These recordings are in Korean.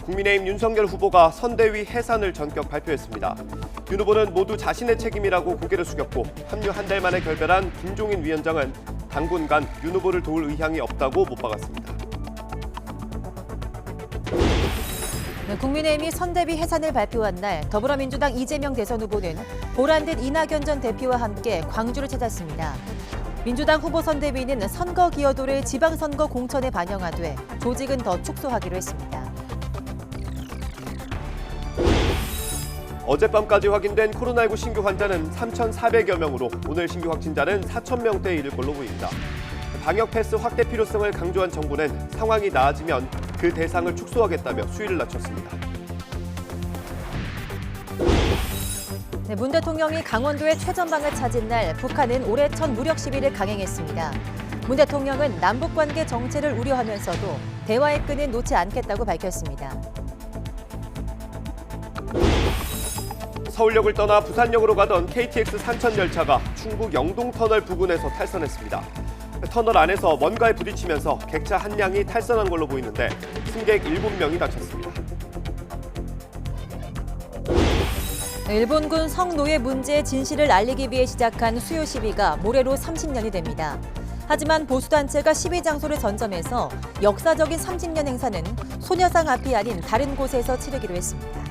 국민의힘 윤석열 후보가 선대위 해산을 전격 발표했습니다. 윤 후보는 모두 자신의 책임이라고 고개를 숙였고 합류 한 달 만에 결별한 김종인 위원장은 당분간 윤 후보를 도울 의향이 없다고 못 박았습니다. 네, 국민의힘이 선대위 해산을 발표한 날 더불어민주당 이재명 대선 후보는 보란듯 이낙연 전 대표와 함께 광주를 찾았습니다. 민주당 후보 선대위는 선거 기여도를 지방선거 공천에 반영하되 조직은 더 축소하기로 했습니다. 어젯밤까지 확인된 코로나19 신규 환자는 3,400여 명으로 오늘 신규 확진자는 4,000명대에 이를 걸로 보입니다. 방역 패스 확대 필요성을 강조한 정부는 상황이 나아지면 그 대상을 축소하겠다며 수위를 낮췄습니다. 네, 문 대통령이 강원도의 최전방을 찾은 날 북한은 올해 첫 무력 시위를 강행했습니다. 문 대통령은 남북관계 정체를 우려하면서도 대화의 끈은 놓지 않겠다고 밝혔습니다. 서울역을 떠나 부산역으로 가던 KTX 산천 열차가 충북 영동터널 부근에서 탈선했습니다. 터널 안에서 뭔가에 부딪히면서 객차 한 량이 탈선한 걸로 보이는데 승객 7명이 다쳤습니다. 일본군 성노예 문제의 진실을 알리기 위해 시작한 수요 시위가 모레로 30년이 됩니다. 하지만 보수단체가 시위 장소를 선점해서 역사적인 30년 행사는 소녀상 앞이 아닌 다른 곳에서 치르기로 했습니다.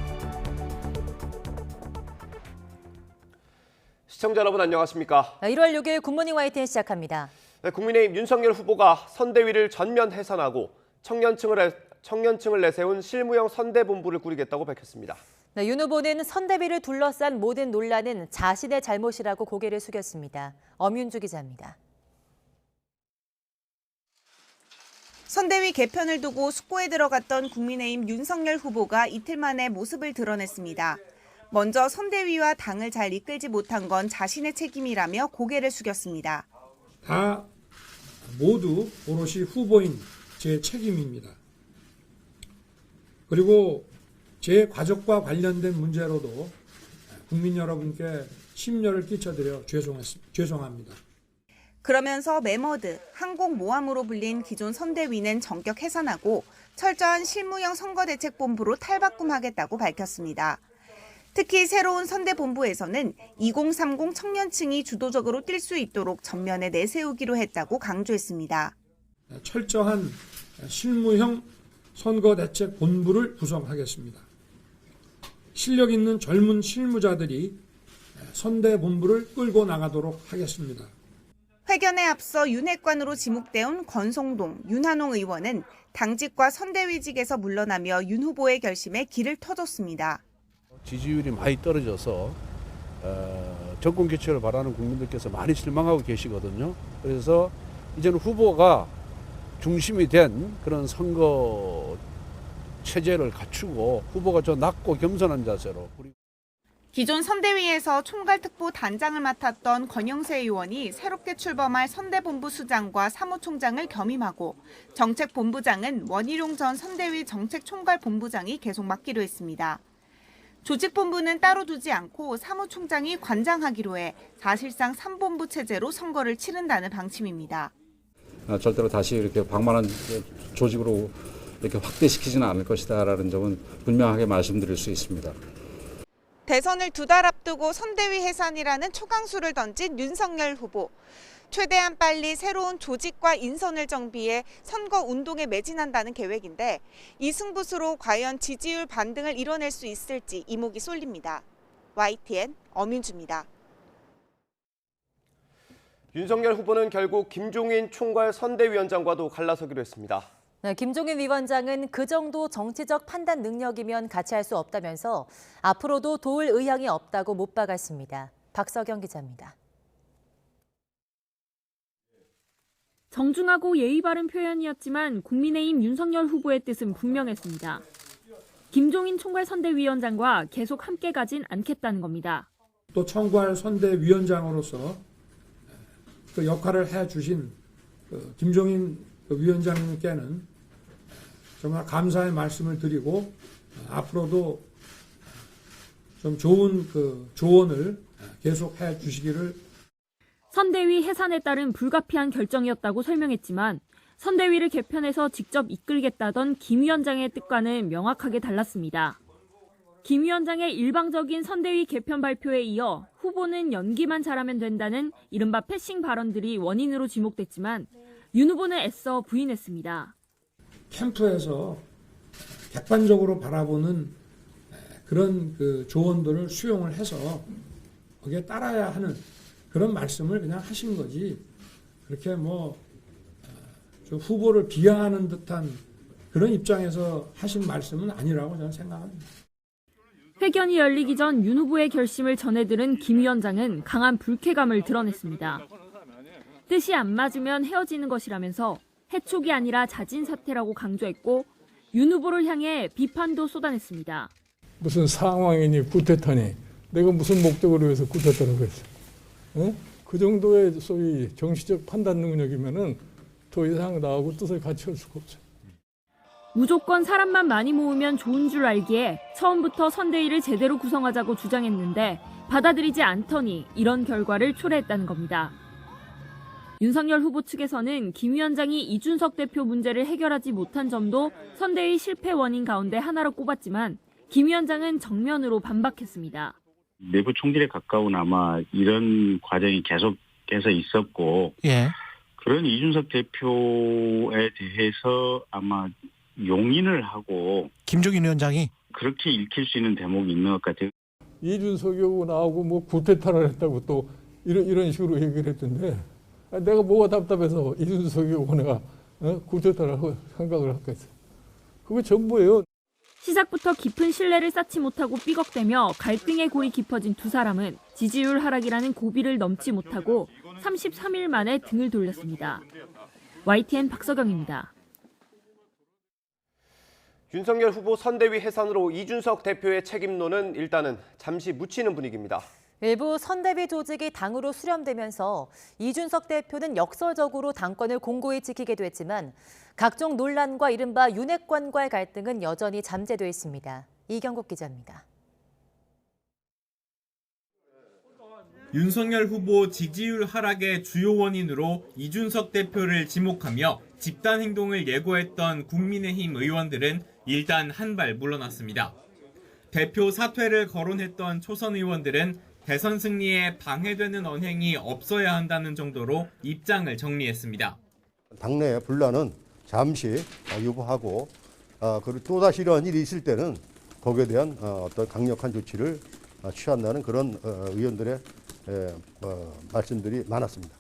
시청자 여러분 안녕하십니까? 1월 6일 굿모닝 YTN 시작합니다. 네, 국민의힘 윤석열 후보가 선대위를 전면 해산하고 청년층을 내세운 실무형 선대본부를 꾸리겠다고 밝혔습니다. 네, 윤 후보는 선대위를 둘러싼 모든 논란은 자신의 잘못이라고 고개를 숙였습니다. 엄윤주 기자입니다. 선대위 개편을 두고 숙고에 들어갔던 국민의힘 윤석열 후보가 이틀 만에 모습을 드러냈습니다. 먼저 선대위와 당을 잘 이끌지 못한 건 자신의 책임이라며 고개를 숙였습니다. 다 모두 오롯이 후보인 제 책임입니다. 그리고 제 가족과 관련된 문제로도 국민 여러분께 심려를 끼쳐드려 죄송합니다. 그러면서 메머드, 항공모함으로 불린 기존 선대위는 전격 해산하고 철저한 실무형 선거대책본부로 탈바꿈하겠다고 밝혔습니다. 특히 새로운 선대본부에서는 2030 청년층이 주도적으로 뛸 수 있도록 전면에 내세우기로 했다고 강조했습니다. 철저한 실무형 선거대책본부를 구성하겠습니다. 실력 있는 젊은 실무자들이 선대본부를 끌고 나가도록 하겠습니다. 회견에 앞서 윤핵관으로 지목돼 온 권성동, 윤한홍 의원은 당직과 선대위직에서 물러나며 윤 후보의 결심에 길을 터줬습니다. 지지율이 많이 떨어져서 정권 교체를 바라는 국민들께서 많이 실망하고 계시거든요. 그래서 이제는 후보가 중심이 된 그런 선거 체제를 갖추고 후보가 저 낮고 겸손한 자세로. 기존 선대위에서 총괄특보 단장을 맡았던 권영세 의원이 새롭게 출범할 선대본부 수장과 사무총장을 겸임하고 정책본부장은 원희룡 전 선대위 정책총괄본부장이 계속 맡기로 했습니다. 조직본부는 따로 두지 않고 사무총장이 관장하기로 해 사실상 3본부 체제로 선거를 치른다는 방침입니다. 절대로 다시 이렇게 방만한 조직으로 이렇게 확대시키지는 않을 것이다라는 점은 분명하게 말씀드릴 수 있습니다. 대선을 2달 앞두고 선대위 해산이라는 초강수를 던진 윤석열 후보. 최대한 빨리 새로운 조직과 인선을 정비해 선거 운동에 매진한다는 계획인데 이 승부수로 과연 지지율 반등을 이뤄낼 수 있을지 이목이 쏠립니다. YTN 엄윤주입니다. 윤석열 후보는 결국 김종인 총괄 선대위원장과도 갈라서기로 했습니다. 네, 김종인 위원장은 그 정도 정치적 판단 능력이면 같이 할 수 없다면서 앞으로도 도울 의향이 없다고 못 박았습니다. 박서경 기자입니다. 정중하고 예의 바른 표현이었지만 국민의힘 윤석열 후보의 뜻은 분명했습니다. 김종인 총괄 선대위원장과 계속 함께 가진 않겠다는 겁니다. 또 총괄 선대위원장으로서 그 역할을 해주신 김종인 위원장님께는 정말 감사의 말씀을 드리고 앞으로도 좀 좋은 조언을 계속 해주시기를. 선대위 해산에 따른 불가피한 결정이었다고 설명했지만 선대위를 개편해서 직접 이끌겠다던 김 위원장의 뜻과는 명확하게 달랐습니다. 김 위원장의 일방적인 선대위 개편 발표에 이어 후보는 연기만 잘하면 된다는 이른바 패싱 발언들이 원인으로 지목됐지만 윤 후보는 애써 부인했습니다. 캠프에서 객관적으로 바라보는 그런 그 조언들을 수용을 해서 거기에 따라야 하는 그런 말씀을 그냥 하신 거지, 그렇게 저 후보를 비하하는 듯한 그런 입장에서 하신 말씀은 아니라고 저는 생각합니다. 회견이 열리기 전 윤 후보의 결심을 전해들은 김 위원장은 강한 불쾌감을 드러냈습니다. 뜻이 안 맞으면 헤어지는 것이라면서 해촉이 아니라 자진 사퇴라고 강조했고 윤 후보를 향해 비판도 쏟아냈습니다. 무슨 상황이니 쿠데타니 내가 무슨 목적으로 해서 쿠데타라고 했어? 그 정도의 소위 정치적 판단 능력이면은 더 이상 나하고 뜻을 같이 할 수가 없어요. 무조건 사람만 많이 모으면 좋은 줄 알기에 처음부터 선대위를 제대로 구성하자고 주장했는데 받아들이지 않더니 이런 결과를 초래했다는 겁니다. 윤석열 후보 측에서는 김 위원장이 이준석 대표 문제를 해결하지 못한 점도 선대위 실패 원인 가운데 하나로 꼽았지만 김 위원장은 정면으로 반박했습니다. 내부 총질에 가까운 아마 이런 과정이 계속해서 있었고 그런 이준석 대표에 대해서 아마 용인을 하고 김종인 위원장이 그렇게 읽힐 수 있는 대목이 있는 것 같아요. 이준석이하고 나하고 쿠데타를 했다고 또 이런 식으로 얘기를 했던데 내가 뭐가 답답해서 이준석이하고 내가 쿠데타를 생각을 하겠어요. 그거 전부예요. 시작부터 깊은 신뢰를 쌓지 못하고 삐걱대며 갈등의 골이 깊어진 두 사람은 지지율 하락이라는 고비를 넘지 못하고 33일 만에 등을 돌렸습니다. YTN 박서경입니다. 윤석열 후보 선대위 해산으로 이준석 대표의 책임론은 일단은 잠시 묻히는 분위기입니다. 일부 선대위 조직이 당으로 수렴되면서 이준석 대표는 역설적으로 당권을 공고히 지키게 됐지만 각종 논란과 이른바 윤핵관과의 갈등은 여전히 잠재돼 있습니다. 이경국 기자입니다. 윤석열 후보 지지율 하락의 주요 원인으로 이준석 대표를 지목하며 집단 행동을 예고했던 국민의힘 의원들은 일단 한 발 물러났습니다. 대표 사퇴를 거론했던 초선 의원들은 대선 승리에 방해되는 언행이 없어야 한다는 정도로 입장을 정리했습니다. 당내 분란은 잠시 유보하고 그리고 또다시 이러한 일이 있을 때는 거기에 대한 어떤 강력한 조치를 취한다는 그런 의원들의 말씀들이 많았습니다.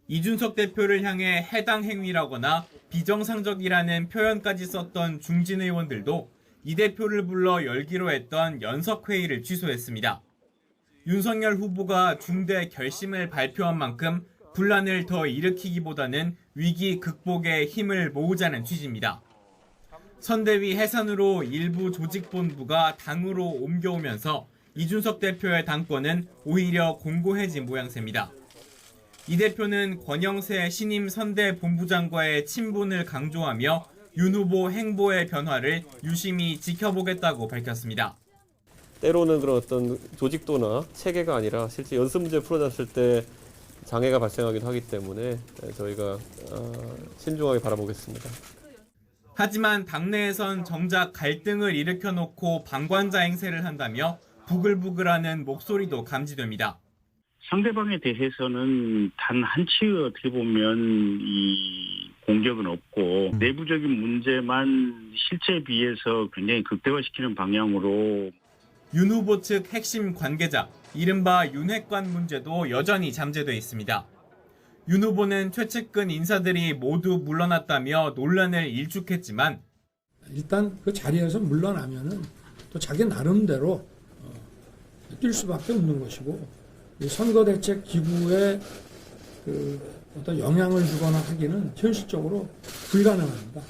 이준석 대표를 향해 해당 행위라거나 비정상적이라는 표현까지 썼던 중진 의원들도 이 대표를 불러 열기로 했던 연석회의를 취소했습니다. 윤석열 후보가 중대 결심을 발표한 만큼 분란을 더 일으키기보다는 위기 극복에 힘을 모으자는 취지입니다. 선대위 해산으로 일부 조직본부가 당으로 옮겨오면서 이준석 대표의 당권은 오히려 공고해진 모양새입니다. 이 대표는 권영세 신임 선대 본부장과의 친분을 강조하며 윤 후보 행보의 변화를 유심히 지켜보겠다고 밝혔습니다. 때로는 그런 어떤 조직도나 체계가 아니라 실제 연습 문제 풀어졌을 때 장애가 발생하기도 하기 때문에 저희가 신중하게 바라보겠습니다. 하지만 당내에선 정작 갈등을 일으켜놓고 방관자 행세를 한다며 부글부글하는 목소리도 감지됩니다. 상대방에 대해서는 단 한치의 어떻게 보면 이 공격은 없고 내부적인 문제만 실체에 비해서 굉장히 극대화시키는 방향으로 윤 후보 측 핵심 관계자, 이른바 윤핵관 문제도 여전히 잠재돼 있습니다. 윤 후보는 최측근 인사들이 모두 물러났다며 논란을 일축했지만 일단 그 자리에서 물러나면은 또 자기 나름대로 뛸 수밖에 없는 것이고 이 선거대책기구에 어떤 영향을 주거나 하기는 현실적으로 불가능합니다.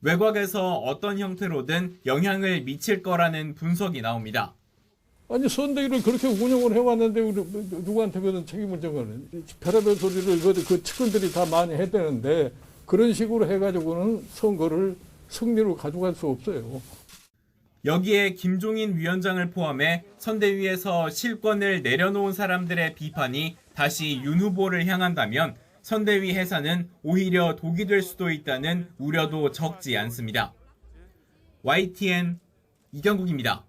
외곽에서 어떤 형태로든 영향을 미칠 거라는 분석이 나옵니다. 아니 선대위를 그렇게 운영을 해왔는데 우리 누구한테 그런 책임을 져가는 별의별 소리를 그 측근들이 다 많이 해대는데 그런 식으로 해가지고는 선거를 승리로 가져갈 수 없어요. 여기에 김종인 위원장을 포함해 선대위에서 실권을 내려놓은 사람들의 비판이 다시 윤 후보를 향한다면 선대위 해산은 오히려 독이 될 수도 있다는 우려도 적지 않습니다. YTN 이경국입니다.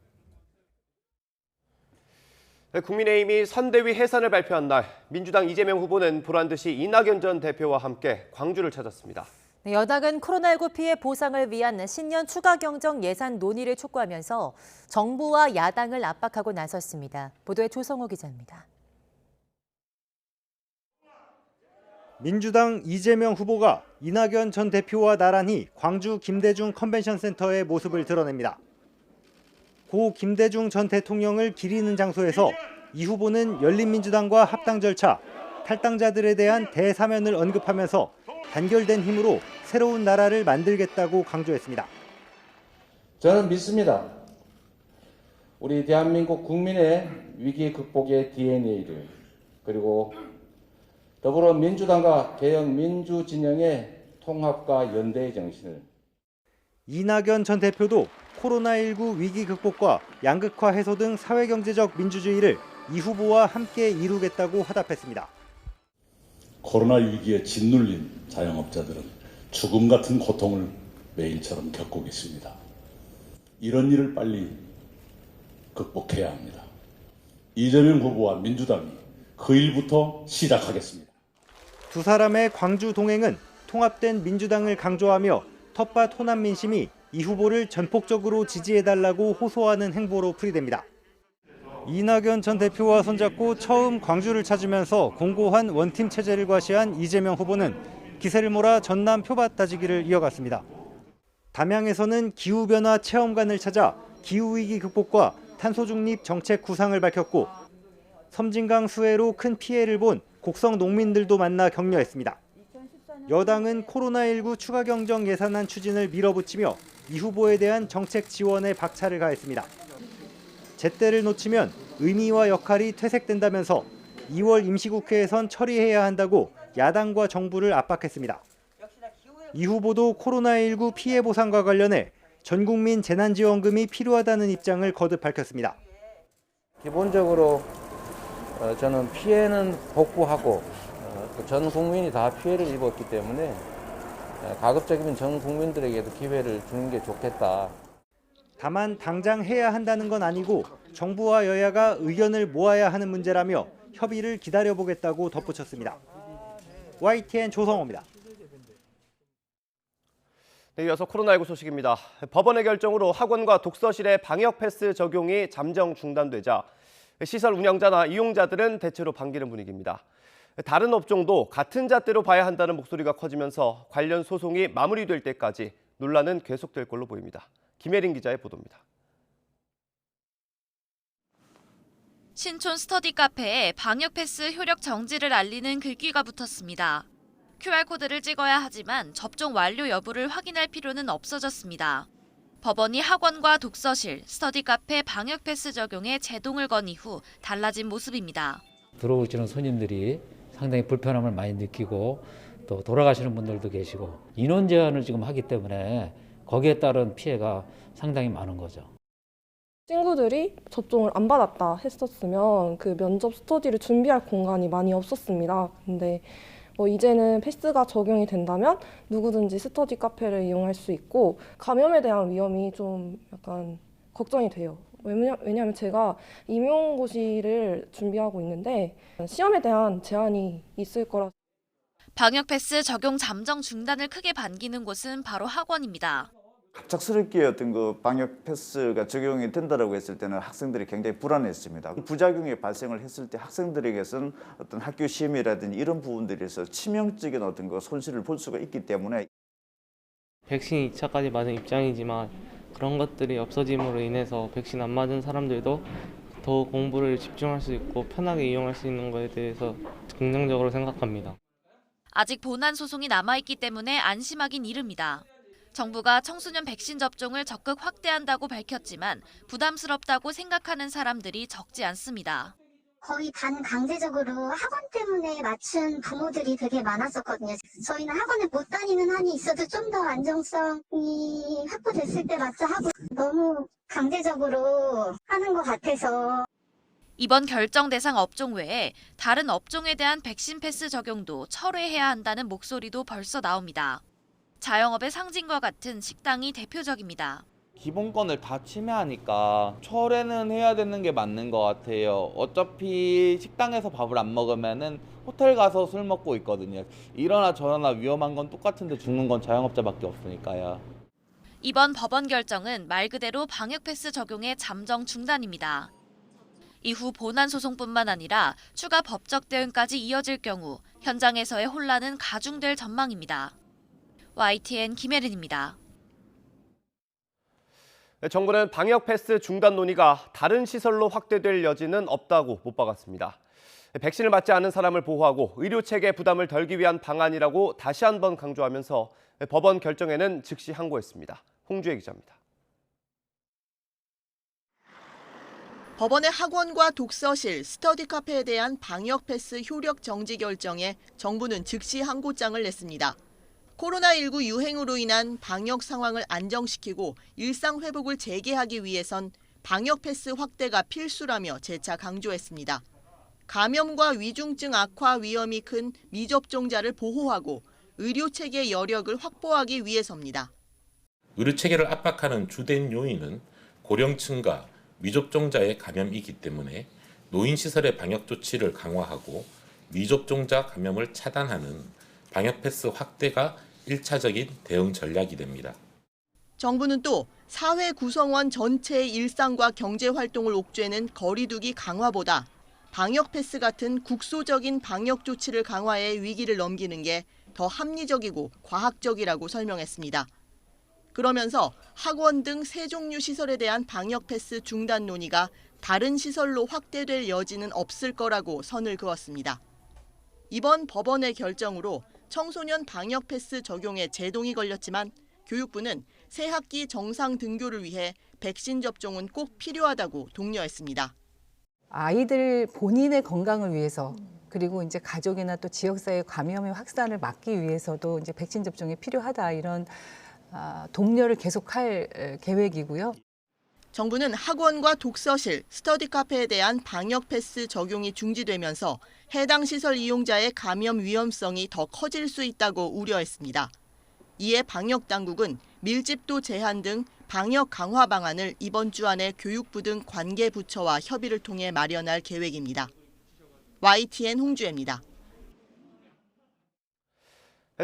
국민의힘이 선대위 해산을 발표한 날 민주당 이재명 후보는 보란듯이 이낙연 전 대표와 함께 광주를 찾았습니다. 여당은 코로나19 피해 보상을 위한 신년 추가 경정 예산 논의를 촉구하면서 정부와 야당을 압박하고 나섰습니다. 보도에 조성호 기자입니다. 민주당 이재명 후보가 이낙연 전 대표와 나란히 광주 김대중 컨벤션 센터의 모습을 드러냅니다. 고 김대중 전 대통령을 기리는 장소에서 이 후보는 열린민주당과 합당 절차, 탈당자들에 대한 대사면을 언급하면서 단결된 힘으로 새로운 나라를 만들겠다고 강조했습니다. 저는 믿습니다. 우리 대한민국 국민의 위기 극복의 DNA를 그리고 더불어민주당과 개혁민주진영의 통합과 연대의 정신을. 이낙연 전 대표도 코로나19 위기 극복과 양극화 해소 등 사회경제적 민주주의를 이 후보와 함께 이루겠다고 화답했습니다. 코로나 위기에 짓눌린 자영업자들은 죽음 같은 고통을 매일처럼 겪고 계십니다. 이런 일을 빨리 극복해야 합니다. 이재명 후보와 민주당이 그 일부터 시작하겠습니다. 두 사람의 광주 동행은 통합된 민주당을 강조하며 텃밭 호남 민심이 이 후보를 전폭적으로 지지해달라고 호소하는 행보로 풀이됩니다. 이낙연 전 대표와 손잡고 처음 광주를 찾으면서 공고한 원팀 체제를 과시한 이재명 후보는 기세를 몰아 전남 표밭 다지기를 이어갔습니다. 담양에서는 기후변화 체험관을 찾아 기후위기 극복과 탄소중립 정책 구상을 밝혔고 섬진강 수해로 큰 피해를 본 곡성 농민들도 만나 격려했습니다. 여당은 코로나19 추가 경정 예산안 추진을 밀어붙이며 이 후보에 대한 정책 지원에 박차를 가했습니다. 제때를 놓치면 의미와 역할이 퇴색된다면서 2월 임시국회에선 처리해야 한다고 야당과 정부를 압박했습니다. 이 후보도 코로나19 피해 보상과 관련해 전국민 재난지원금이 필요하다는 입장을 거듭 밝혔습니다. 기본적으로 저는 피해는 복구하고 전 국민이 다 피해를 입었기 때문에 가급적이면 전 국민들에게도 기회를 주는 게 좋겠다. 다만 당장 해야 한다는 건 아니고 정부와 여야가 의견을 모아야 하는 문제라며 협의를 기다려보겠다고 덧붙였습니다. YTN 조성호입니다. 네, 이어서 코로나19 소식입니다. 법원의 결정으로 학원과 독서실의 방역 패스 적용이 잠정 중단되자 시설 운영자나 이용자들은 대체로 반기는 분위기입니다. 다른 업종도 같은 잣대로 봐야 한다는 목소리가 커지면서 관련 소송이 마무리될 때까지 논란은 계속될 걸로 보입니다. 김혜린 기자의 보도입니다. 신촌 스터디 카페에 방역 패스 효력 정지를 알리는 글귀가 붙었습니다. QR코드를 찍어야 하지만 접종 완료 여부를 확인할 필요는 없어졌습니다. 법원이 학원과 독서실, 스터디 카페 방역 패스 적용에 제동을 건 이후 달라진 모습입니다. 들어오시는 손님들이 상당히 불편함을 많이 느끼고 또 돌아가시는 분들도 계시고 인원 제한을 지금 하기 때문에 거기에 따른 피해가 상당히 많은 거죠. 친구들이 접종을 안 받았다 했었으면 그 면접 스터디를 준비할 공간이 많이 없었습니다. 근데 이제는 패스가 적용이 된다면 누구든지 스터디 카페를 이용할 수 있고 감염에 대한 위험이 좀 약간 걱정이 돼요. 왜냐하면 제가 임용고시를 준비하고 있는데 시험에 대한 제한이 있을 거라. 방역 패스 적용 잠정 중단을 크게 반기는 곳은 바로 학원입니다. 갑작스럽게 어떤 그 방역 패스가 적용이 된다라고 했을 때는 학생들이 굉장히 불안했습니다. 부작용이 발생을 했을 때 학생들에게서는 어떤 학교 시험이라든지 이런 부분들에서 치명적인 어떤 그 손실을 볼 수가 있기 때문에 백신 2차까지 맞은 입장이지만 그런 것들이 없어짐으로 인해서 백신 안 맞은 사람들도 더 공부를 집중할 수 있고 편하게 이용할 수 있는 것에 대해서 긍정적으로 생각합니다. 아직 본안 소송이 남아있기 때문에 안심하긴 이릅니다. 정부가 청소년 백신 접종을 적극 확대한다고 밝혔지만 부담스럽다고 생각하는 사람들이 적지 않습니다. 거의 반강제적으로 학원 때문에 맞춘 부모들이 되게 많았었거든요. 저희는 학원에 못 다니는 한이 있어도 좀 더 안정성이 확보됐을 때 맞춰 하고 너무 강제적으로 하는 것 같아서. 이번 결정 대상 업종 외에 다른 업종에 대한 백신 패스 적용도 철회해야 한다는 목소리도 벌써 나옵니다. 자영업의 상징과 같은 식당이 대표적입니다. 기본권을 다 침해하니까 철회는 해야 되는 게 맞는 것 같아요. 어차피 식당에서 밥을 안 먹으면은 호텔 가서 술 먹고 있거든요. 이러나 저러나 위험한 건 똑같은데 죽는 건 자영업자밖에 없으니까요. 이번 법원 결정은 말 그대로 방역 패스 적용의 잠정 중단입니다. 이후 본안 소송뿐만 아니라 추가 법적 대응까지 이어질 경우 현장에서의 혼란은 가중될 전망입니다. YTN 김혜린입니다. 정부는 방역 패스 중단 논의가 다른 시설로 확대될 여지는 없다고 못 박았습니다. 백신을 맞지 않은 사람을 보호하고 의료 체계 부담을 덜기 위한 방안이라고 다시 한번 강조하면서 법원 결정에는 즉시 항고했습니다. 홍주혜 기자입니다. 법원의 학원과 독서실, 스터디 카페에 대한 방역 패스 효력 정지 결정에 정부는 즉시 항고장을 냈습니다. 코로나19 유행으로 인한 방역 상황을 안정시키고 일상 회복을 재개하기 위해선 방역 패스 확대가 필수라며 재차 강조했습니다. 감염과 위중증 악화 위험이 큰 미접종자를 보호하고 의료체계 여력을 확보하기 위해서입니다. 의료체계를 압박하는 주된 요인은 고령층과 미접종자의 감염이기 때문에 노인시설의 방역 조치를 강화하고 미접종자 감염을 차단하는 방역 패스 확대가 1차적인 대응 전략이 됩니다. 정부는 또 사회 구성원 전체의 일상과 경제 활동을 옥죄는 거리두기 강화보다 방역 패스 같은 국소적인 방역 조치를 강화해 위기를 넘기는 게 더 합리적이고 과학적이라고 설명했습니다. 그러면서 학원 등 세 종류 시설에 대한 방역 패스 중단 논의가 다른 시설로 확대될 여지는 없을 거라고 선을 그었습니다. 이번 법원의 결정으로 청소년 방역 패스 적용에 제동이 걸렸지만 교육부는 새 학기 정상 등교를 위해 백신 접종은 꼭 필요하다고 독려했습니다. 아이들 본인의 건강을 위해서 그리고 이제 가족이나 또 지역사회 감염의 확산을 막기 위해서도 이제 백신 접종이 필요하다 이런 독려를 계속할 계획이고요. 정부는 학원과 독서실, 스터디 카페에 대한 방역 패스 적용이 중지되면서 해당 시설 이용자의 감염 위험성이 더 커질 수 있다고 우려했습니다. 이에 방역 당국은 밀집도 제한 등 방역 강화 방안을 이번 주 안에 교육부 등 관계 부처와 협의를 통해 마련할 계획입니다. YTN 홍주혜입니다.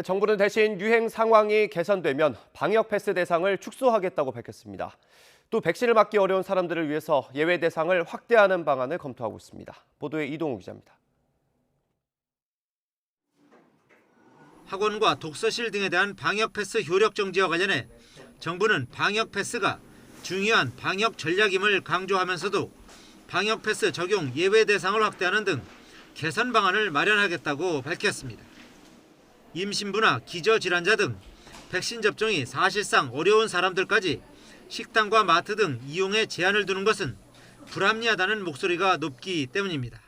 정부는 대신 유행 상황이 개선되면 방역 패스 대상을 축소하겠다고 밝혔습니다. 또 백신을 맞기 어려운 사람들을 위해서 예외 대상을 확대하는 방안을 검토하고 있습니다. 보도에 이동우 기자입니다. 학원과 독서실 등에 대한 방역 패스 효력 정지와 관련해 정부는 방역 패스가 중요한 방역 전략임을 강조하면서도 방역 패스 적용 예외 대상을 확대하는 등 개선 방안을 마련하겠다고 밝혔습니다. 임신부나 기저질환자 등 백신 접종이 사실상 어려운 사람들까지 식당과 마트 등 이용에 제한을 두는 것은 불합리하다는 목소리가 높기 때문입니다.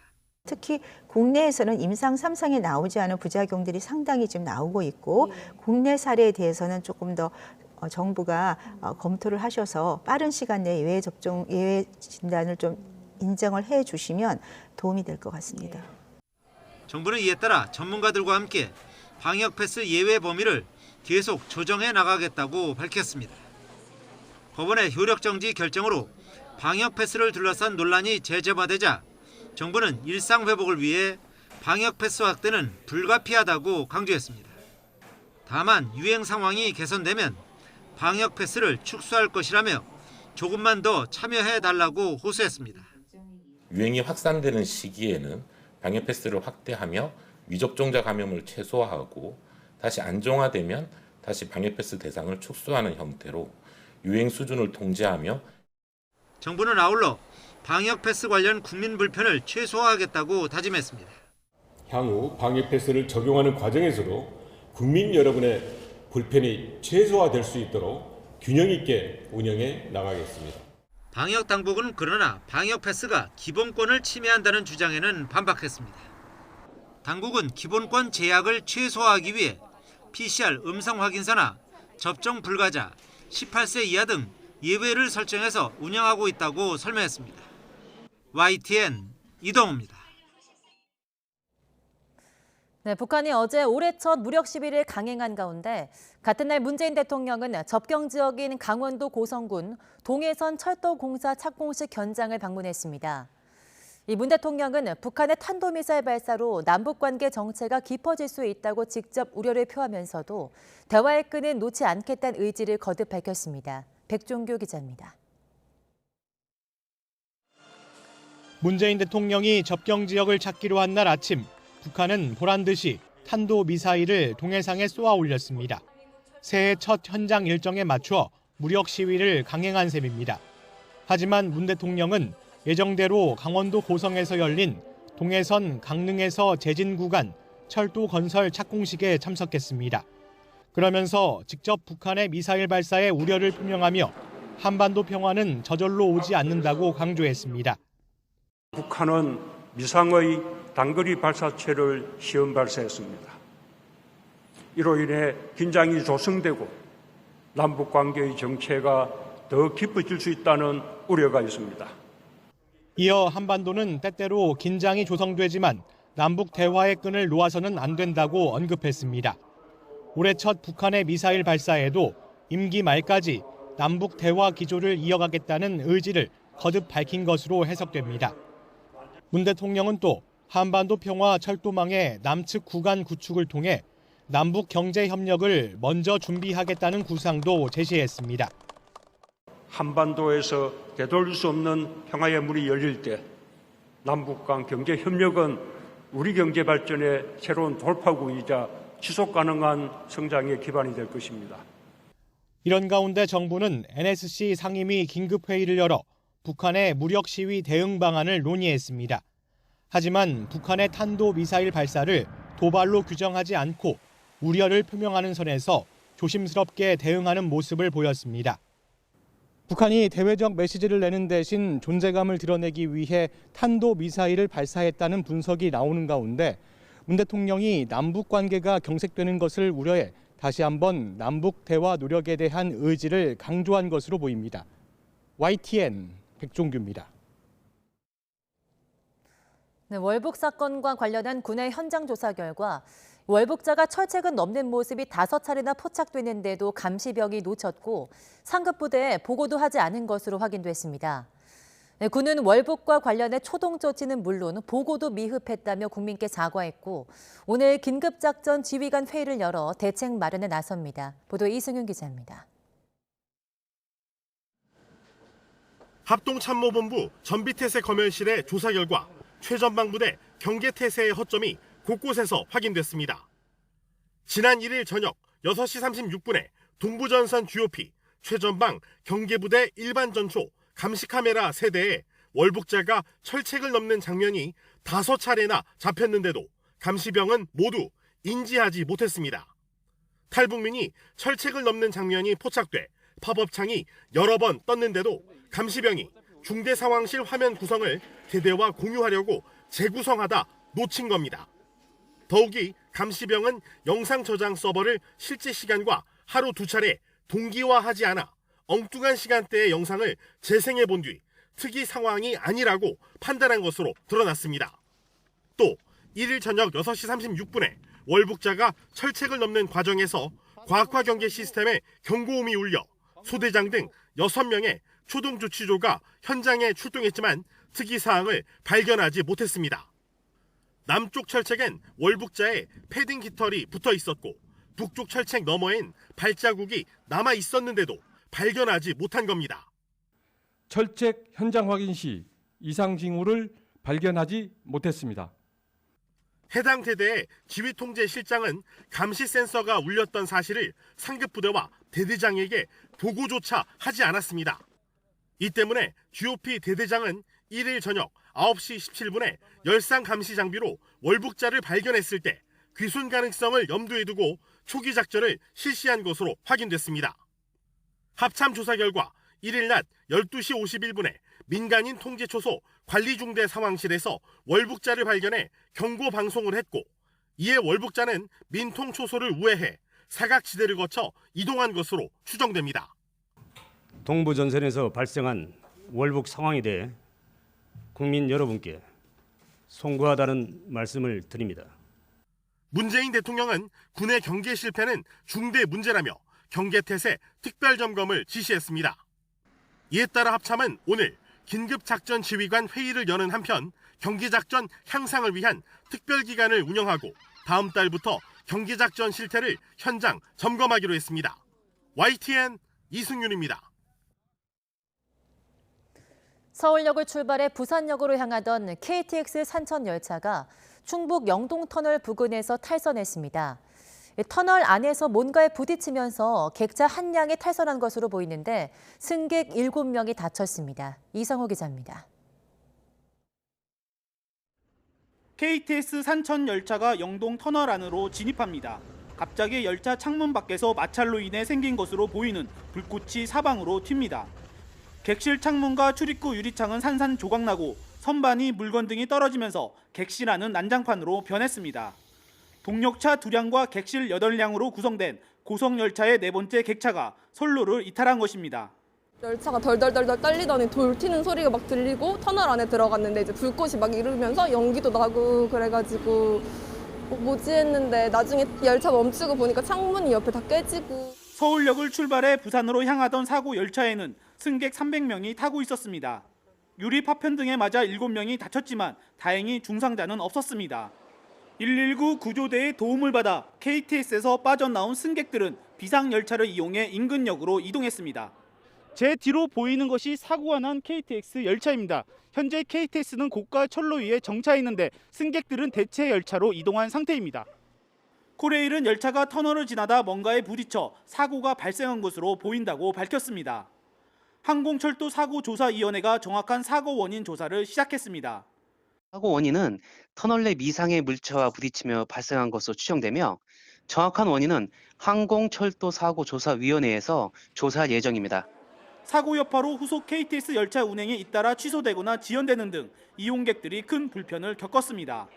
특히 국내에서는 임상 3상에 나오지 않은 부작용들이 상당히 지금 나오고 있고 국내 사례에 대해서는 조금 더 정부가 검토를 하셔서 빠른 시간 내에 예외 진단을 좀 인정을 해 주시면 도움이 될 것 같습니다. 정부는 이에 따라 전문가들과 함께 방역 패스 예외 범위를 계속 조정해 나가겠다고 밝혔습니다. 법원의 효력 정지 결정으로 방역 패스를 둘러싼 논란이 재점화되자 정부는 일상 회복을 위해 방역 패스 확대는 불가피하다고 강조했습니다. 다만 유행 상황이 개선되면 방역 패스를 축소할 것이라며 조금만 더 참여해 달라고 호소했습니다. 유행이 확산되는 시기에는 방역 패스를 확대하며 미접종자 감염을 최소화하고 다시 안정화되면 다시 방역 패스 대상을 축소하는 형태로 유행 수준을 통제하며 정부는 아울러 방역 패스 관련 국민 불편을 최소화하겠다고 다짐했습니다. 향후 방역 패스를 적용하는 과정에서도 국민 여러분의 불편이 최소화될 수 있도록 균형 있게 운영해 나가겠습니다. 방역 당국은 그러나 방역 패스가 기본권을 침해한다는 주장에는 반박했습니다. 당국은 기본권 제약을 최소화하기 위해 PCR 음성 확인서나 접종 불가자, 18세 이하 등 예외를 설정해서 운영하고 있다고 설명했습니다. YTN 이동호입니다. 네, 북한이 어제 올해 첫 무력 시위를 강행한 가운데 같은 날 문재인 대통령은 접경 지역인 강원도 고성군 동해선 철도공사 착공식 현장을 방문했습니다. 이 문 대통령은 북한의 탄도미사일 발사로 남북관계 정체가 깊어질 수 있다고 직접 우려를 표하면서도 대화의 끈은 놓지 않겠다는 의지를 거듭 밝혔습니다. 백종규 기자입니다. 문재인 대통령이 접경 지역을 찾기로 한 날 아침, 북한은 보란 듯이 탄도미사일을 동해상에 쏘아 올렸습니다. 새해 첫 현장 일정에 맞춰 무력 시위를 강행한 셈입니다. 하지만 문 대통령은 예정대로 강원도 고성에서 열린 동해선 강릉에서 제진 구간 철도 건설 착공식에 참석했습니다. 그러면서 직접 북한의 미사일 발사에 우려를 표명하며 한반도 평화는 저절로 오지 않는다고 강조했습니다. 북한은 미상의 단거리 발사체를 시험 발사했습니다. 이로 인해 긴장이 조성되고 남북 관계의 정체가 더 깊어질 수 있다는 우려가 있습니다. 이어 한반도는 때때로 긴장이 조성되지만 남북 대화의 끈을 놓아서는 안 된다고 언급했습니다. 올해 첫 북한의 미사일 발사에도 임기 말까지 남북 대화 기조를 이어가겠다는 의지를 거듭 밝힌 것으로 해석됩니다. 문 대통령은 또 한반도 평화 철도망의 남측 구간 구축을 통해 남북 경제 협력을 먼저 준비하겠다는 구상도 제시했습니다. 한반도에서 되돌릴 수 없는 평화의 문이 열릴 때 남북 간 경제 협력은 우리 경제 발전의 새로운 돌파구이자 지속 가능한 성장의 기반이 될 것입니다. 이런 가운데 정부는 NSC 상임위 긴급회의를 열어 북한의 무력 시위 대응 방안을 논의했습니다. 하지만 북한의 탄도미사일 발사를 도발로 규정하지 않고 우려를 표명하는 선에서 조심스럽게 대응하는 모습을 보였습니다. 북한이 대외적 메시지를 내는 대신 존재감을 드러내기 위해 탄도미사일을 발사했다는 분석이 나오는 가운데 문 대통령이 남북 관계가 경색되는 것을 우려해 다시 한번 남북 대화 노력에 대한 의지를 강조한 것으로 보입니다. YTN 백종규입니다. 네, 월북 사건과 관련한 군의 현장 조사 결과 월북자가 철책은 넘는 모습이 5차례나 포착되는데도 감시병이 놓쳤고 상급 부대에 보고도 하지 않은 것으로 확인됐습니다. 네, 군은 월북과 관련해 초동 조치는 물론 보고도 미흡했다며 국민께 사과했고 오늘 긴급작전 지휘관 회의를 열어 대책 마련에 나섭니다. 보도에 이승윤 기자입니다. 합동참모본부 전비태세 검열실의 조사 결과 최전방부대 경계태세의 허점이 곳곳에서 확인됐습니다. 지난 1일 저녁 6시 36분에 동부전선 GOP 최전방 경계부대 일반전초 감시카메라 세대에 월북자가 철책을 넘는 장면이 5차례나 잡혔는데도 감시병은 모두 인지하지 못했습니다. 탈북민이 철책을 넘는 장면이 포착돼 팝업창이 여러 번 떴는데도 감시병이 중대상황실 화면 구성을 대대와 공유하려고 재구성하다 놓친 겁니다. 더욱이 감시병은 영상 저장 서버를 실제 시간과 하루 2차례 동기화하지 않아 엉뚱한 시간대의 영상을 재생해 본 뒤 특이 상황이 아니라고 판단한 것으로 드러났습니다. 또 1일 저녁 6시 36분에 월북자가 철책을 넘는 과정에서 과학화 경계 시스템에 경고음이 울려 소대장 등 6명의 초동조치조가 현장에 출동했지만 특이사항을 발견하지 못했습니다. 남쪽 철책엔 월북자의 패딩 깃털이 붙어 있었고 북쪽 철책 너머엔 발자국이 남아 있었는데도 발견하지 못한 겁니다. 철책 현장 확인 시 이상 징후를 발견하지 못했습니다. 해당 대대의 지휘통제실장은 감시 센서가 울렸던 사실을 상급부대와 대대장에게 보고조차 하지 않았습니다. 이 때문에 GOP 대대장은 1일 저녁 9시 17분에 열상 감시 장비로 월북자를 발견했을 때 귀순 가능성을 염두에 두고 초기 작전을 실시한 것으로 확인됐습니다. 합참 조사 결과 1일 낮 12시 51분에 민간인 통제초소 관리중대 상황실에서 월북자를 발견해 경고 방송을 했고 이에 월북자는 민통초소를 우회해 사각지대를 거쳐 이동한 것으로 추정됩니다. 동부전선에서 발생한 월북 상황에 대해 국민 여러분께 송구하다는 말씀을 드립니다. 문재인 대통령은 군의 경계 실패는 중대 문제라며 경계태세 특별점검을 지시했습니다. 이에 따라 합참은 오늘 긴급작전지휘관 회의를 여는 한편 경계작전 향상을 위한 특별기간을 운영하고 다음 달부터 경계작전 실태를 현장 점검하기로 했습니다. YTN 이승윤입니다. 서울역을 출발해 부산역으로 향하던 KTX 산천 열차가 충북 영동터널 부근에서 탈선했습니다. 터널 안에서 뭔가에 부딪히면서 객차 한 량이 탈선한 것으로 보이는데 승객 7명이 다쳤습니다. 이상호 기자입니다. KTX 산천 열차가 영동 터널 안으로 진입합니다. 갑자기 열차 창문 밖에서 마찰로 인해 생긴 것으로 보이는 불꽃이 사방으로 튑니다. 객실 창문과 출입구 유리창은 산산조각나고 선반이 물건 등이 떨어지면서 객실 안은 난장판으로 변했습니다. 동력차 2량과 객실 8량으로 구성된 고성열차의 4번째 객차가 선로를 이탈한 것입니다. 열차가 덜덜덜덜 떨리더니 돌 튀는 소리가 막 들리고 터널 안에 들어갔는데 이제 불꽃이 막 이르면서 연기도 나고 그래가지고 뭐지 했는데 나중에 열차 멈추고 보니까 창문이 옆에 다 깨지고. 서울역을 출발해 부산으로 향하던 사고 열차에는 승객 300명이 타고 있었습니다. 유리 파편 등에 맞아 7명이 다쳤지만 다행히 중상자는 없었습니다. 119 구조대의 도움을 받아 KTX에서 빠져나온 승객들은 비상열차를 이용해 인근역으로 이동했습니다. 제 뒤로 보이는 것이 사고가 난 KTX 열차입니다. 현재 KTX는 고가 철로 위에 정차 있는데 승객들은 대체 열차로 이동한 상태입니다. 코레일은 열차가 터널을 지나다 뭔가에 부딪혀 사고가 발생한 것으로 보인다고 밝혔습니다. 항공철도사고조사위원회가 정확한 사고 원인 조사를 시작했습니다. 사고 원인은 터널 내 미상의 물체와 부딪히며 발생한 것으로 추정되며 정확한 원인은 항공철도사고조사위원회에서 조사할 예정입니다. 사고 여파로 후속 KTX 열차 운행이 잇따라 취소되거나 지연되는 등 이용객들이 큰 불편을 겪었습니다.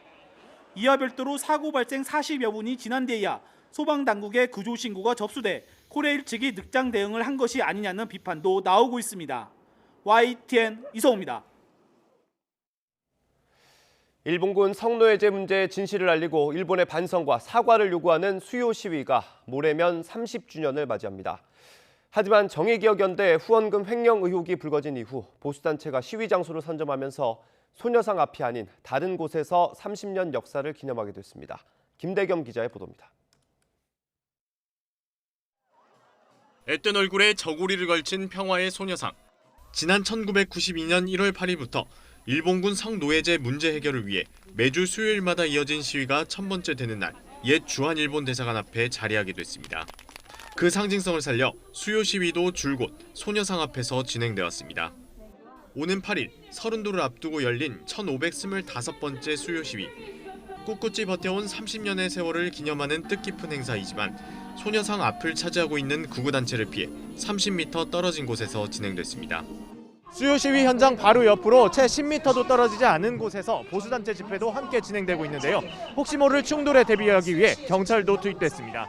이와 별도로 사고 발생 40여 분이 지난 뒤에야 소방당국의 구조 신고가 접수돼 코레일 측이 늑장 대응을 한 것이 아니냐는 비판도 나오고 있습니다. YTN 이성호입니다. 일본군 성노예제 문제의 진실을 알리고 일본의 반성과 사과를 요구하는 수요 시위가 모레면 30주년을 맞이합니다. 하지만 정의기억연대 후원금 횡령 의혹이 불거진 이후 보수단체가 시위 장소를 선점하면서 소녀상 앞이 아닌 다른 곳에서 30년 역사를 기념하게 됐습니다. 김대겸 기자의 보도입니다. 앳된 얼굴에 저고리를 걸친 평화의 소녀상. 지난 1992년 1월 8일부터 일본군 성노예제 문제 해결을 위해 매주 수요일마다 이어진 시위가 1000번째 되는 날, 옛 주한일본 대사관 앞에 자리하게 됐습니다. 그 상징성을 살려 수요 시위도 줄곧 소녀상 앞에서 진행되었습니다. 오는 8일 서른도를 앞두고 열린 1525번째 수요 시위. 꿋꿋이 버텨온 30년의 세월을 기념하는 뜻깊은 행사이지만 소녀상 앞을 차지하고 있는 구구단체를 피해 30m 떨어진 곳에서 진행됐습니다. 수요 시위 현장 바로 옆으로 채 10m도 떨어지지 않은 곳에서 보수단체 집회도 함께 진행되고 있는데요. 혹시 모를 충돌에 대비하기 위해 경찰도 투입됐습니다.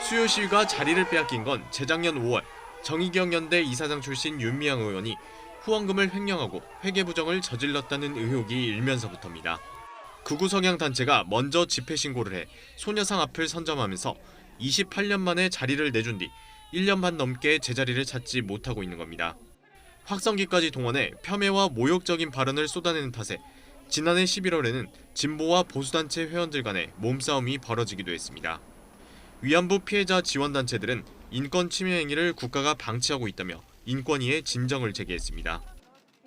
수요 시위가 자리를 빼앗긴 건 재작년 5월 정의기억연대 이사장 출신 윤미향 의원이 후원금을 횡령하고 회계부정을 저질렀다는 의혹이 일면서부터입니다. 극우 성향 단체가 먼저 집회 신고를 해 소녀상 앞을 선점하면서 28년 만에 자리를 내준 뒤 1년 반 넘게 제자리를 찾지 못하고 있는 겁니다. 확성기까지 동원해 폄훼와 모욕적인 발언을 쏟아내는 탓에 지난해 11월에는 진보와 보수단체 회원들 간의 몸싸움이 벌어지기도 했습니다. 위안부 피해자 지원단체들은 인권 침해 행위를 국가가 방치하고 있다며 인권위에 진정을 제기했습니다.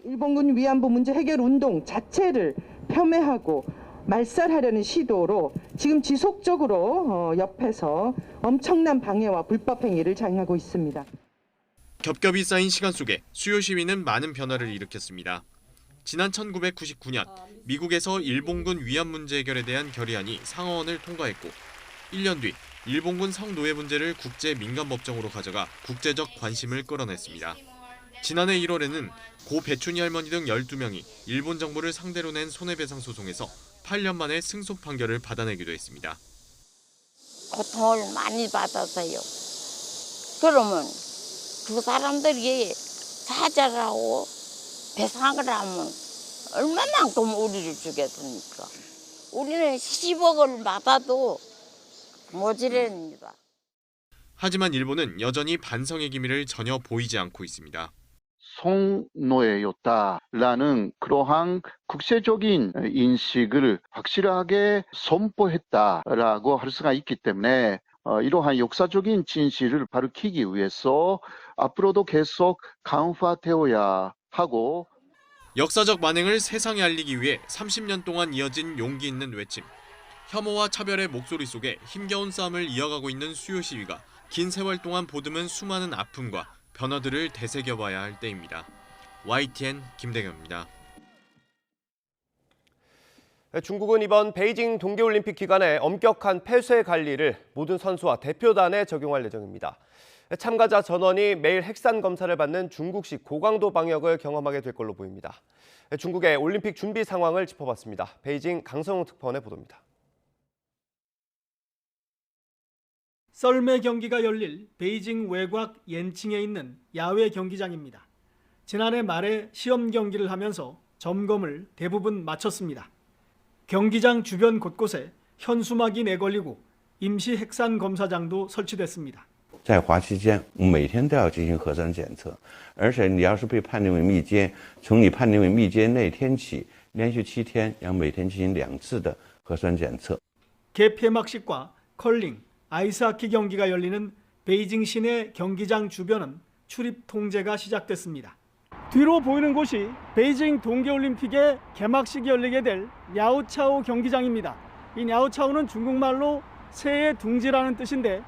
일본군 위안부 문제 해결 운동 자체를 폄훼하고 말살하려는 시도로 지금 지속적으로 옆에서 엄청난 방해와 불법 행위를 자행하고 있습니다. 겹겹이 쌓인 시간 속에 수요 시위는 많은 변화를 일으켰습니다. 지난 1999년 미국에서 일본군 위안 문제 해결에 대한 결의안이 상하원을 통과했고 1년 뒤 일본군 성노예 문제를 국제 민간법정으로 가져가 국제적 관심을 끌어냈습니다. 지난해 1월에는 고 배춘희 할머니 등 12명이 일본 정부를 상대로 낸 손해배상 소송에서 8년 만에 승소 판결을 받아내기도 했습니다. 고통을 많이 받았어요. 그러면 그 사람들이 사죄를 하고 배상을 하면 얼마만큼 우리를 주겠습니까? 우리는 10억을 받아도 모자랍니다. 하지만 일본은 여전히 반성의 기미를 전혀 보이지 않고 있습니다. 속노예였다라는 그러한 국제적인 인식을 확실하게 선포했다라고 할 수가 있기 때문에 이러한 역사적인 진실을 밝히기 위해서 앞으로도 계속 강화되어야 하고 역사적 만행을 세상에 알리기 위해 30년 동안 이어진 용기 있는 외침. 혐오와 차별의 목소리 속에 힘겨운 싸움을 이어가고 있는 수요 시위가 긴 세월 동안 보듬은 수많은 아픔과 변화들을 되새겨봐야 할 때입니다. YTN 김대겸입니다. 중국은 이번 베이징 동계올림픽 기간에 엄격한 폐쇄 관리를 모든 선수와 대표단에 적용할 예정입니다. 참가자 전원이 매일 핵산 검사를 받는 중국식 고강도 방역을 경험하게 될 걸로 보입니다. 중국의 올림픽 준비 상황을 짚어봤습니다. 베이징 강성웅 특파원의 보도입니다. 썰매 경기가 열릴 베이징 외곽 옌칭에 있는 야외 경기장입니다. 지난해 말에 시험 경기를 하면서 점검을 대부분 마쳤습니다. 경기장 주변 곳곳에 현수막이 내걸리고 임시 핵산 검사장도 설치됐습니다. 在华期间，每天都要进行核酸检测，而且你要是被判定为密接，从你判定为密接那天起，连续7天要每天进行2次的核酸检测。 개폐막식과 컬링, 아이스하키 경기가 열리는 베이징 시내 경기장 주변은 출입 통제가 시작됐습니다. 뒤로 보이는 곳이 베이징 동계올림픽의 개막식이 열리게 될 냐오차오 경기장입니다. 이 냐오차오는 중국말로 새의 둥지라는 뜻인데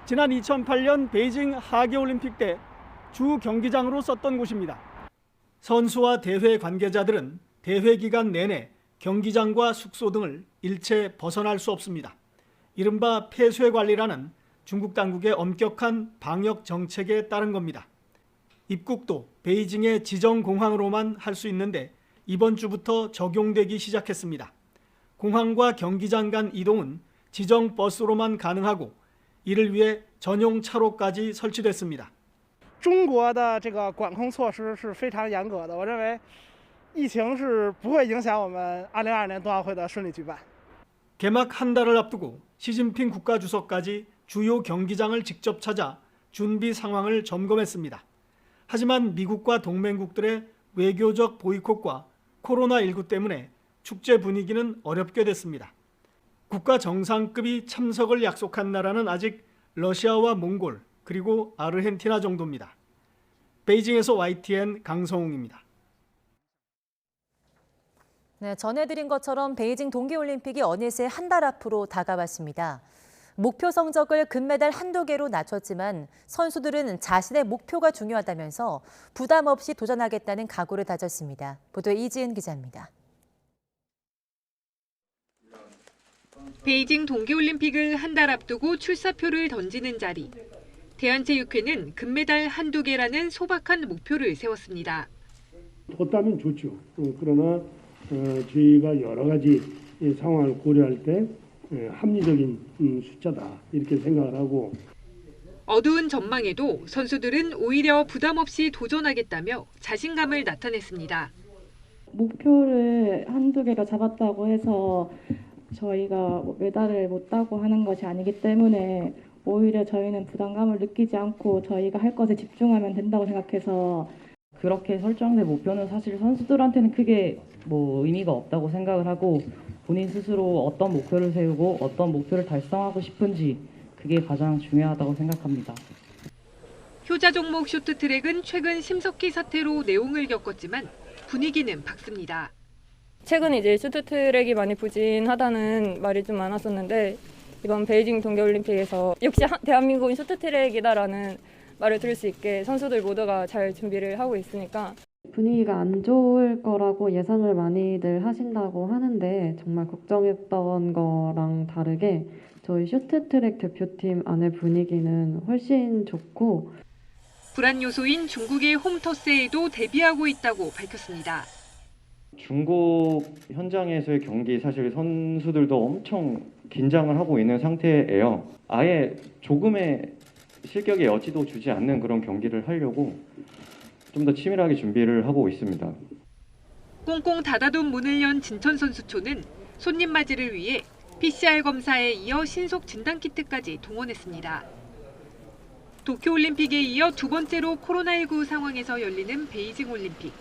지난 2008년 베이징 하계올림픽 때 주 경기장으로 썼던 곳입니다. 선수와 대회 관계자들은 대회 기간 내내 경기장과 숙소 등을 일체 벗어날 수 없습니다. 이른바 폐쇄 관리라는 중국 당국의 엄격한 방역 정책에 따른 겁니다. 입국도 베이징의 지정 공항으로만 할 수 있는데 이번 주부터 적용되기 시작했습니다. 공항과 경기장 간 이동은 지정 버스로만 가능하고 이를 위해 전용 차로까지 설치됐습니다. 中国的这个管控措施是非常严格的，我认为疫情是不会影响我们2022年冬奥会的顺利举办。 개막 한 달을 앞두고 시진핑 국가주석까지 주요 경기장을 직접 찾아 준비 상황을 점검했습니다. 하지만 미국과 동맹국들의 외교적 보이콧과 코로나19 때문에 축제 분위기는 어렵게 됐습니다. 국가 정상급이 참석을 약속한 나라는 아직 러시아와 몽골 그리고 아르헨티나 정도입니다. 베이징에서 YTN 강성웅입니다. 네, 전해드린 것처럼 베이징 동계올림픽이 어느새 한 달 앞으로 다가왔습니다. 목표 성적을 금메달 한두 개로 낮췄지만 선수들은 자신의 목표가 중요하다면서 부담 없이 도전하겠다는 각오를 다졌습니다. 보도에 이지은 기자입니다. 베이징 동계올림픽을 한 달 앞두고 출사표를 던지는 자리. 대한체육회는 금메달 한두 개라는 소박한 목표를 세웠습니다. 뒀다면 좋죠. 그러나 저희가 여러 가지 상황을 고려할 때 합리적인 숫자다 이렇게 생각을 하고 어두운 전망에도 선수들은 오히려 부담 없이 도전하겠다며 자신감을 나타냈습니다. 목표를 한두 개가 잡았다고 해서 저희가 메달을 못 따고 하는 것이 아니기 때문에 오히려 저희는 부담감을 느끼지 않고 저희가 할 것에 집중하면 된다고 생각해서 그렇게 설정된 목표는 사실 선수들한테는 크게 의미가 없다고 생각을 하고 본인 스스로 어떤 목표를 세우고 어떤 목표를 달성하고 싶은지 그게 가장 중요하다고 생각합니다. 효자 종목 쇼트트랙은 최근 심석희 사태로 내용을 겪었지만 분위기는 밝습니다. 최근 이제 쇼트트랙이 많이 부진하다는 말이 좀 많았었는데 이번 베이징 동계올림픽에서 역시 대한민국은 쇼트트랙이다라는 말을 들을 수 있게 선수들 모두가 잘 준비를 하고 있으니까 분위기가 안 좋을 거라고 예상을 많이들 하신다고 하는데 정말 걱정했던 거랑 다르게 저희 쇼트트랙 대표팀 안의 분위기는 훨씬 좋고 불안 요소인 중국의 홈터스에도 대비하고 있다고 밝혔습니다. 중국 현장에서의 경기 사실 선수들도 엄청 긴장을 하고 있는 상태예요. 아예 조금의 실격의 여지도 주지 않는 그런 경기를 하려고 좀 더 치밀하게 준비를 하고 있습니다. 꽁꽁 닫아둔 문을 연 진천선수촌은 손님 맞이를 위해 PCR 검사에 이어 신속 진단키트까지 동원했습니다. 도쿄올림픽에 이어 두 번째로 코로나19 상황에서 열리는 베이징 올림픽.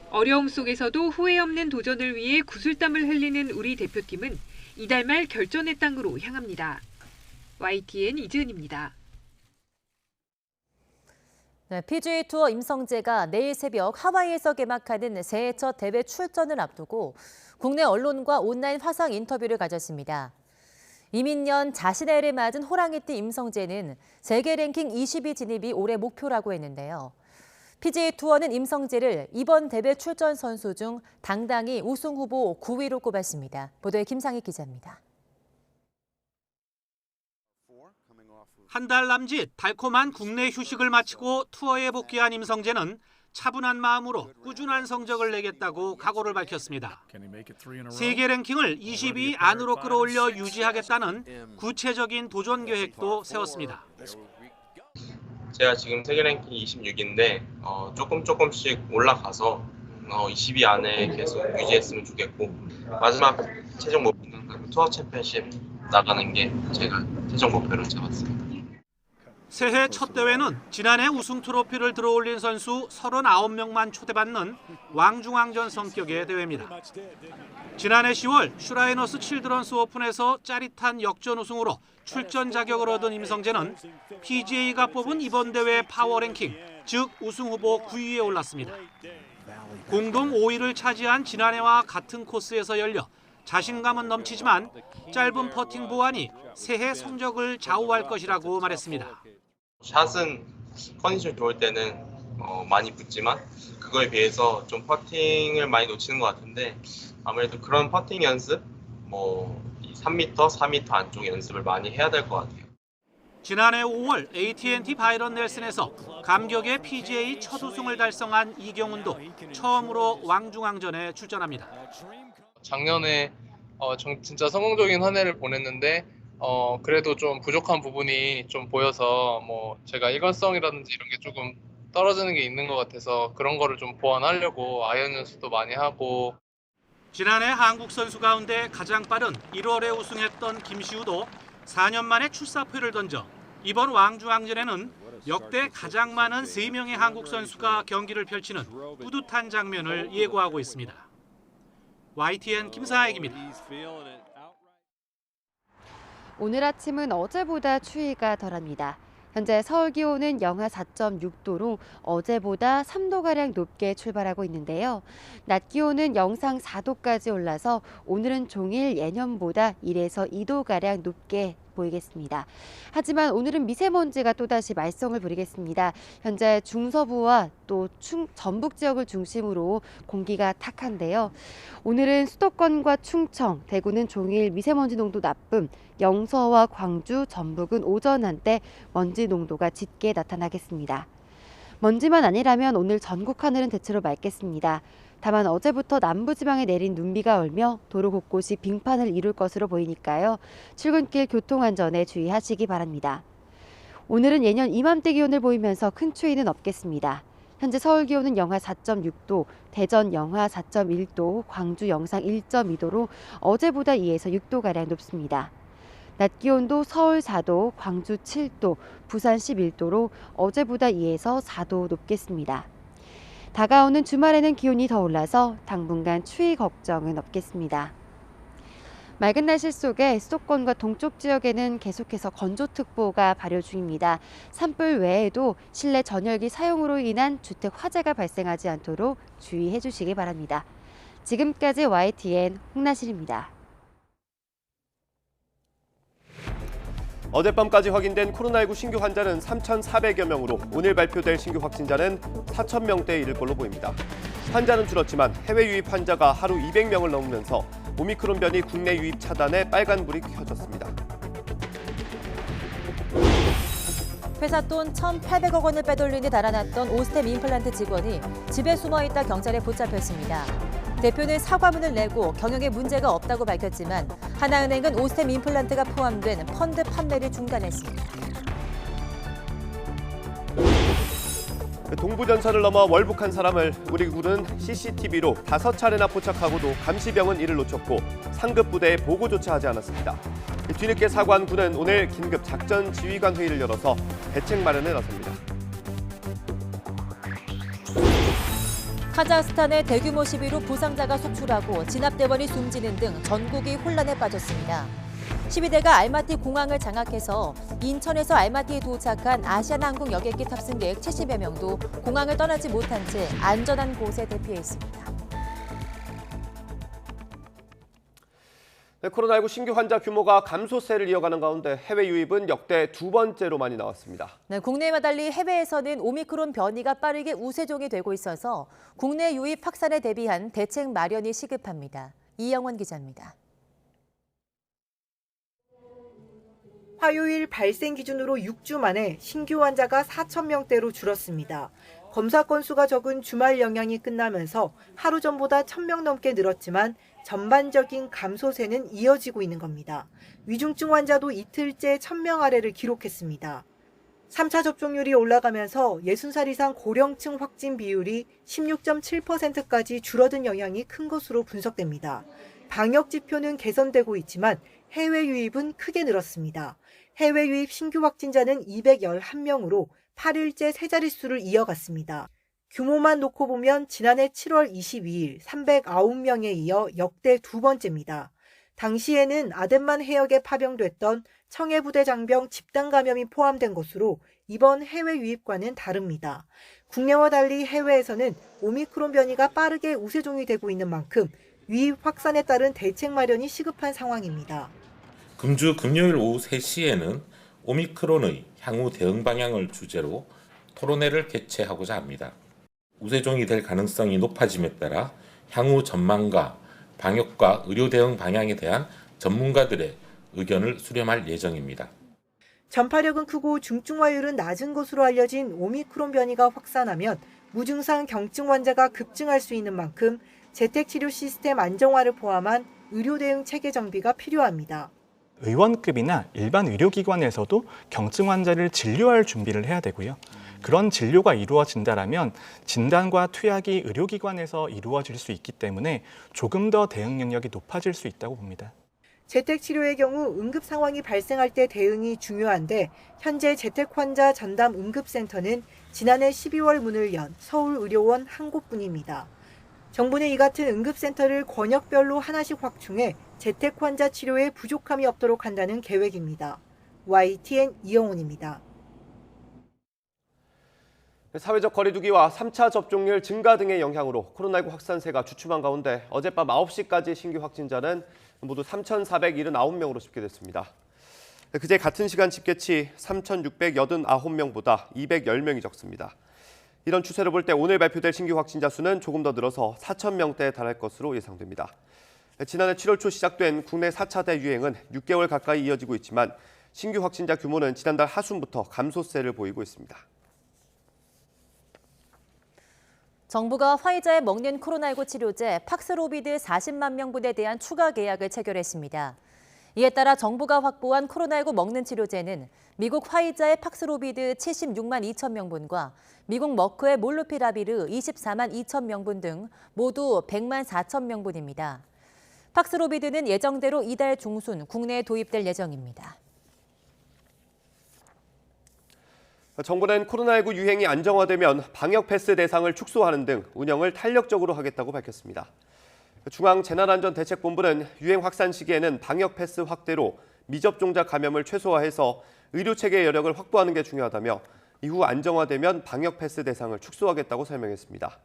어려움 속에서도 후회 없는 도전을 위해 구슬땀을 흘리는 우리 대표팀은 이달 말 결전의 땅으로 향합니다. YTN 이지은입니다. 네, PGA 투어 임성재가 내일 새벽 하와이에서 개막하는 새해 첫 대회 출전을 앞두고 국내 언론과 온라인 화상 인터뷰를 가졌습니다. 이민년 자신의 해를 맞은 호랑이띠 임성재는 세계 랭킹 20위 진입이 올해 목표라고 했는데요. PGA 투어는 임성재를 이번 대회 출전 선수 중 당당히 우승 후보 9위로 꼽았습니다. 보도에 김상희 기자입니다. 한 달 남짓 달콤한 국내 휴식을 마치고 투어에 복귀한 임성재는 차분한 마음으로 꾸준한 성적을 내겠다고 각오를 밝혔습니다. 세계 랭킹을 20위 안으로 끌어올려 유지하겠다는 구체적인 도전 계획도 세웠습니다. 제가 지금 세계 랭킹 26인데 조금씩 올라가서 20위 안에 계속 유지했으면 좋겠고 마지막 최종 목표는 투어 챔피언십 나가는 게 제가 최종 목표로 잡았습니다. 새해 첫 대회는 지난해 우승 트로피를 들어올린 선수 39명만 초대받는 왕중왕전 성격의 대회입니다. 지난해 10월 슈라이너스 칠드런스 오픈에서 짜릿한 역전 우승으로 출전 자격을 얻은 임성재는 PGA가 뽑은 이번 대회 파워 랭킹, 즉 우승 후보 9위에 올랐습니다. 공동 5위를 차지한 지난해와 같은 코스에서 열려 자신감은 넘치지만 짧은 퍼팅 보완이 새해 성적을 좌우할 것이라고 말했습니다. 샷은 컨디션 좋을 때는 많이 붙지만 그거에 비해서 좀 퍼팅을 많이 놓치는 것 같은데 아무래도 그런 퍼팅 연습, 3m, 4m 안쪽 연습을 많이 해야 될 것 같아요. 지난해 5월 AT&T 바이런 넬슨에서 감격의 PGA 첫 우승을 달성한 이경훈도 처음으로 왕중왕전에 출전합니다. 작년에 진짜 성공적인 한 해를 보냈는데 그래도 좀 부족한 부분이 좀 보여서 제가 일관성이라든지 이런 게 조금 떨어지는 게 있는 것 같아서 그런 거를 좀 보완하려고 아이언 연습도 많이 하고. 지난해 한국 선수 가운데 가장 빠른 1월에 우승했던 김시우도 4년 만에 출사표를 던져 이번 왕중왕전에는 역대 가장 많은 3명의 한국 선수가 경기를 펼치는 뿌듯한 장면을 예고하고 있습니다. YTN 김사익입니다. 오늘 아침은 어제보다 추위가 덜합니다. 현재 서울 기온은 영하 4.6도로 어제보다 3도가량 높게 출발하고 있는데요. 낮 기온은 영상 4도까지 올라서 오늘은 종일 예년보다 1에서 2도가량 높게 보이겠습니다. 하지만 오늘은 미세먼지가 또다시 말썽을 부리겠습니다. 현재 중서부와 또 전북 지역을 중심으로 공기가 탁한데요. 오늘은 수도권과 충청, 대구는 종일 미세먼지 농도 나쁨, 영서와 광주, 전북은 오전 한때 먼지 농도가 짙게 나타나겠습니다. 먼지만 아니라면 오늘 전국 하늘은 대체로 맑겠습니다. 다만 어제부터 남부지방에 내린 눈비가 얼며 도로 곳곳이 빙판을 이룰 것으로 보이니까요. 출근길 교통안전에 주의하시기 바랍니다. 오늘은 예년 이맘때 기온을 보이면서 큰 추위는 없겠습니다. 현재 서울 기온은 영하 4.6도, 대전 영하 4.1도, 광주 영상 1.2도로 어제보다 2에서 6도가량 높습니다. 낮 기온도 서울 4도, 광주 7도, 부산 11도로 어제보다 2에서 4도 높겠습니다. 다가오는 주말에는 기온이 더 올라서 당분간 추위 걱정은 없겠습니다. 맑은 날씨 속에 수도권과 동쪽 지역에는 계속해서 건조특보가 발효 중입니다. 산불 외에도 실내 전열기 사용으로 인한 주택 화재가 발생하지 않도록 주의해 주시기 바랍니다. 지금까지 YTN 홍나실입니다. 어젯밤까지 확인된 코로나19 신규 환자는 3,400여 명으로 오늘 발표될 신규 확진자는 4,000명대에 이를 걸로 보입니다. 환자는 줄었지만 해외 유입 환자가 하루 200명을 넘으면서 오미크론 변이 국내 유입 차단에 빨간불이 켜졌습니다. 회사 돈 1,800억 원을 빼돌린 데 달아났던 오스템 임플란트 직원이 집에 숨어있다 경찰에 붙잡혔습니다. 대표는 사과문을 내고 경영에 문제가 없다고 밝혔지만 하나은행은 오스템 임플란트가 포함된 펀드 판매를 중단했습니다. 동부전선을 넘어 월북한 사람을 우리 군은 CCTV로 5차례나 포착하고도 감시병은 이를 놓쳤고 상급 부대에 보고조차 하지 않았습니다. 뒤늦게 사과한 군은 오늘 긴급 작전 지휘관 회의를 열어서 대책 마련에 나섭니다. 카자흐스탄의 대규모 시위로 부상자가 속출하고 진압대원이 숨지는 등 전국이 혼란에 빠졌습니다. 시위대가 알마티 공항을 장악해서 인천에서 알마티에 도착한 아시아나항공 여객기 탑승객 70여 명도 공항을 떠나지 못한 채 안전한 곳에 대피해 있습니다. 코로나19 신규 환자 규모가 감소세를 이어가는 가운데 해외 유입은 역대 2번째로 많이 나왔습니다. 국내와 달리 해외에서는 오미크론 변이가 빠르게 우세종이 되고 있어서 국내 유입 확산에 대비한 대책 마련이 시급합니다. 이영원 기자입니다. 화요일 발생 기준으로 6주 만에 신규 환자가 4,000명대로 줄었습니다. 검사 건수가 적은 주말 영향이 끝나면서 하루 전보다 1,000명 넘게 늘었지만 전반적인 감소세는 이어지고 있는 겁니다. 위중증 환자도 이틀째 1,000명 아래를 기록했습니다. 3차 접종률이 올라가면서 60살 이상 고령층 확진 비율이 16.7%까지 줄어든 영향이 큰 것으로 분석됩니다. 방역 지표는 개선되고 있지만 해외 유입은 크게 늘었습니다. 해외 유입 신규 확진자는 211명으로 8일째 세 자릿수를 이어갔습니다. 규모만 놓고 보면 지난해 7월 22일 309명에 이어 역대 2번째입니다. 당시에는 아덴만 해역에 파병됐던 청해부대 장병 집단 감염이 포함된 것으로 이번 해외 유입과는 다릅니다. 국내와 달리 해외에서는 오미크론 변이가 빠르게 우세종이 되고 있는 만큼 유입 확산에 따른 대책 마련이 시급한 상황입니다. 금주 금요일 오후 3시에는 오미크론의 향후 대응 방향을 주제로 토론회를 개최하고자 합니다. 우세종이 될 가능성이 높아짐에 따라 향후 전망과 방역과 의료 대응 방향에 대한 전문가들의 의견을 수렴할 예정입니다. 전파력은 크고 중증화율은 낮은 것으로 알려진 오미크론 변이가 확산하면 무증상 경증 환자가 급증할 수 있는 만큼 재택치료 시스템 안정화를 포함한 의료 대응 체계 정비가 필요합니다. 의원급이나 일반 의료기관에서도 경증 환자를 진료할 준비를 해야 되고요. 그런 진료가 이루어진다면 진단과 투약이 의료기관에서 이루어질 수 있기 때문에 조금 더 대응 능력이 높아질 수 있다고 봅니다. 재택치료의 경우 응급 상황이 발생할 때 대응이 중요한데 현재 재택환자 전담 응급센터는 지난해 12월 문을 연 서울의료원 한 곳뿐입니다. 정부는 이 같은 응급센터를 권역별로 하나씩 확충해 재택환자 치료에 부족함이 없도록 한다는 계획입니다. YTN 이영훈입니다. 사회적 거리두기와 3차 접종률 증가 등의 영향으로 코로나19 확산세가 주춤한 가운데 어젯밤 9시까지 신규 확진자는 모두 3,479명으로 집계됐습니다. 그제 같은 시간 집계치 3,689명보다 210명이 적습니다. 이런 추세를 볼 때 오늘 발표될 신규 확진자 수는 조금 더 늘어서 4,000명대에 달할 것으로 예상됩니다. 지난해 7월 초 시작된 국내 4차 대유행은 6개월 가까이 이어지고 있지만 신규 확진자 규모는 지난달 하순부터 감소세를 보이고 있습니다. 정부가 화이자에 먹는 코로나19 치료제 팍스로비드 40만 명분에 대한 추가 계약을 체결했습니다. 이에 따라 정부가 확보한 코로나19 먹는 치료제는 미국 화이자의 팍스로비드 76만 2천 명분과 미국 머크의 몰누피라비르 24만 2천 명분 등 모두 100만 4천 명분입니다. 팍스로비드는 예정대로 이달 중순 국내에 도입될 예정입니다. 정부는 코로나19 유행이 안정화되면 방역 패스 대상을 축소하는 등 운영을 탄력적으로 하겠다고 밝혔습니다. 중앙재난안전대책본부는 유행 확산 시기에는 방역 패스 확대로 미접종자 감염을 최소화해서 의료체계 여력을 확보하는 게 중요하다며 이후 안정화되면 방역 패스 대상을 축소하겠다고 설명했습니다.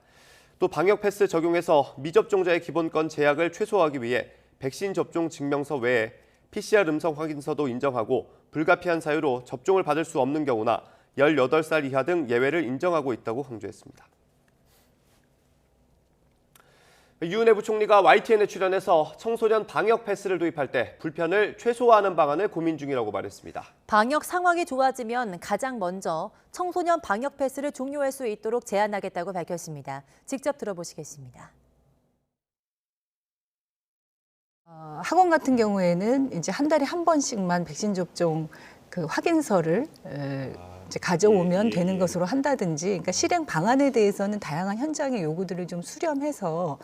또 방역 패스 적용해서 미접종자의 기본권 제약을 최소화하기 위해 백신 접종 증명서 외에 PCR 음성 확인서도 인정하고 불가피한 사유로 접종을 받을 수 없는 경우나 18살 이하 등 예외를 인정하고 있다고 강조했습니다. 유은혜 부총리가 YTN에 출연해서 청소년 방역 패스를 도입할 때 불편을 최소화하는 방안을 고민 중이라고 말했습니다. 방역 상황이 좋아지면 가장 먼저 청소년 방역 패스를 종료할 수 있도록 제안하겠다고 밝혔습니다. 직접 들어보시겠습니다. 학원 같은 경우에는 이제 한 달에 한 번씩만 백신 접종 그 확인서를 이제 가져오면 되는 것으로 한다든지, 그러니까 실행 방안에 대해서는 다양한 현장의 요구들을 좀 수렴해서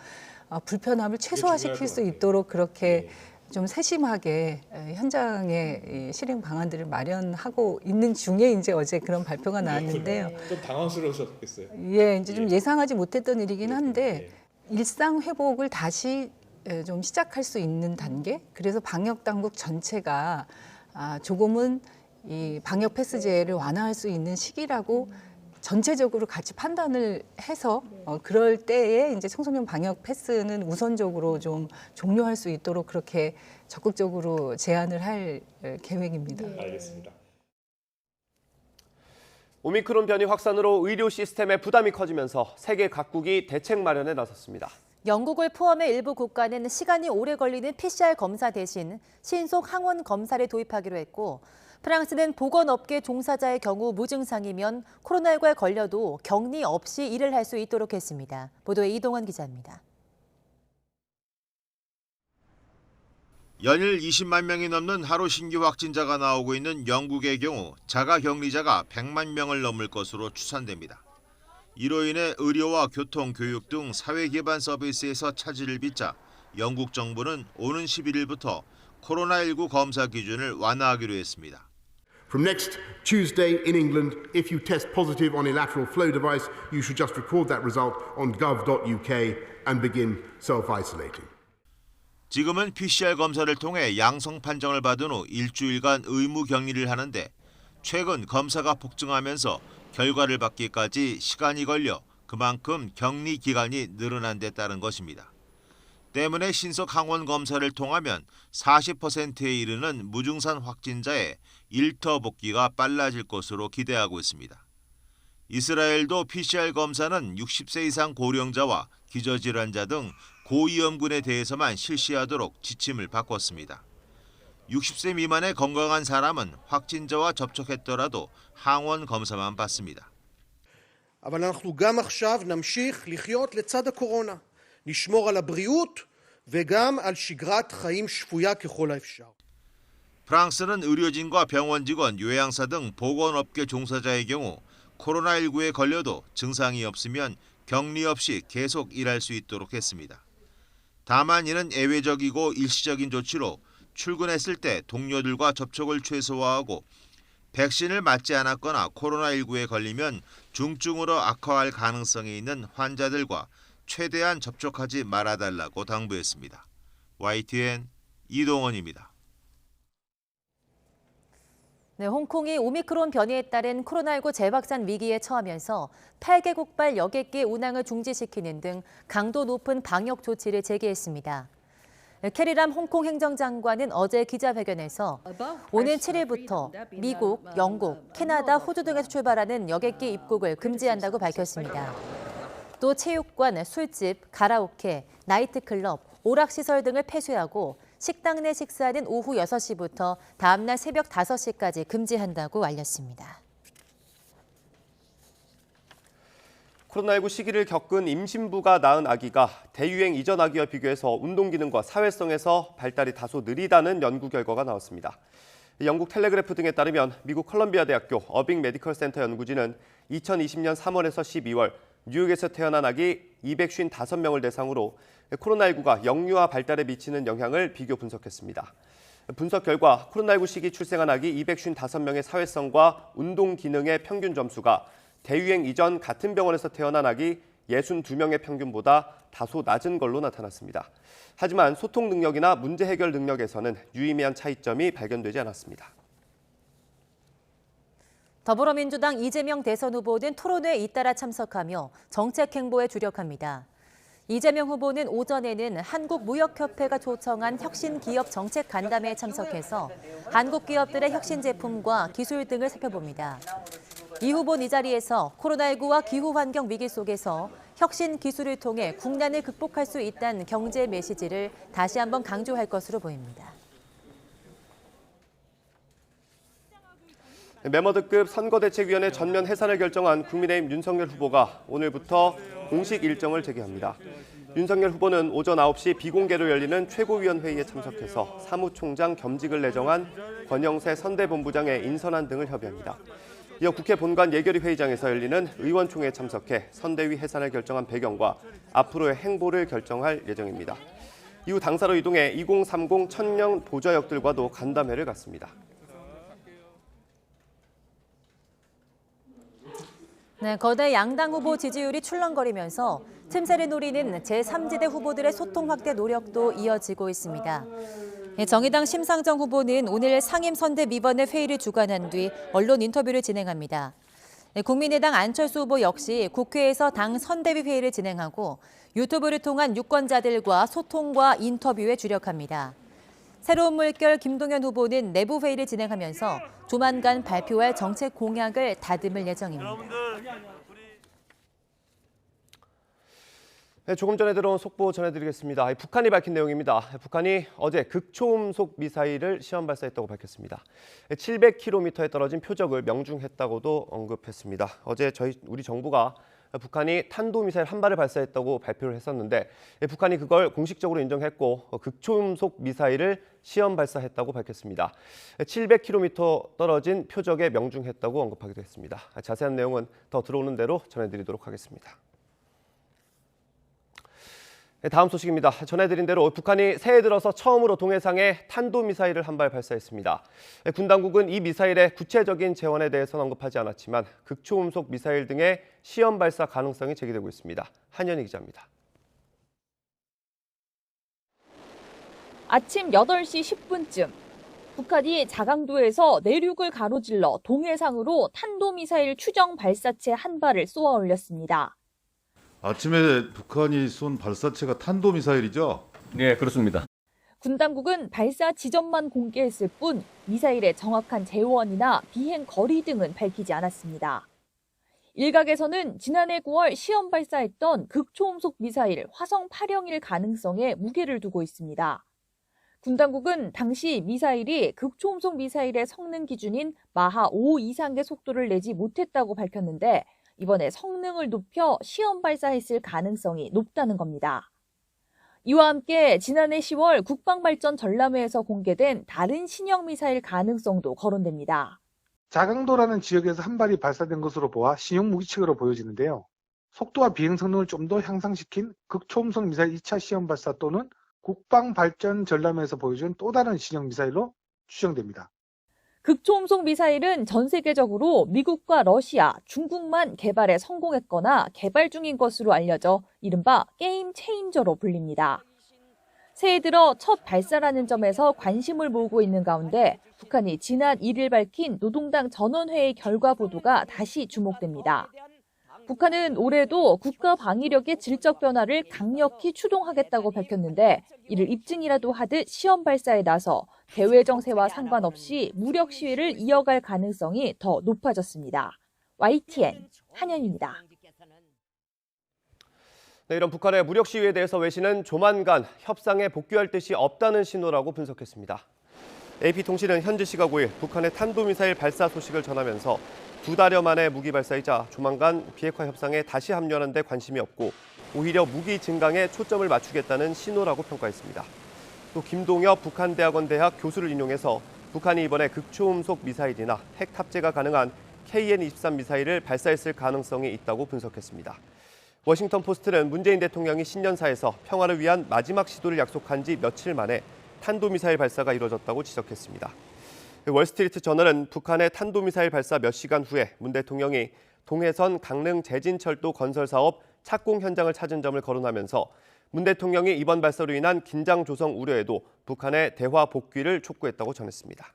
불편함을 최소화시킬 수 있도록 그렇게 좀 세심하게 현장의 실행 방안들을 마련하고 있는 중에 이제 어제 그런 발표가 나왔는데요. 좀 당황스러우셨겠어요. 예, 이제 좀 예상하지 못했던 일이긴 한데 일상 회복을 다시 좀 시작할 수 있는 단계. 그래서 방역 당국 전체가 조금은 이 방역 패스제를 완화할 수 있는 시기라고 전체적으로 같이 판단을 해서 그럴 때에 이제 청소년 방역 패스는 우선적으로 좀 종료할 수 있도록 그렇게 적극적으로 제안을 할 계획입니다. 알겠습니다. 오미크론 변이 확산으로 의료 시스템의 부담이 커지면서 세계 각국이 대책 마련에 나섰습니다. 영국을 포함해 일부 국가는 시간이 오래 걸리는 PCR 검사 대신 신속 항원 검사를 도입하기로 했고, 프랑스는 보건업계 종사자의 경우 무증상이면 코로나19에 걸려도 격리 없이 일을 할 수 있도록 했습니다. 보도에 이동원 기자입니다. 연일 20만 명이 넘는 하루 신규 확진자가 나오고 있는 영국의 경우 자가 격리자가 100만 명을 넘을 것으로 추산됩니다. 이로 인해 의료와 교통, 교육 등 사회 기반 서비스에서 차질을 빚자 영국 정부는 오는 11일부터 코로나19 검사 기준을 완화하기로 했습니다. From next Tuesday in England, if you test positive on a lateral flow device, you should just record that result on gov.uk and begin self-isolating. 지금은 PCR 검사를 통해 양성 판정을 받은 후 일주일간 의무 격리를 하는데 최근 검사가 폭증하면서 결과를 받기까지 시간이 걸려 그만큼 격리 기간이 늘어난 데 따른 것입니다. 때문에 신속 항원 검사를 통하면 40%에 이르는 무증상 확진자의 일터 복귀가 빨라질 것으로 기대하고 있습니다. 이스라엘도 PCR 검사는 60세 이상 고령자와 기저질환자 등 고위험군에 대해서만 실시하도록 지침을 바꿨습니다. 60세 미만의 건강한 사람은 확진자와 접촉했더라도 항원 검사만 받습니다. אבל אנחנו גם עכשיו נמשיך לחיות לצד הקורונה. נשמור על הבריאות וגם על שגרת חיים שפויה ככל האפשר. 프랑스는 의료진과 병원 직원, 요양사 등 보건업계 종사자의 경우 코로나19에 걸려도 증상이 없으면 격리 없이 계속 일할 수 있도록 했습니다. 다만 이는 예외적이고 일시적인 조치로 출근했을 때 동료들과 접촉을 최소화하고 백신을 맞지 않았거나 코로나19에 걸리면 중증으로 악화할 가능성이 있는 환자들과 최대한 접촉하지 말아달라고 당부했습니다. YTN 이동원입니다. 네, 홍콩이 오미크론 변이에 따른 코로나19 재확산 위기에 처하면서 8개국발 여객기 운항을 중지시키는 등 강도 높은 방역 조치를 제기했습니다. 캐리람 홍콩 행정장관은 어제 기자회견에서 오는 7일부터 미국, 영국, 캐나다, 호주 등에서 출발하는 여객기 입국을 금지한다고 밝혔습니다. 또 체육관, 술집, 가라오케, 나이트클럽, 오락시설 등을 폐쇄하고 식당 내 식사는 오후 6시부터 다음날 새벽 5시까지 금지한다고 알렸습니다. 코로나19 시기를 겪은 임신부가 낳은 아기가 대유행 이전 아기와 비교해서 운동 기능과 사회성에서 발달이 다소 느리다는 연구 결과가 나왔습니다. 영국 텔레그래프 등에 따르면 미국 컬럼비아 대학교 어빙 메디컬 센터 연구진은 2020년 3월에서 12월 뉴욕에서 태어난 아기 255명을 대상으로 코로나19가 영유아 발달에 미치는 영향을 비교 분석했습니다. 분석 결과 코로나19 시기 출생한 아기 255명의 사회성과 운동 기능의 평균 점수가 대유행 이전 같은 병원에서 태어난 아기 62명의 평균보다 다소 낮은 걸로 나타났습니다. 하지만 소통 능력이나 문제 해결 능력에서는 유의미한 차이점이 발견되지 않았습니다. 더불어민주당 이재명 대선 후보는 토론회에 잇따라 참석하며 정책 행보에 주력합니다. 이재명 후보는 오전에는 한국무역협회가 초청한 혁신기업 정책 간담회에 참석해서 한국 기업들의 혁신 제품과 기술 등을 살펴봅니다. 이 후보는 이 자리에서 코로나19와 기후환경 위기 속에서 혁신 기술을 통해 국난을 극복할 수 있다는 경제 메시지를 다시 한번 강조할 것으로 보입니다. 메머드급 선거대책위원회 전면 해산을 결정한 국민의힘 윤석열 후보가 오늘부터 공식 일정을 재개합니다. 윤석열 후보는 오전 9시 비공개로 열리는 최고위원회의에 참석해서 사무총장 겸직을 내정한 권영세 선대본부장의 인선안 등을 협의합니다. 이어 국회 본관 예결위 회의장에서 열리는 의원총회에 참석해 선대위 해산을 결정한 배경과 앞으로의 행보를 결정할 예정입니다. 이후 당사로 이동해 2030 천령 보좌역들과도 간담회를 갖습니다. 네, 거대 양당 후보 지지율이 출렁거리면서 틈새를 노리는 제3지대 후보들의 소통 확대 노력도 이어지고 있습니다. 정의당 심상정 후보는 오늘 상임선대위원회 회의를 주관한 뒤 언론 인터뷰를 진행합니다. 국민의당 안철수 후보 역시 국회에서 당 선대위 회의를 진행하고 유튜브를 통한 유권자들과 소통과 인터뷰에 주력합니다. 새로운 물결 김동연 후보는 내부 회의를 진행하면서 조만간 발표할 정책 공약을 다듬을 예정입니다. 네, 조금 전에 들어온 속보 전해드리겠습니다. 북한이 밝힌 내용입니다. 북한이 어제 극초음속 미사일을 시험 발사했다고 밝혔습니다. 700km에 떨어진 표적을 명중했다고도 언급했습니다. 어제 우리 정부가 북한이 탄도미사일 한 발을 발사했다고 발표를 했었는데 북한이 그걸 공식적으로 인정했고 극초음속 미사일을 시험 발사했다고 밝혔습니다. 700km 떨어진 표적에 명중했다고 언급하기도 했습니다. 자세한 내용은 더 들어오는 대로 전해드리도록 하겠습니다. 다음 소식입니다. 전해드린 대로 북한이 새해 들어서 처음으로 동해상에 탄도미사일을 한 발 발사했습니다. 군 당국은 이 미사일의 구체적인 재원에 대해서는 언급하지 않았지만 극초음속 미사일 등의 시험 발사 가능성이 제기되고 있습니다. 한현희 기자입니다. 아침 8시 10분쯤 북한이 자강도에서 내륙을 가로질러 동해상으로 탄도미사일 추정 발사체 한 발을 쏘아 올렸습니다. 아침에 북한이 쏜 발사체가 탄도미사일이죠? 네, 그렇습니다. 군 당국은 발사 지점만 공개했을 뿐 미사일의 정확한 재원이나 비행 거리 등은 밝히지 않았습니다. 일각에서는 지난해 9월 시험 발사했던 극초음속 미사일 화성 8형일 가능성에 무게를 두고 있습니다. 군 당국은 당시 미사일이 극초음속 미사일의 성능 기준인 마하 5 이상의 속도를 내지 못했다고 밝혔는데 이번에 성능을 높여 시험 발사했을 가능성이 높다는 겁니다. 이와 함께 지난해 10월 국방발전 전람회에서 공개된 다른 신형 미사일 가능성도 거론됩니다. 자강도라는 지역에서 한 발이 발사된 것으로 보아 신형 무기체계로 보여지는데요. 속도와 비행 성능을 좀 더 향상시킨 극초음속 미사일 2차 시험 발사 또는 국방발전 전람회에서 보여준 또 다른 신형 미사일로 추정됩니다. 극초음속 미사일은 전 세계적으로 미국과 러시아, 중국만 개발에 성공했거나 개발 중인 것으로 알려져 이른바 게임 체인저로 불립니다. 새해 들어 첫 발사라는 점에서 관심을 모으고 있는 가운데 북한이 지난 1일 밝힌 노동당 전원회의 결과 보도가 다시 주목됩니다. 북한은 올해도 국가 방위력의 질적 변화를 강력히 추동하겠다고 밝혔는데 이를 입증이라도 하듯 시험 발사에 나서 대외 정세와 상관없이 무력 시위를 이어갈 가능성이 더 높아졌습니다. YTN 한현입니다. 네, 이런 북한의 무력 시위에 대해서 외신은 조만간 협상에 복귀할 뜻이 없다는 신호라고 분석했습니다. AP통신은 현지 시각 5일 북한의 탄도미사일 발사 소식을 전하면서 2달여 만의 무기 발사이자 조만간 비핵화 협상에 다시 합류하는 데 관심이 없고 오히려 무기 증강에 초점을 맞추겠다는 신호라고 평가했습니다. 또 김동엽 북한대학원 대학 교수를 인용해서 북한이 이번에 극초음속 미사일이나 핵 탑재가 가능한 KN-23 미사일을 발사했을 가능성이 있다고 분석했습니다. 워싱턴 포스트는 문재인 대통령이 신년사에서 평화를 위한 마지막 시도를 약속한 지 며칠 만에 탄도미사일 발사가 이뤄졌다고 지적했습니다. 월스트리트 저널은 북한의 탄도미사일 발사 몇 시간 후에 문 대통령이 동해선 강릉 제진철도 건설 사업 착공 현장을 찾은 점을 거론하면서 문 대통령이 이번 발사로 인한 긴장 조성 우려에도 북한의 대화 복귀를 촉구했다고 전했습니다.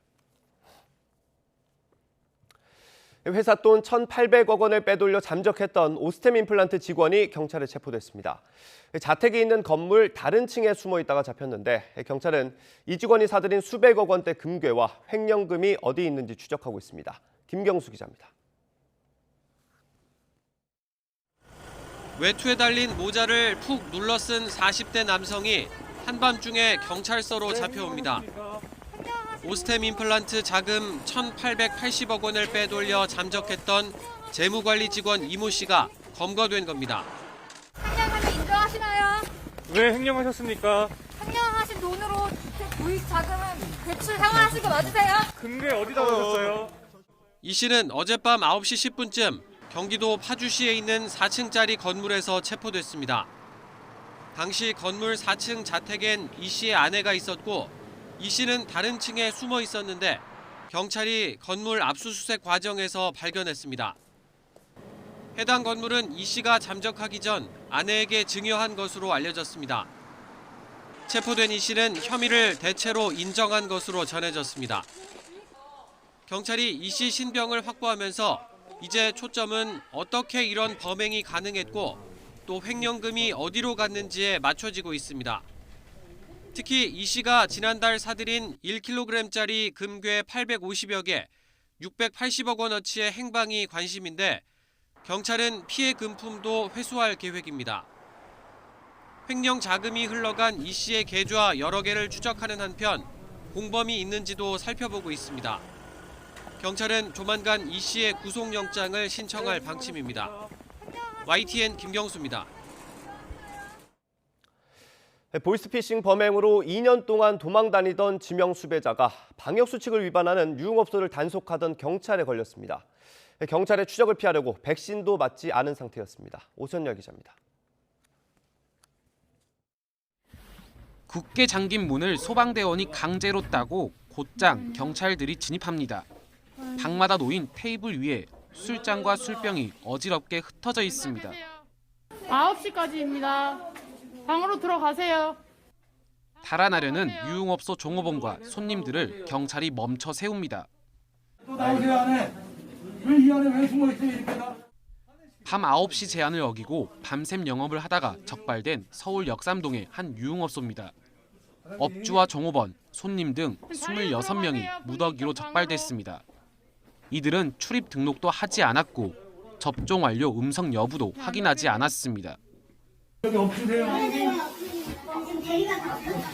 회사 돈 1,800억 원을 빼돌려 잠적했던 오스템 임플란트 직원이 경찰에 체포됐습니다. 자택이 있는 건물 다른 층에 숨어 있다가 잡혔는데 경찰은 이 직원이 사들인 수백억 원대 금괴와 횡령금이 어디 있는지 추적하고 있습니다. 김경수 기자입니다. 외투에 달린 모자를 푹 눌러 쓴 40대 남성이 한밤중에 경찰서로 잡혀옵니다. 오스템 임플란트 자금 1,880억 원을 빼돌려 잠적했던 재무관리 직원 이모 씨가 검거된 겁니다. 횡령하면 인정하시나요? 왜 횡령하셨습니까? 횡령하신 돈으로 주택 구입 자금은 대출 상환하신 거 맞으세요? 금괴 어디다 넣으셨어요? 이 씨는 어젯밤 9시 10분쯤 경기도 파주시에 있는 4층짜리 건물에서 체포됐습니다. 당시 건물 4층 자택엔 이 씨의 아내가 있었고 이 씨는 다른 층에 숨어 있었는데 경찰이 건물 압수수색 과정에서 발견했습니다. 해당 건물은 이 씨가 잠적하기 전 아내에게 증여한 것으로 알려졌습니다. 체포된 이 씨는 혐의를 대체로 인정한 것으로 전해졌습니다. 경찰이 이 씨 신병을 확보하면서 이제 초점은 어떻게 이런 범행이 가능했고 또 횡령금이 어디로 갔는지에 맞춰지고 있습니다. 특히 이 씨가 지난달 사들인 1kg짜리 금괴 850여 개, 680억 원어치의 행방이 관심인데 경찰은 피해 금품도 회수할 계획입니다. 횡령 자금이 흘러간 이 씨의 계좌 여러 개를 추적하는 한편 공범이 있는지도 살펴보고 있습니다. 경찰은 조만간 이 씨의 구속영장을 신청할 방침입니다. YTN 김경수입니다. 보이스피싱 범행으로 2년 동안 도망 다니던 지명 수배자가 방역수칙을 위반하는 유흥업소를 단속하던 경찰에 걸렸습니다. 경찰의 추적을 피하려고 백신도 맞지 않은 상태였습니다. 오선열 기자입니다. 굳게 잠긴 문을 소방대원이 강제로 따고 곧장 경찰들이 진입합니다. 방마다 놓인 테이블 위에 술잔과 술병이 어지럽게 흩어져 있습니다. 9시까지입니다. 방으로 들어가세요. 달아나려는 유흥업소 종업원과 손님들을 경찰이 멈춰 세웁니다. 또 나오세요 안에. 왜 이 안에 왜 숨어 있어요 이렇게 다. 밤 9시 제한을 어기고 밤샘 영업을 하다가 적발된 서울 역삼동의 한 유흥업소입니다. 업주와 종업원, 손님 등 26명이 무더기로 적발됐습니다. 이들은 출입 등록도 하지 않았고 접종 완료 음성 여부도 확인하지 않았습니다. 여기 없으세요.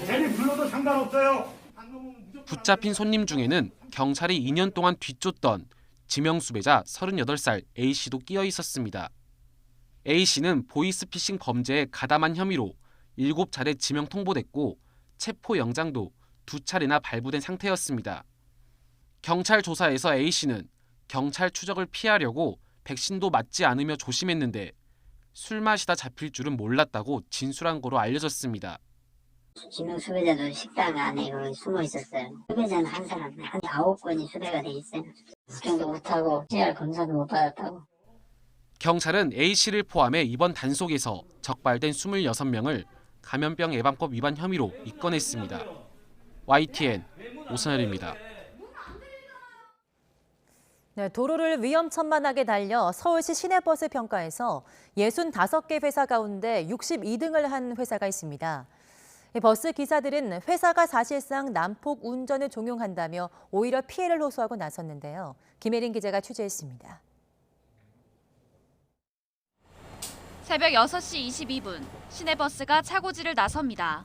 대리 불러도 상관없어요. 붙잡힌 손님 중에는 경찰이 2년 동안 뒤쫓던 지명수배자 38살 A씨도 끼어 있었습니다. A씨는 보이스피싱 범죄에 가담한 혐의로 7차례 지명 통보됐고 체포 영장도 2차례나 발부된 상태였습니다. 경찰 조사에서 A씨는 경찰 추적을 피하려고 백신도 맞지 않으며 조심했는데 술 마시다 잡힐 줄은 몰랐다고 진술한 거로 알려졌습니다. 지명 수배자도 식당 안에 숨어 있었어요. 수배자는 한 사람, 한 9건이 수배가 돼 있어요. 수정도 못하고 PCR 검사도 못 받았다고. 경찰은 A씨를 포함해 이번 단속에서 적발된 26명을 감염병 예방법 위반 혐의로 입건했습니다. YTN 오선열입니다. 네, 도로를 위험천만하게 달려 서울시 시내버스 평가에서 65개 회사 가운데 62등을 한 회사가 있습니다. 버스 기사들은 회사가 사실상 난폭 운전을 종용한다며 오히려 피해를 호소하고 나섰는데요. 김혜린 기자가 취재했습니다. 새벽 6시 22분 시내버스가 차고지를 나섭니다.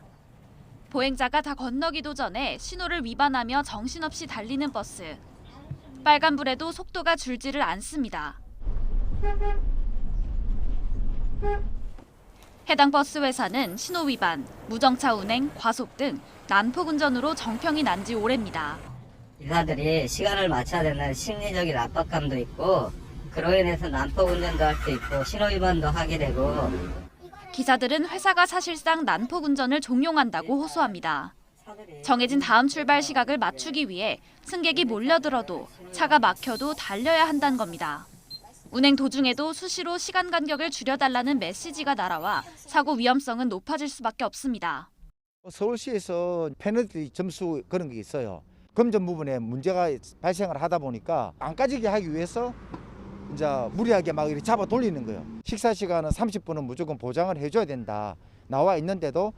보행자가 다 건너기도 전에 신호를 위반하며 정신없이 달리는 버스. 빨간불에도 속도가 줄지를 않습니다. 해당 버스 회사는 신호 위반, 무정차 운행, 과속 등 난폭 운전으로 정평이 난 지 오래입니다. 기사들이 시간을 맞춰야 되는 심리적인 압박감도 있고 그로 인해서 난폭 운전도 할 수 있고 신호 위반도 하게 되고 기사들은 회사가 사실상 난폭 운전을 종용한다고 호소합니다. 정해진 다음 출발 시각을 맞추기 위해 승객이 몰려들어도 차가 막혀도 달려야 한다는 겁니다. 운행 도중에도 수시로 시간 간격을 줄여달라는 메시지가 날아와 사고 위험성은 높아질 수밖에 없습니다. 서울시에서 페널티 점수 그런 게 있어요. 금전 부분에 문제가 발생을 하다 보니까 안 까지게 하기 위해서 이제 무리하게 막 이렇게 잡아 돌리는 거예요. 식사 시간은 30분은 무조건 보장을 해줘야 된다. 나와 있는데도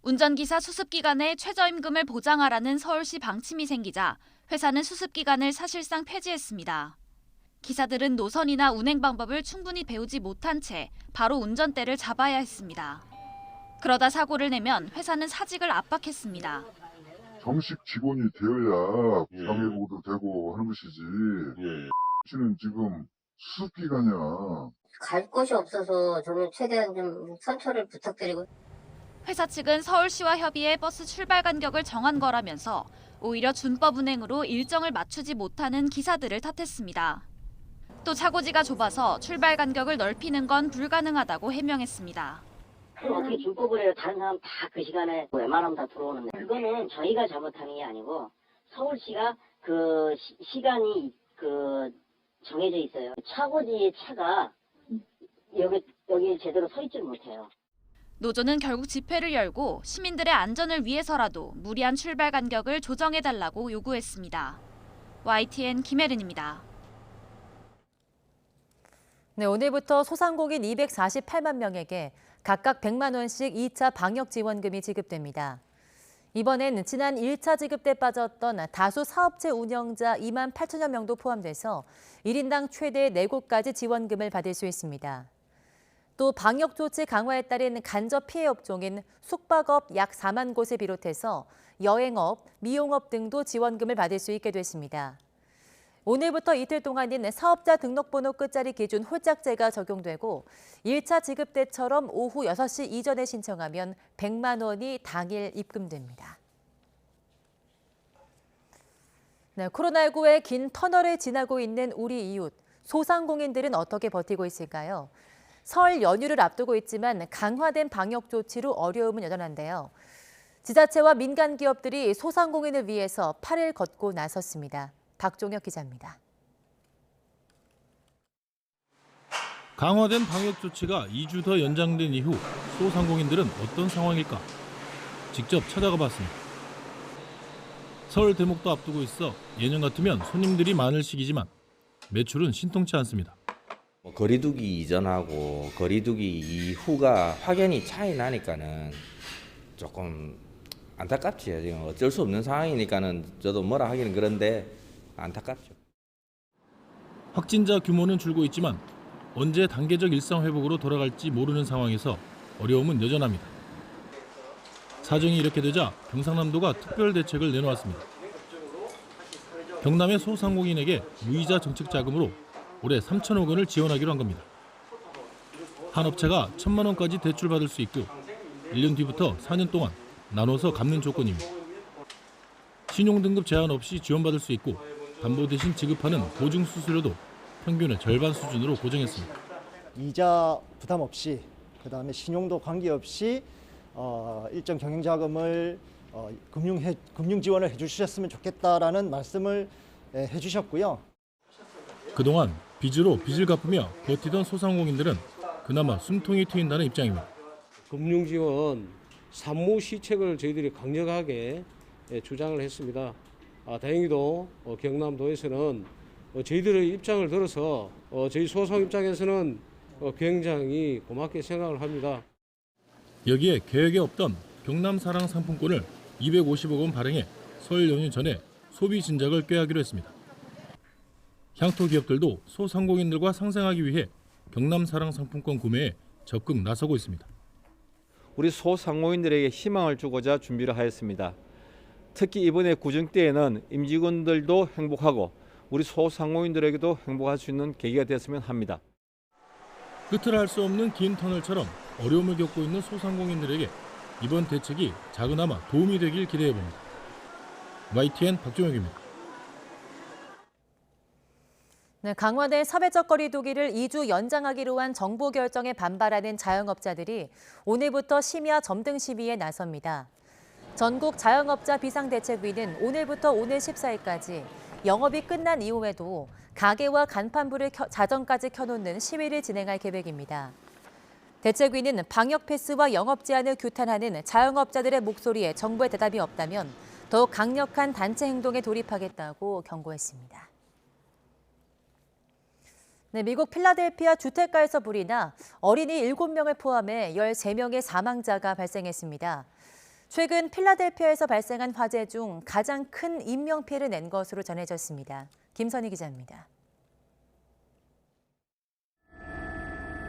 운전기사 수습기간에 최저임금을 보장하라는 서울시 방침이 생기자 회사는 수습기간을 사실상 폐지했습니다. 기사들은 노선이나 운행 방법을 충분히 배우지 못한 채 바로 운전대를 잡아야 했습니다. 그러다 사고를 내면 회사는 사직을 압박했습니다. 정식 직원이 되어야 부당해고도 되고 하는 것이지. 씨는 지금 수습기간이야. 갈 곳이 없어서 좀 최대한 좀 선처를 부탁드리고. 회사 측은 서울시와 협의해 버스 출발 간격을 정한 거라면서 오히려 준법 운행으로 일정을 맞추지 못하는 기사들을 탓했습니다. 또 차고지가 좁아서 출발 간격을 넓히는 건 불가능하다고 해명했습니다. 그럼 어떻게 준법을 해요? 다른 사람 다 그 시간에 웬만하면 다 들어오는데 그거는 저희가 잘못하는 게 아니고 서울시가 그 시간이 정해져 있어요. 차고지의 차가 여기 제대로 서 있지를 못해요. 노조는 결국 집회를 열고 시민들의 안전을 위해서라도 무리한 출발 간격을 조정해달라고 요구했습니다. YTN 김혜린입니다. 네, 오늘부터 소상공인 248만 명에게 각각 100만 원씩 2차 방역 지원금이 지급됩니다. 이번엔 지난 1차 지급 때 빠졌던 다수 사업체 운영자 2만 8천여 명도 포함돼서 1인당 최대 4곳까지 지원금을 받을 수 있습니다. 또 방역 조치 강화에 따른 간접 피해 업종인 숙박업 약 4만 곳을 비롯해서 여행업, 미용업 등도 지원금을 받을 수 있게 됐습니다. 오늘부터 이틀 동안인 사업자 등록번호 끝자리 기준 홀짝제가 적용되고 1차 지급 때처럼 오후 6시 이전에 신청하면 100만 원이 당일 입금됩니다. 네, 코로나19의 긴 터널을 지나고 있는 우리 이웃, 소상공인들은 어떻게 버티고 있을까요? 설 연휴를 앞두고 있지만 강화된 방역 조치로 어려움은 여전한데요. 지자체와 민간 기업들이 소상공인을 위해서 팔을 걷고 나섰습니다. 박종혁 기자입니다. 강화된 방역 조치가 2주 더 연장된 이후 소상공인들은 어떤 상황일까? 직접 찾아가 봤습니다. 설 대목도 앞두고 있어 예년 같으면 손님들이 많을 시기지만 매출은 신통치 않습니다. 거리두기 이전하고 거리두기 이후가 확연히 차이 나니까는 조금 안타깝지요. 지금 어쩔 수 없는 상황이니까는 저도 뭐라 하기는 그런데 안타깝죠. 확진자 규모는 줄고 있지만 언제 단계적 일상 회복으로 돌아갈지 모르는 상황에서 어려움은 여전합니다. 사정이 이렇게 되자 경상남도가 특별 대책을 내놓았습니다. 경남의 소상공인에게 무이자 정책 자금으로 올해 3천억 원을 지원하기로 한 겁니다. 한 업체가 1,000만 원까지 대출받을 수 있고 1년 뒤부터 4년 동안 나눠서 갚는 조건입니다. 신용등급 제한 없이 지원받을 수 있고 담보 대신 지급하는 보증 수수료도 평균의 절반 수준으로 고정했습니다. 이자 부담 없이 그다음에 신용도 관계없이 일정 경영자금을 금융 지원을 해주셨으면 좋겠다라는 말씀을 해주셨고요. 그동안 빚으로 빚을 갚으며 버티던 소상공인들은 그나마 숨통이 트인다는 입장입니다. 금융지원 산모 시책을 저희들이 강력하게 주장을 했습니다. 다행히도 경남도에서는 저희들의 입장을 들어서 저희 소상 입장에서는 굉장히 고맙게 생각을 합니다. 여기에 계획에 없던 경남사랑 상품권을 250억 원 발행해 설 연휴 전에 소비 진작을 꾀하기로 했습니다. 향토 기업들도 소상공인들과 상생하기 위해 경남사랑 상품권 구매에 적극 나서고 있습니다. 우리 소상공인들에게 희망을 주고자 준비를 하였습니다. 특히 이번에 구정 때에는 임직원들도 행복하고 우리 소상공인들에게도 행복할 수 있는 계기가 됐으면 합니다. 끝을 알 수 없는 긴 터널처럼 어려움을 겪고 있는 소상공인들에게 이번 대책이 작은아마 도움이 되길 기대해봅니다. YTN 박종혁입니다. 네, 강화된 사회적 거리두기를 2주 연장하기로 한 정부 결정에 반발하는 자영업자들이 오늘부터 심야 점등 시위에 나섭니다. 전국 자영업자 비상대책위는 오늘부터 오늘 14일까지 영업이 끝난 이후에도 가게와 간판불을 자정까지 켜놓는 시위를 진행할 계획입니다. 대책위는 방역 패스와 영업 제한을 규탄하는 자영업자들의 목소리에 정부의 대답이 없다면 더욱 강력한 단체 행동에 돌입하겠다고 경고했습니다. 네, 미국 필라델피아 주택가에서 불이 나 어린이 7명을 포함해 13명의 사망자가 발생했습니다. 최근 필라델피아에서 발생한 화재 중 가장 큰 인명피해를 낸 것으로 전해졌습니다. 김선희 기자입니다.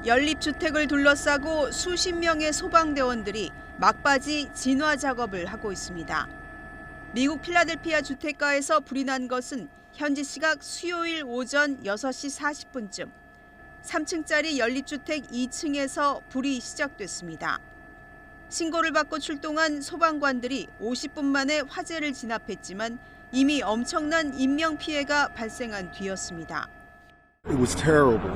연립주택을 둘러싸고 수십 명의 소방대원들이 막바지 진화 작업을 하고 있습니다. 미국 필라델피아 주택가에서 불이 난 것은 현지 시각 수요일 오전 6시 40분쯤 3층짜리 연립주택 2층에서 불이 시작됐습니다. 신고를 받고 출동한 소방관들이 50분 만에 화재를 진압했지만 이미 엄청난 인명피해가 발생한 뒤였습니다. It was terrible.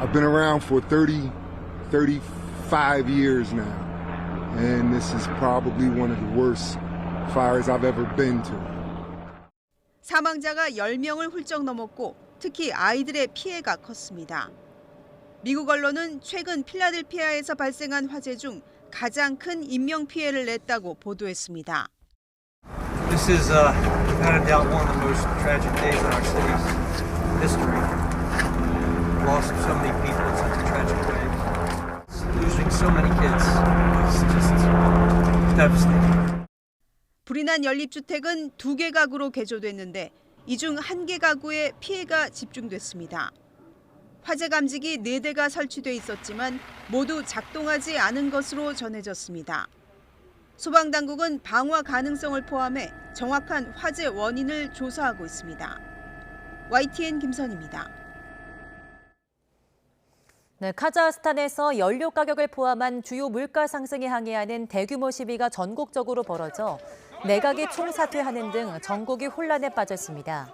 I've been around for 35 years now, and this is probably one of the worst fires I've ever been to. 사망자가 10명을 훌쩍 넘었고 특히 아이들의 피해가 컸습니다. 미국 언론은 최근 필라델피아에서 발생한 화재 중 가장 큰 인명피해를 냈다고 보도했습니다. This is without a doubt one of the most tragic days in our city's history. Loss of so many people in such a tragic way. Losing so many kids is just devastating. 불이 난 연립주택은 2개 가구로 개조됐는데 이 중 1개 가구에 피해가 집중됐습니다. 화재 감지기 4대가 설치돼 있었지만 모두 작동하지 않은 것으로 전해졌습니다. 소방당국은 방화 가능성을 포함해 정확한 화재 원인을 조사하고 있습니다. YTN 김선입니다. 네, 카자흐스탄에서 연료 가격을 포함한 주요 물가 상승에 항의하는 대규모 시위가 전국적으로 벌어져 내각이 총사퇴하는 등 전국이 혼란에 빠졌습니다.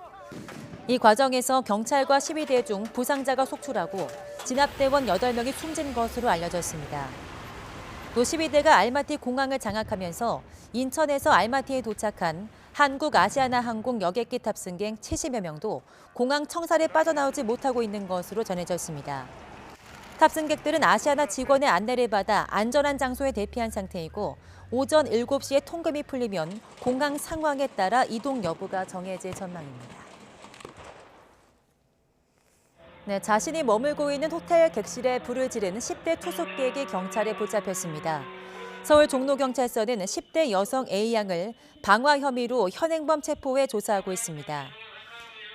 이 과정에서 경찰과 시위대 중 부상자가 속출하고 진압대원 8명이 숨진 것으로 알려졌습니다. 또 시위대가 알마티 공항을 장악하면서 인천에서 알마티에 도착한 한국 아시아나항공 여객기 탑승객 70여 명도 공항 청사를 빠져나오지 못하고 있는 것으로 전해졌습니다. 탑승객들은 아시아나 직원의 안내를 받아 안전한 장소에 대피한 상태이고 오전 7시에 통금이 풀리면 공항 상황에 따라 이동 여부가 정해질 전망입니다. 네, 자신이 머물고 있는 호텔 객실에 불을 지른 10대 투숙객이 경찰에 붙잡혔습니다. 서울 종로경찰서는 10대 여성 A양을 방화 혐의로 현행범 체포해 조사하고 있습니다.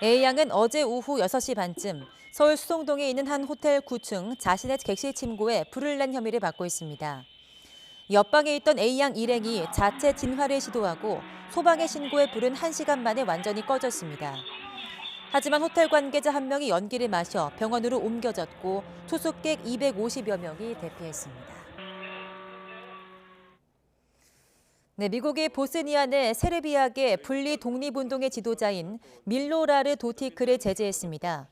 A양은 어제 오후 6시 반쯤 서울 수성동에 있는 한 호텔 9층 자신의 객실 침구에 불을 낸 혐의를 받고 있습니다. 옆방에 있던 A양 일행이 자체 진화를 시도하고 소방에 신고해 불은 1시간 만에 완전히 꺼졌습니다. 하지만 호텔 관계자 1명이 연기를 마셔 병원으로 옮겨졌고 투숙객 250여 명이 대피했습니다. 네, 미국이 보스니아 내 세르비아계 분리 독립운동의 지도자인 밀로라르 도티크를 제재했습니다.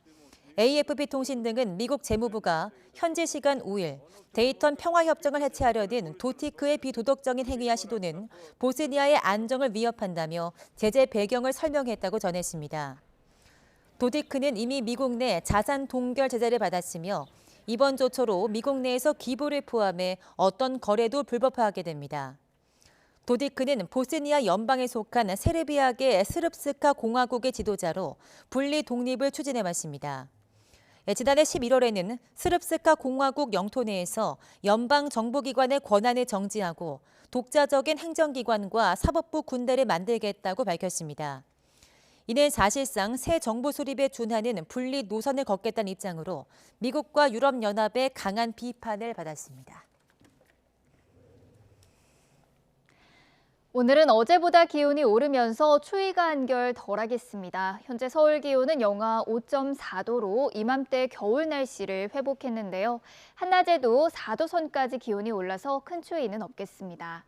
AFP 통신 등은 미국 재무부가 현지 시간 5일 데이턴 평화협정을 해체하려는 도티크의 비도덕적인 행위와 시도는 보스니아의 안정을 위협한다며 제재 배경을 설명했다고 전했습니다. 도티크는 이미 미국 내 자산 동결 제재를 받았으며 이번 조처로 미국 내에서 기부를 포함해 어떤 거래도 불법화하게 됩니다. 도티크는 보스니아 연방에 속한 세르비아계 스릅스카 공화국의 지도자로 분리 독립을 추진해왔습니다. 지난해 11월에는 스릅스카 공화국 영토 내에서 연방 정부기관의 권한을 정지하고 독자적인 행정기관과 사법부 군대를 만들겠다고 밝혔습니다. 이는 사실상 새 정부 수립에 준하는 분리 노선을 걷겠다는 입장으로 미국과 유럽연합의 강한 비판을 받았습니다. 오늘은 어제보다 기온이 오르면서 추위가 한결 덜하겠습니다. 현재 서울 기온은 영하 5.4도로 이맘때 겨울 날씨를 회복했는데요. 한낮에도 4도 선까지 기온이 올라서 큰 추위는 없겠습니다.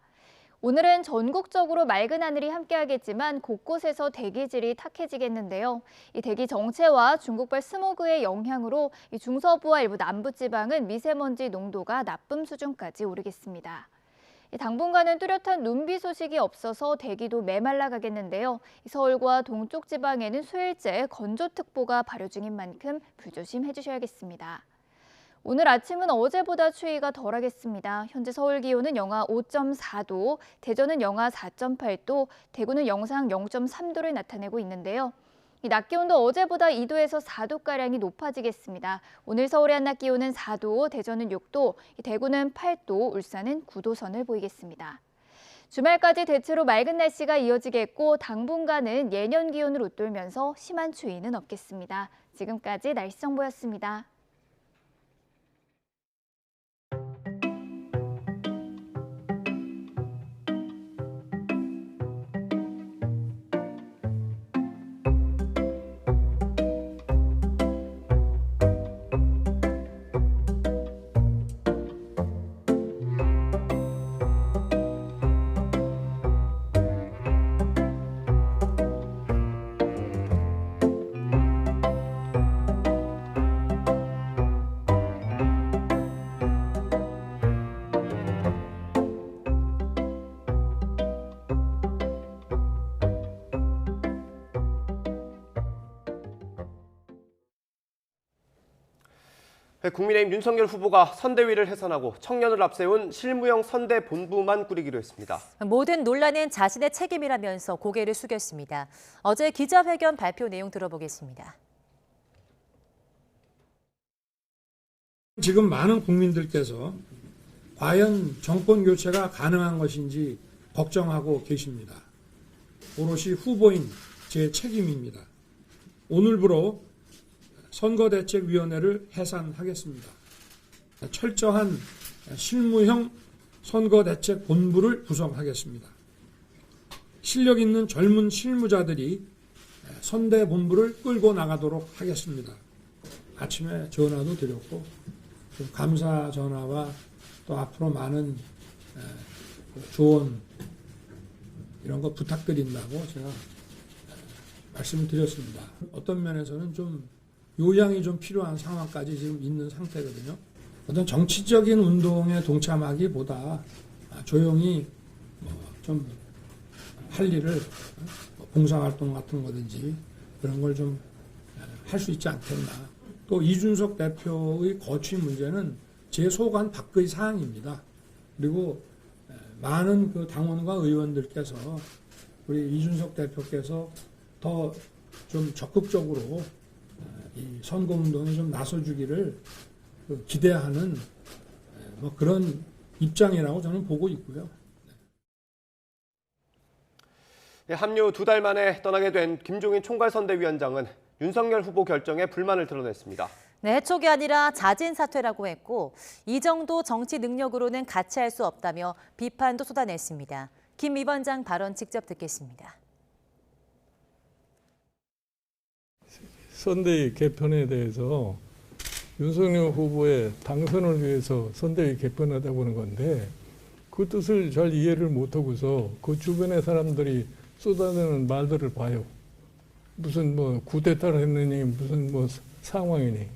오늘은 전국적으로 맑은 하늘이 함께하겠지만 곳곳에서 대기질이 탁해지겠는데요. 이 대기 정체와 중국발 스모그의 영향으로 이 중서부와 일부 남부지방은 미세먼지 농도가 나쁨 수준까지 오르겠습니다. 당분간은 뚜렷한 눈비 소식이 없어서 대기도 메말라 가겠는데요. 서울과 동쪽 지방에는 수일째 건조특보가 발효 중인 만큼 불조심해 주셔야겠습니다. 오늘 아침은 어제보다 추위가 덜하겠습니다. 현재 서울 기온은 영하 5.4도, 대전은 영하 4.8도, 대구는 영상 0.3도를 나타내고 있는데요. 이 낮 기온도 어제보다 2도에서 4도가량이 높아지겠습니다. 오늘 서울의 한낮 기온은 4도, 대전은 6도, 대구는 8도, 울산은 9도 선을 보이겠습니다. 주말까지 대체로 맑은 날씨가 이어지겠고 당분간은 예년 기온을 웃돌면서 심한 추위는 없겠습니다. 지금까지 날씨 정보였습니다. 국민의힘 윤석열 후보가 선대위를 해산하고 청년을 앞세운 실무형 선대 본부만 꾸리기로 했습니다. 모든 논란은 자신의 책임이라면서 고개를 숙였습니다. 어제 기자회견 발표 내용 들어보겠습니다. 지금 많은 국민들께서 과연 정권 교체가 가능한 것인지 걱정하고 계십니다. 오롯이 후보인 제 책임입니다. 오늘부로 선거대책위원회를 해산하겠습니다. 철저한 실무형 선거대책본부를 구성하겠습니다. 실력 있는 젊은 실무자들이 선대본부를 끌고 나가도록 하겠습니다. 아침에 전화도 드렸고 감사 전화와 또 앞으로 많은 조언 이런 거 부탁드린다고 제가 말씀을 드렸습니다. 어떤 면에서는 좀 요양이 좀 필요한 상황까지 지금 있는 상태거든요. 어떤 정치적인 운동에 동참하기보다 조용히 좀 할 일을 봉사활동 같은 거든지 그런 걸 좀 할 수 있지 않겠나. 또 이준석 대표의 거취 문제는 제 소관 밖의 사항입니다. 그리고 많은 그 당원과 의원들께서 우리 이준석 대표께서 더 좀 적극적으로 이 선거운동에 좀 나서주기를 기대하는 그런 입장이라고 저는 보고 있고요. 합류 2달 만에 떠나게 된 김종인 총괄선대위원장은 윤석열 후보 결정에 불만을 드러냈습니다. 네, 해촉이 아니라 자진 사퇴라고 했고 이 정도 정치 능력으로는 같이 할 수 없다며 비판도 쏟아냈습니다. 김 위원장 발언 직접 듣겠습니다. 선대위 개편에 대해서 윤석열 후보의 당선을 위해서 선대위 개편하자고 하는 건데 그 뜻을 잘 이해를 못하고서 그 주변의 사람들이 쏟아내는 말들을 봐요. 무슨 구태타를 했느니 무슨 상황이니.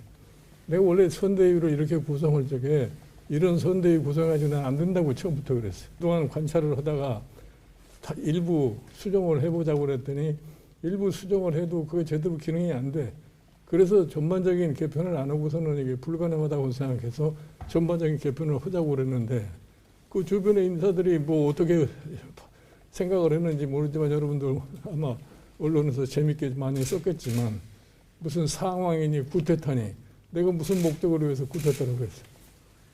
내가 원래 선대위로 이렇게 구성할 적에 이런 선대위 구성하지는 안 된다고 처음부터 그랬어요. 그동안 관찰을 하다가 일부 수정을 해보자고 그랬더니 일부 수정을 해도 그게 제대로 기능이 안 돼. 그래서 전반적인 개편을 안 하고서는 이게 불가능하다고 생각해서 전반적인 개편을 하자고 그랬는데 그 주변의 인사들이 어떻게 생각을 했는지 모르지만 여러분들 아마 언론에서 재밌게 많이 썼겠지만 무슨 상황이니 구태타니 내가 무슨 목적으로 해서 구태타라고 그랬어요.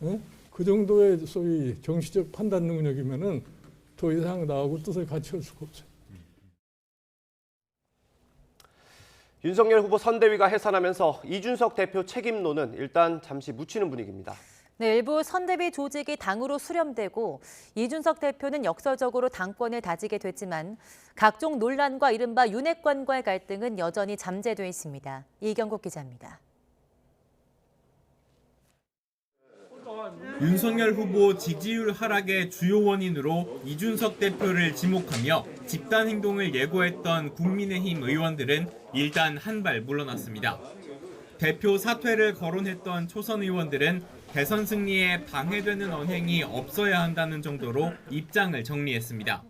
에? 그 정도의 소위 정치적 판단 능력이면은 더 이상 나하고 뜻을 같이 할 수가 없어요. 윤석열 후보 선대위가 해산하면서 이준석 대표 책임론은 일단 잠시 묻히는 분위기입니다. 네, 일부 선대위 조직이 당으로 수렴되고 이준석 대표는 역설적으로 당권을 다지게 됐지만 각종 논란과 이른바 윤핵관과의 갈등은 여전히 잠재돼 있습니다. 이경국 기자입니다. 윤석열 후보 지지율 하락의 주요 원인으로 이준석 대표를 지목하며 집단 행동을 예고했던 국민의힘 의원들은 일단 한 발 물러났습니다. 대표 사퇴를 거론했던 초선 의원들은 대선 승리에 방해되는 언행이 없어야 한다는 정도로 입장을 정리했습니다.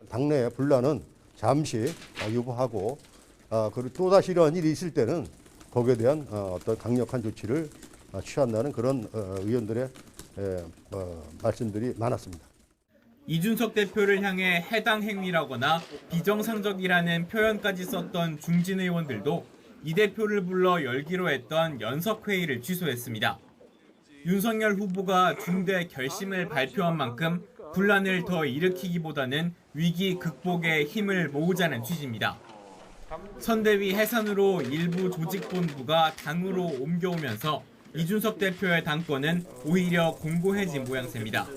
당내 분란은 잠시 유보하고 그리고 또다시 이러한 일이 있을 때는 거기에 대한 어떤 강력한 조치를 취한다는 그런 의원들의 말씀들이 많았습니다. 이준석 대표를 향해 해당 행위라거나 비정상적이라는 표현까지 썼던 중진 의원들도 이 대표를 불러 열기로 했던 연석회의를 취소했습니다. 윤석열 후보가 중대 결심을 발표한 만큼 분란을 더 일으키기보다는 위기 극복에 힘을 모으자는 취지입니다. 선대위 해산으로 일부 조직본부가 당으로 옮겨오면서 이준석 대표의 당권은 오히려 공고해진 모양새입니다.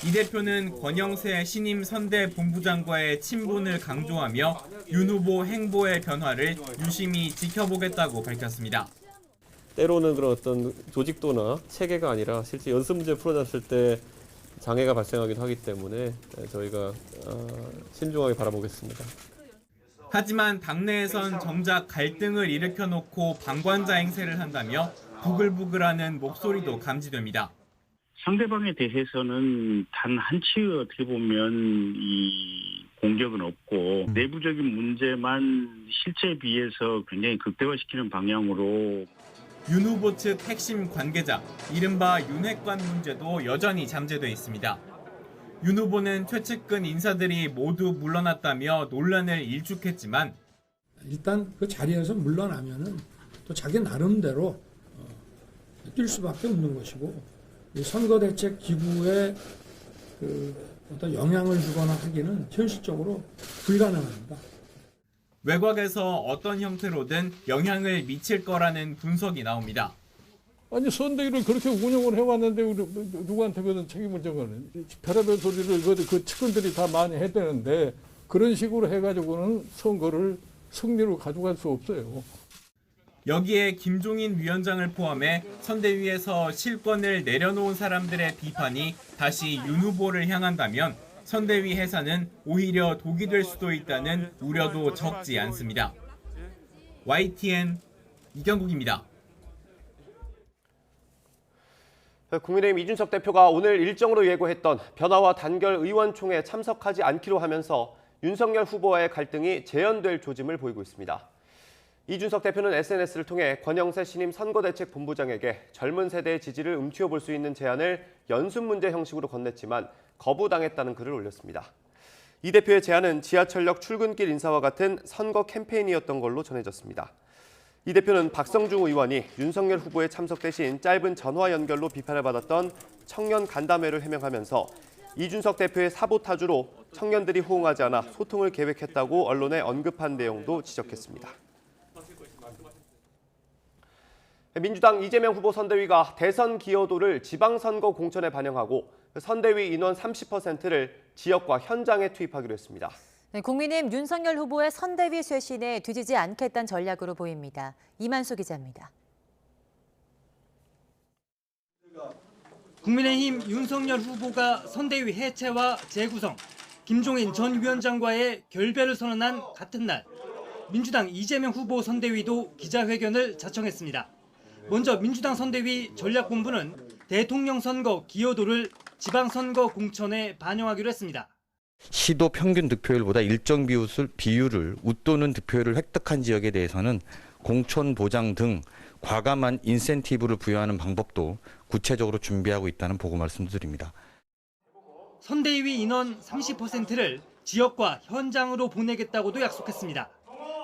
이 대표는 권영세 신임 선대 본부장과의 친분을 강조하며 윤 후보 행보의 변화를 유심히 지켜보겠다고 밝혔습니다. 때로는 그런 어떤 조직도나 체계가 아니라 실제 연습 문제 풀어졌을 때 장애가 발생하기도 하기 때문에 저희가 신중하게 바라보겠습니다. 하지만 당내에선 정작 갈등을 일으켜놓고 방관자 행세를 한다며 부글부글하는 목소리도 감지됩니다. 상대방에 대해서는 단 한치의 어떻게 보면 이 공격은 없고 내부적인 문제만 실제에 비해서 굉장히 극대화시키는 방향으로 윤 후보 측 핵심 관계자, 이른바 윤핵관 문제도 여전히 잠재돼 있습니다. 윤 후보는 최측근 인사들이 모두 물러났다며 논란을 일축했지만 일단 그 자리에서 물러나면은 또 자기 나름대로 뛸 수밖에 없는 것이고 이 선거대책 기구에 어떤 영향을 주거나 하기는 현실적으로 불가능합니다. 외곽에서 어떤 형태로든 영향을 미칠 거라는 분석이 나옵니다. 아니 선대위를 그렇게 운영을 해왔는데 누구한테 그런 책임을 져가는 별의별 소리를 그 측근들이 다 많이 해대는데 그런 식으로 해가지고는 선거를 승리로 가져갈 수 없어요. 여기에 김종인 위원장을 포함해 선대위에서 실권을 내려놓은 사람들의 비판이 다시 윤 후보를 향한다면 선대위 해산은 오히려 독이 될 수도 있다는 우려도 적지 않습니다. YTN 이경국입니다. 국민의힘 이준석 대표가 오늘 일정으로 예고했던 변화와 단결 의원총회에 참석하지 않기로 하면서 윤석열 후보와의 갈등이 재현될 조짐을 보이고 있습니다. 이준석 대표는 SNS를 통해 권영세 신임 선거대책본부장에게 젊은 세대의 지지를 움켜볼 수 있는 제안을 연습 문제 형식으로 건넸지만 거부당했다는 글을 올렸습니다. 이 대표의 제안은 지하철역 출근길 인사와 같은 선거 캠페인이었던 걸로 전해졌습니다. 이 대표는 박성중 의원이 윤석열 후보의 참석 대신 짧은 전화 연결로 비판을 받았던 청년 간담회를 해명하면서 이준석 대표의 사보타주로 청년들이 호응하지 않아 소통을 계획했다고 언론에 언급한 내용도 지적했습니다. 민주당 이재명 후보 선대위가 대선 기여도를 지방선거 공천에 반영하고 선대위 인원 30%를 지역과 현장에 투입하기로 했습니다. 국민의힘 윤석열 후보의 선대위 쇄신에 뒤지지 않겠다는 전략으로 보입니다. 이만수 기자입니다. 국민의힘 윤석열 후보가 선대위 해체와 재구성, 김종인 전 위원장과의 결별을 선언한 같은 날, 민주당 이재명 후보 선대위도 기자회견을 자청했습니다. 먼저 민주당 선대위 전략본부는 대통령 선거 기여도를 지방선거 공천에 반영하기로 했습니다. 시도 평균 득표율보다 일정 비율을 웃도는 득표율을 획득한 지역에 대해서는 공천 보장 등 과감한 인센티브를 부여하는 방법도 구체적으로 준비하고 있다는 보고 말씀드립니다. 선대위 인원 30%를 지역과 현장으로 보내겠다고도 약속했습니다.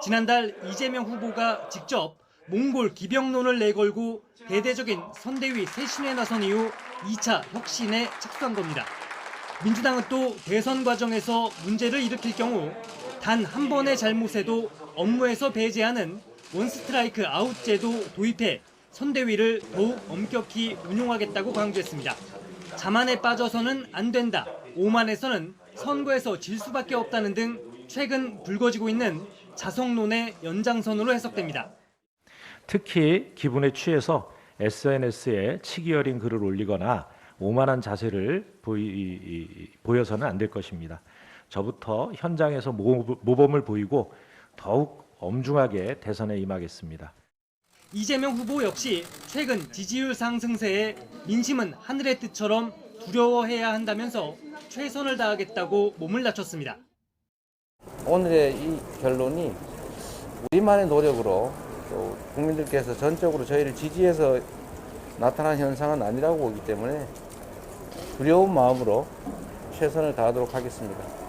지난달 이재명 후보가 직접 몽골 기병론을 내걸고 대대적인 선대위 쇄신에 나선 이후 2차 혁신에 착수한 겁니다. 민주당은 또 대선 과정에서 문제를 일으킬 경우 단 한 번의 잘못에도 업무에서 배제하는 원스트라이크 아웃제도 도입해 선대위를 더욱 엄격히 운용하겠다고 강조했습니다. 자만에 빠져서는 안 된다, 오만해서는 선거에서 질 수밖에 없다는 등 최근 불거지고 있는 자성론의 연장선으로 해석됩니다. 특히 기분에 취해서 SNS에 치기 어린 글을 올리거나 오만한 자세를 보여서는 안 될 것입니다. 저부터 현장에서 모범을 보이고 더욱 엄중하게 대선에 임하겠습니다. 이재명 후보 역시 최근 지지율 상승세에 민심은 하늘의 뜻처럼 두려워해야 한다면서 최선을 다하겠다고 몸을 낮췄습니다. 오늘의 이 결론이 우리만의 노력으로 또 국민들께서 전적으로 저희를 지지해서 나타난 현상은 아니라고 보기 때문에 두려운 마음으로 최선을 다하도록 하겠습니다.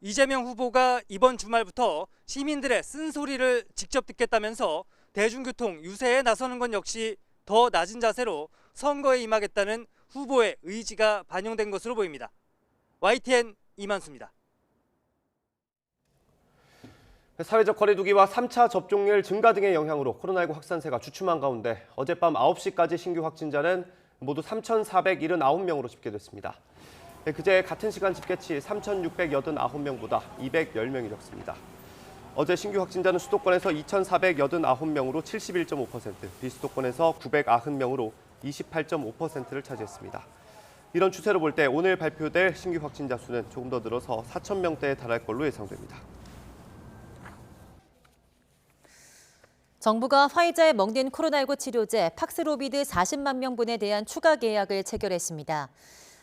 이재명 후보가 이번 주말부터 시민들의 쓴소리를 직접 듣겠다면서 대중교통 유세에 나서는 건 역시 더 낮은 자세로 선거에 임하겠다는 후보의 의지가 반영된 것으로 보입니다. YTN 이만수입니다. 사회적 거리두기와 3차 접종률 증가 등의 영향으로 코로나19 확산세가 주춤한 가운데 어젯밤 9시까지 신규 확진자는 모두 3,479명으로 집계됐습니다. 그제 같은 시간 집계치 3,689명보다 210명이 적습니다. 어제 신규 확진자는 수도권에서 2,489명으로 71.5%, 비수도권에서 990명으로 28.5%를 차지했습니다. 이런 추세로 볼 때 오늘 발표될 신규 확진자 수는 조금 더 늘어서 4,000명대에 달할 걸로 예상됩니다. 정부가 화이자에 먹는 코로나19 치료제 팍스로비드 40만 명분에 대한 추가 계약을 체결했습니다.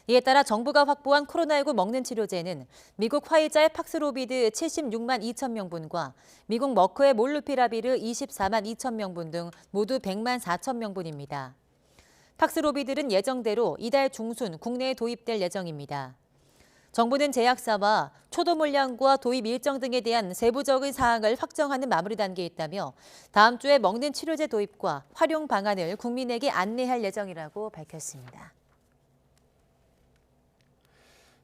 이에 따라 정부가 확보한 코로나19 먹는 치료제는 미국 화이자의 팍스로비드 76만 2천 명분과 미국 머크의 몰누피라비르 24만 2천 명분 등 모두 100만 4천 명분입니다. 팍스로비드는 예정대로 이달 중순 국내에 도입될 예정입니다. 정부는 제약사와 초도 물량과 도입 일정 등에 대한 세부적인 사항을 확정하는 마무리 단계에 있다며 다음 주에 먹는 치료제 도입과 활용 방안을 국민에게 안내할 예정이라고 밝혔습니다.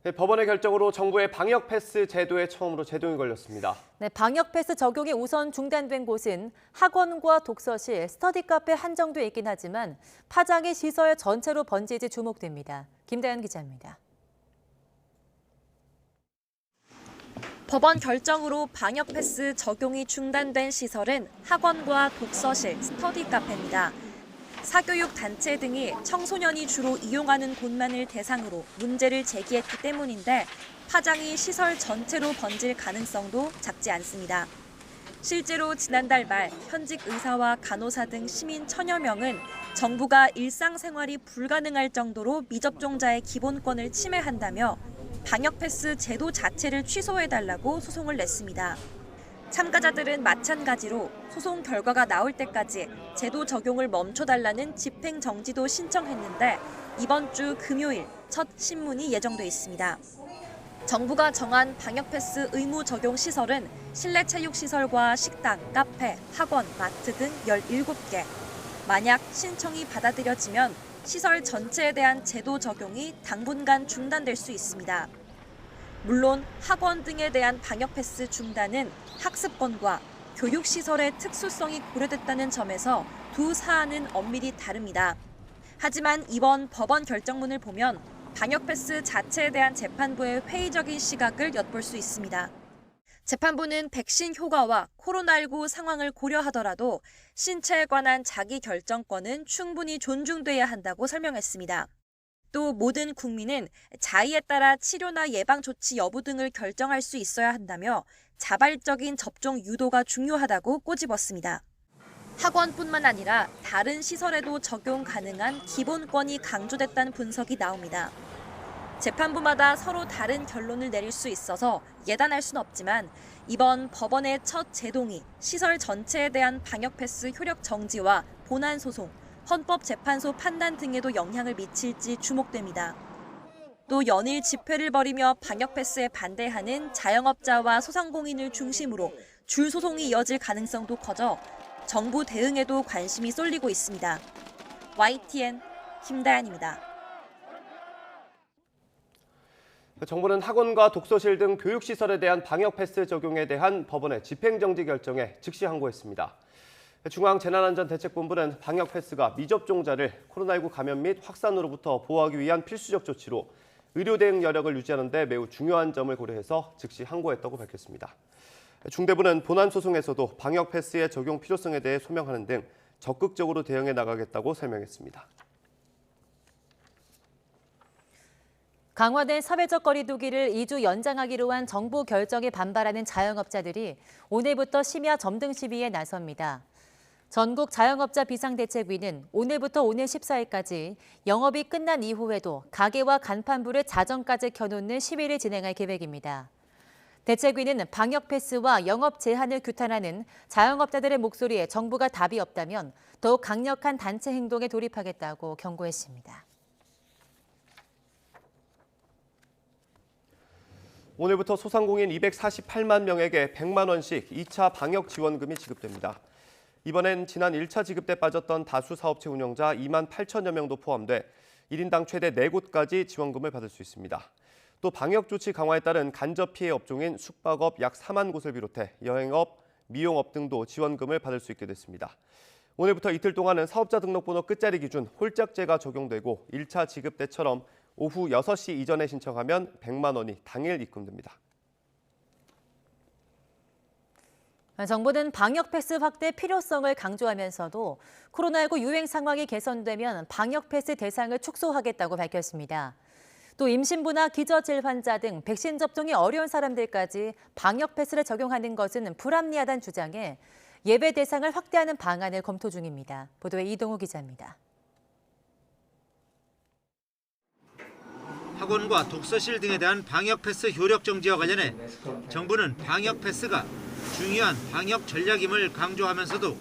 네, 법원의 결정으로 정부의 방역 패스 제도에 처음으로 제동이 걸렸습니다. 네, 방역 패스 적용이 우선 중단된 곳은 학원과 독서실, 스터디 카페 한정돼 있긴 하지만 파장이 시설 전체로 번질지 주목됩니다. 김다연 기자입니다. 법원 결정으로 방역 패스 적용이 중단된 시설은 학원과 독서실, 스터디 카페입니다. 사교육 단체 등이 청소년이 주로 이용하는 곳만을 대상으로 문제를 제기했기 때문인데 파장이 시설 전체로 번질 가능성도 작지 않습니다. 실제로 지난달 말 현직 의사와 간호사 등 시민 1,000여 명은 정부가 일상생활이 불가능할 정도로 미접종자의 기본권을 침해한다며 방역 패스 제도 자체를 취소해달라고 소송을 냈습니다. 참가자들은 마찬가지로 소송 결과가 나올 때까지 제도 적용을 멈춰달라는 집행정지도 신청했는데 이번 주 금요일 첫 신문이 예정돼 있습니다. 정부가 정한 방역 패스 의무 적용 시설은 실내 체육시설과 식당, 카페, 학원, 마트 등 17개. 만약 신청이 받아들여지면 시설 전체에 대한 제도 적용이 당분간 중단될 수 있습니다. 물론 학원 등에 대한 방역 패스 중단은 학습권과 교육시설의 특수성이 고려됐다는 점에서 두 사안은 엄밀히 다릅니다. 하지만 이번 법원 결정문을 보면 방역 패스 자체에 대한 재판부의 회의적인 시각을 엿볼 수 있습니다. 재판부는 백신 효과와 코로나19 상황을 고려하더라도 신체에 관한 자기 결정권은 충분히 존중돼야 한다고 설명했습니다. 또 모든 국민은 자의에 따라 치료나 예방 조치 여부 등을 결정할 수 있어야 한다며 자발적인 접종 유도가 중요하다고 꼬집었습니다. 학원뿐만 아니라 다른 시설에도 적용 가능한 기본권이 강조됐다는 분석이 나옵니다. 재판부마다 서로 다른 결론을 내릴 수 있어서 예단할 수는 없지만 이번 법원의 첫 제동이 시설 전체에 대한 방역 패스 효력 정지와 본안 소송, 헌법재판소 판단 등에도 영향을 미칠지 주목됩니다. 또 연일 집회를 벌이며 방역 패스에 반대하는 자영업자와 소상공인을 중심으로 줄 소송이 이어질 가능성도 커져 정부 대응에도 관심이 쏠리고 있습니다. YTN 김다연입니다. 정부는 학원과 독서실 등 교육시설에 대한 방역 패스 적용에 대한 법원의 집행정지 결정에 즉시 항고했습니다. 중앙재난안전대책본부는 방역 패스가 미접종자를 코로나19 감염 및 확산으로부터 보호하기 위한 필수적 조치로 의료 대응 여력을 유지하는 데 매우 중요한 점을 고려해서 즉시 항고했다고 밝혔습니다. 중대부는 본안 소송에서도 방역 패스의 적용 필요성에 대해 소명하는 등 적극적으로 대응해 나가겠다고 설명했습니다. 강화된 사회적 거리 두기를 2주 연장하기로 한 정부 결정에 반발하는 자영업자들이 오늘부터 심야 점등 시위에 나섭니다. 전국 자영업자 비상대책위는 오늘부터 오늘 14일까지 영업이 끝난 이후에도 가게와 간판불을 자정까지 켜놓는 시위를 진행할 계획입니다. 대책위는 방역 패스와 영업 제한을 규탄하는 자영업자들의 목소리에 정부가 답이 없다면 더욱 강력한 단체 행동에 돌입하겠다고 경고했습니다. 오늘부터 소상공인 248만 명에게 100만 원씩 2차 방역 지원금이 지급됩니다. 이번엔 지난 1차 지급 때 빠졌던 다수 사업체 운영자 2만 8천여 명도 포함돼 1인당 최대 4곳까지 지원금을 받을 수 있습니다. 또 방역 조치 강화에 따른 간접 피해 업종인 숙박업 약 4만 곳을 비롯해 여행업, 미용업 등도 지원금을 받을 수 있게 됐습니다. 오늘부터 이틀 동안은 사업자 등록번호 끝자리 기준 홀짝제가 적용되고 1차 지급 때처럼 오후 6시 이전에 신청하면 100만 원이 당일 입금됩니다. 정부는 방역 패스 확대 필요성을 강조하면서도 코로나19 유행 상황이 개선되면 방역 패스 대상을 축소하겠다고 밝혔습니다. 또 임신부나 기저질 환자 등 백신 접종이 어려운 사람들까지 방역 패스를 적용하는 것은 불합리하다는 주장에 예외 대상을 확대하는 방안을 검토 중입니다. 보도에 이동호 기자입니다. 학원과 독서실 등에 대한 방역 패스 효력 정지와 관련해 정부는 방역 패스가 중요한 방역 전략임을 강조하면서도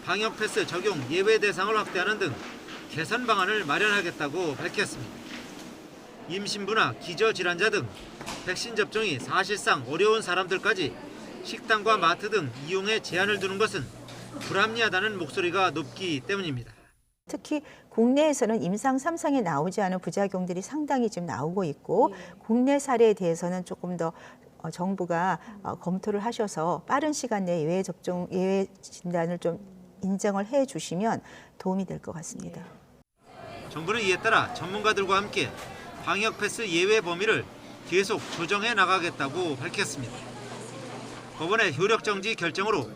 방역 패스 적용 예외 대상을 확대하는 등 개선 방안을 마련하겠다고 밝혔습니다. 임신부나 기저질환자 등 백신 접종이 사실상 어려운 사람들까지 식당과 마트 등 이용에 제한을 두는 것은 불합리하다는 목소리가 높기 때문입니다. 특히 국내에서는 임상 3상에 나오지 않은 부작용들이 상당히 지금 나오고 있고 국내 사례에 대해서는 조금 더 정부가 검토를 하셔서 빠른 시간 내에 예외 진단을 좀 인정을 해 주시면 도움이 될 것 같습니다. 정부는 이에 따라 전문가들과 함께 방역 패스 예외 범위를 계속 조정해 나가겠다고 밝혔습니다. 법원의 효력 정지 결정으로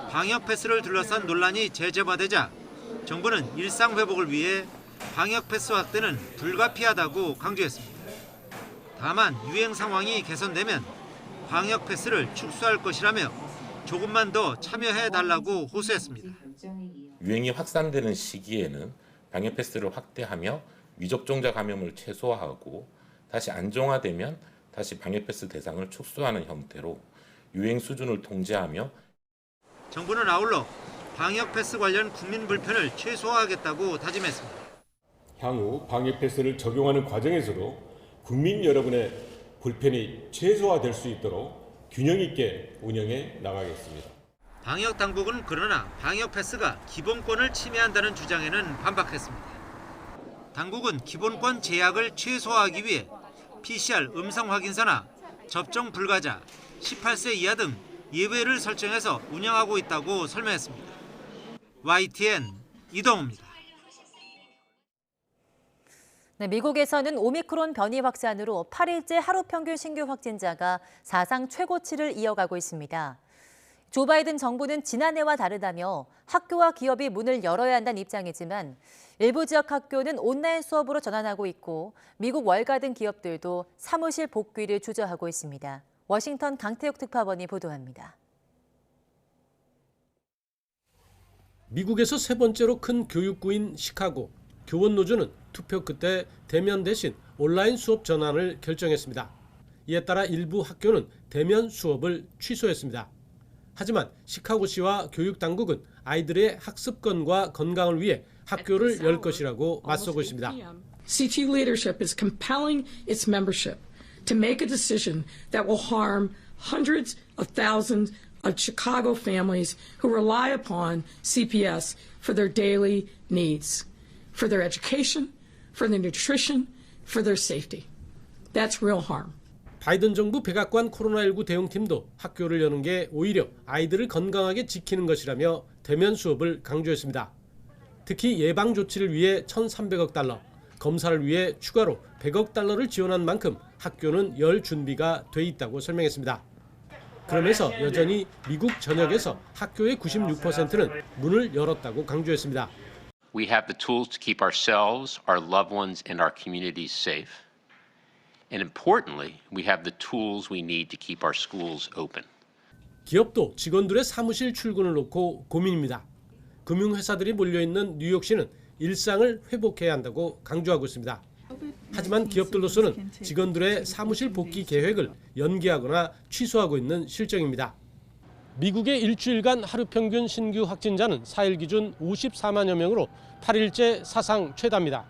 방역 패스를 둘러싼 논란이 재점화되자 정부는 일상 회복을 위해 방역 패스 확대는 불가피하다고 강조했습니다. 다만 유행 상황이 개선되면 방역 패스를 축소할 것이라며 조금만 더 참여해 달라고 호소했습니다. 유행이 확산되는 시기에는 방역 패스를 확대하며 미접종자 감염을 최소화하고 다시 안정화되면 다시 방역 패스 대상을 축소하는 형태로 유행 수준을 통제하며 정부는 아울러 방역 패스 관련 국민 불편을 최소화하겠다고 다짐했습니다. 향후 방역 패스를 적용하는 과정에서도 국민 여러분의 불편이 최소화될 수 있도록 균형 있게 운영해 나가겠습니다. 방역 당국은 그러나 방역 패스가 기본권을 침해한다는 주장에는 반박했습니다. 당국은 기본권 제약을 최소화하기 위해 PCR 음성 확인서나 접종 불가자, 18세 이하 등 예외를 설정해서 운영하고 있다고 설명했습니다. YTN 이동우입니다. 네, 미국에서는 오미크론 변이 확산으로 8일째 하루 평균 신규 확진자가 사상 최고치를 이어가고 있습니다. 조 바이든 정부는 지난해와 다르다며 학교와 기업이 문을 열어야 한다는 입장이지만 일부 지역 학교는 온라인 수업으로 전환하고 있고 미국 월가 등 기업들도 사무실 복귀를 주저하고 있습니다. 워싱턴 강태욱 특파원이 보도합니다. 미국에서 세 번째로 큰 교육구인 시카고. 교원 노조는 투표 끝에 대면 대신 온라인 수업 전환을 결정했습니다. 이에 따라 일부 학교는 대면 수업을 취소했습니다. 하지만 시카고시와 교육당국은 아이들의 학습권과 건강을 위해 학교를 열 것이라고 맞서고 있습니다. CTU leadership is compelling its membership to make a decision that will harm hundreds of thousands of Chicago families who rely upon CPS for their daily needs, for their education, for their nutrition, for their safety. That's real harm. 바이든 정부 백악관 코로나19 대응팀도 학교를 여는 게 오히려 아이들을 건강하게 지키는 것이라며 대면 수업을 강조했습니다. 특히 예방 조치를 위해 1,300억 달러, 검사를 위해 추가로 100억 달러를 지원한 만큼 학교는 열 준비가 돼 있다고 설명했습니다. 그러면서 여전히 미국 전역에서 학교의 96%는 문을 열었다고 강조했습니다. We have the tools to keep ourselves, our loved ones, and our communities safe. And importantly, we have the tools we need to keep our schools open. 기업도 직원들의 사무실 출근을 놓고 고민입니다. 금융회사들이 몰려있는 뉴욕시는 일상을 회복해야 한다고 강조하고 있습니다. 하지만 기업들로서는 직원들의 사무실 복귀 계획을 연기하거나 취소하고 있는 실정입니다. 미국의 일주일간 하루 평균 신규 확진자는 4일 기준 54만여 명으로 8일째 사상 최다입니다.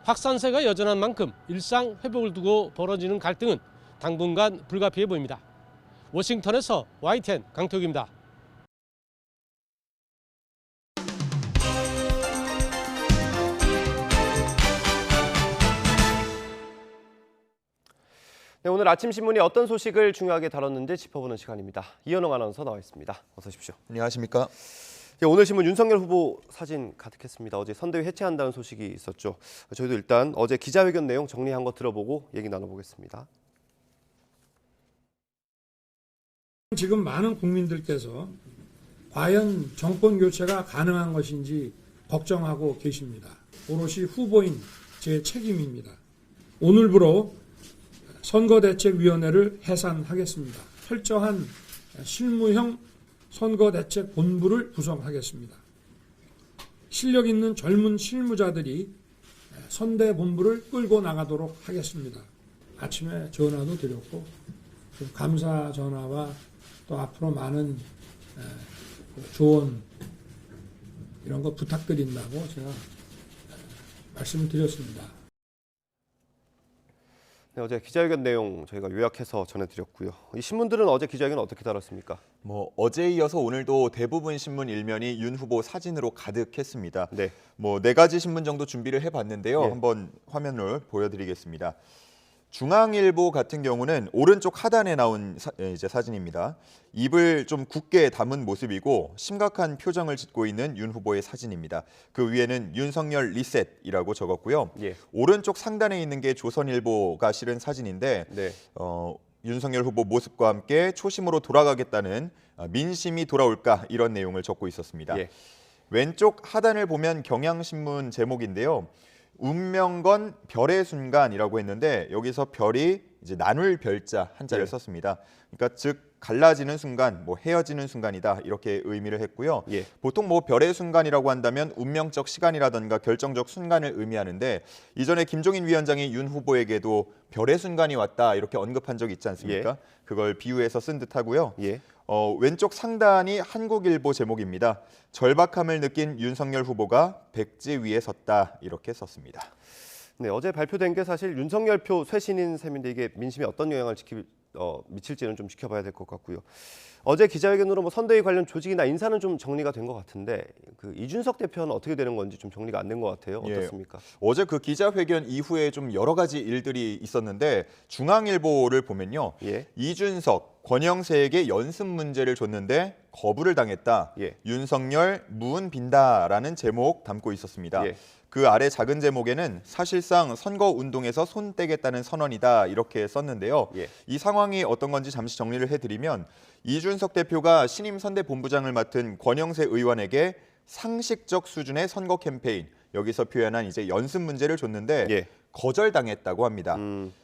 확산세가 여전한 만큼 일상 회복을 두고 벌어지는 갈등은 당분간 불가피해 보입니다. 워싱턴에서 YTN 강태욱입니다. 네, 오늘 아침 신문이 어떤 소식을 중요하게 다뤘는지 짚어보는 시간입니다. 이현웅 아나운서 나와 있습니다. 어서 오십시오. 안녕하십니까? 네, 오늘 신문 윤석열 후보 사진 가득했습니다. 어제 선대위 해체한다는 소식이 있었죠. 저희도 일단 어제 기자회견 내용 정리한 거 들어보고 얘기 나눠보겠습니다. 지금 많은 국민들께서 과연 정권 교체가 가능한 것인지 걱정하고 계십니다. 오롯이 후보인 제 책임입니다. 오늘부로 선거대책위원회를 해산하겠습니다. 철저한 실무형 선거대책본부를 구성하겠습니다. 실력 있는 젊은 실무자들이 선대본부를 끌고 나가도록 하겠습니다. 아침에 전화도 드렸고 좀 감사 전화와 또 앞으로 많은 조언 이런 거 부탁드린다고 제가 말씀을 드렸습니다. 네, 어제 기자회견 내용 저희가 요약해서 전해드렸고요. 이 신문들은 어제 기자회견 어떻게 다뤘습니까? 어제에 이어서 오늘도 대부분 신문 일면이 윤 후보 사진으로 가득했습니다. 네. 네 가지 신문 정도 준비를 해봤는데요. 예. 한번 화면을 보여드리겠습니다. 중앙일보 같은 경우는 오른쪽 하단에 나온 사진입니다. 입을 좀 굳게 담은 모습이고 심각한 표정을 짓고 있는 윤 후보의 사진입니다. 그 위에는 윤석열 리셋이라고 적었고요. 예. 오른쪽 상단에 있는 게 조선일보가 실은 사진인데 네. 윤석열 후보 모습과 함께 초심으로 돌아가겠다는 민심이 돌아올까 이런 내용을 적고 있었습니다. 예. 왼쪽 하단을 보면 경향신문 제목인데요. 운명건 별의 순간이라고 했는데 여기서 별이 이제 나눌 별자 한자를 예. 썼습니다. 그러니까 즉 갈라지는 순간, 헤어지는 순간이다 이렇게 의미를 했고요. 예. 보통 별의 순간이라고 한다면 운명적 시간이라든가 결정적 순간을 의미하는데 이전에 김종인 위원장이 윤 후보에게도 별의 순간이 왔다 이렇게 언급한 적이 있지 않습니까? 그걸 비유해서 쓴 듯하고요. 예. 왼쪽 상단이 한국일보 제목입니다. 절박함을 느낀 윤석열 후보가 백지 위에 섰다 이렇게 썼습니다. 네, 어제 발표된 게 사실 윤석열표 쇄신인 셈인데 이게 민심에 어떤 영향을 미칠지는 좀 지켜봐야 될 것 같고요. 어제 기자회견으로 선대위 관련 조직이나 인사는 좀 정리가 된 것 같은데 그 이준석 대표는 어떻게 되는 건지 좀 정리가 안 된 것 같아요. 어떻습니까? 어제 그 기자회견 이후에 좀 여러 가지 일들이 있었는데 중앙일보를 보면요. 이준석, 권영세에게 연습 문제를 줬는데 거부를 당했다. 윤석열 무은 빈다라는 제목 담고 있었습니다. 그 아래 작은 제목에는 사실상 선거운동에서 손 떼겠다는 선언이다 이렇게 썼는데요. 이 상황이 어떤 건지 잠시 정리를 해드리면 이준석 대표가 신임 선대본부장을 맡은 권영세 의원에게 상식적 수준의 선거 캠페인, 여기서 표현한 이제 연습 문제를 줬는데 거절당했다고 합니다.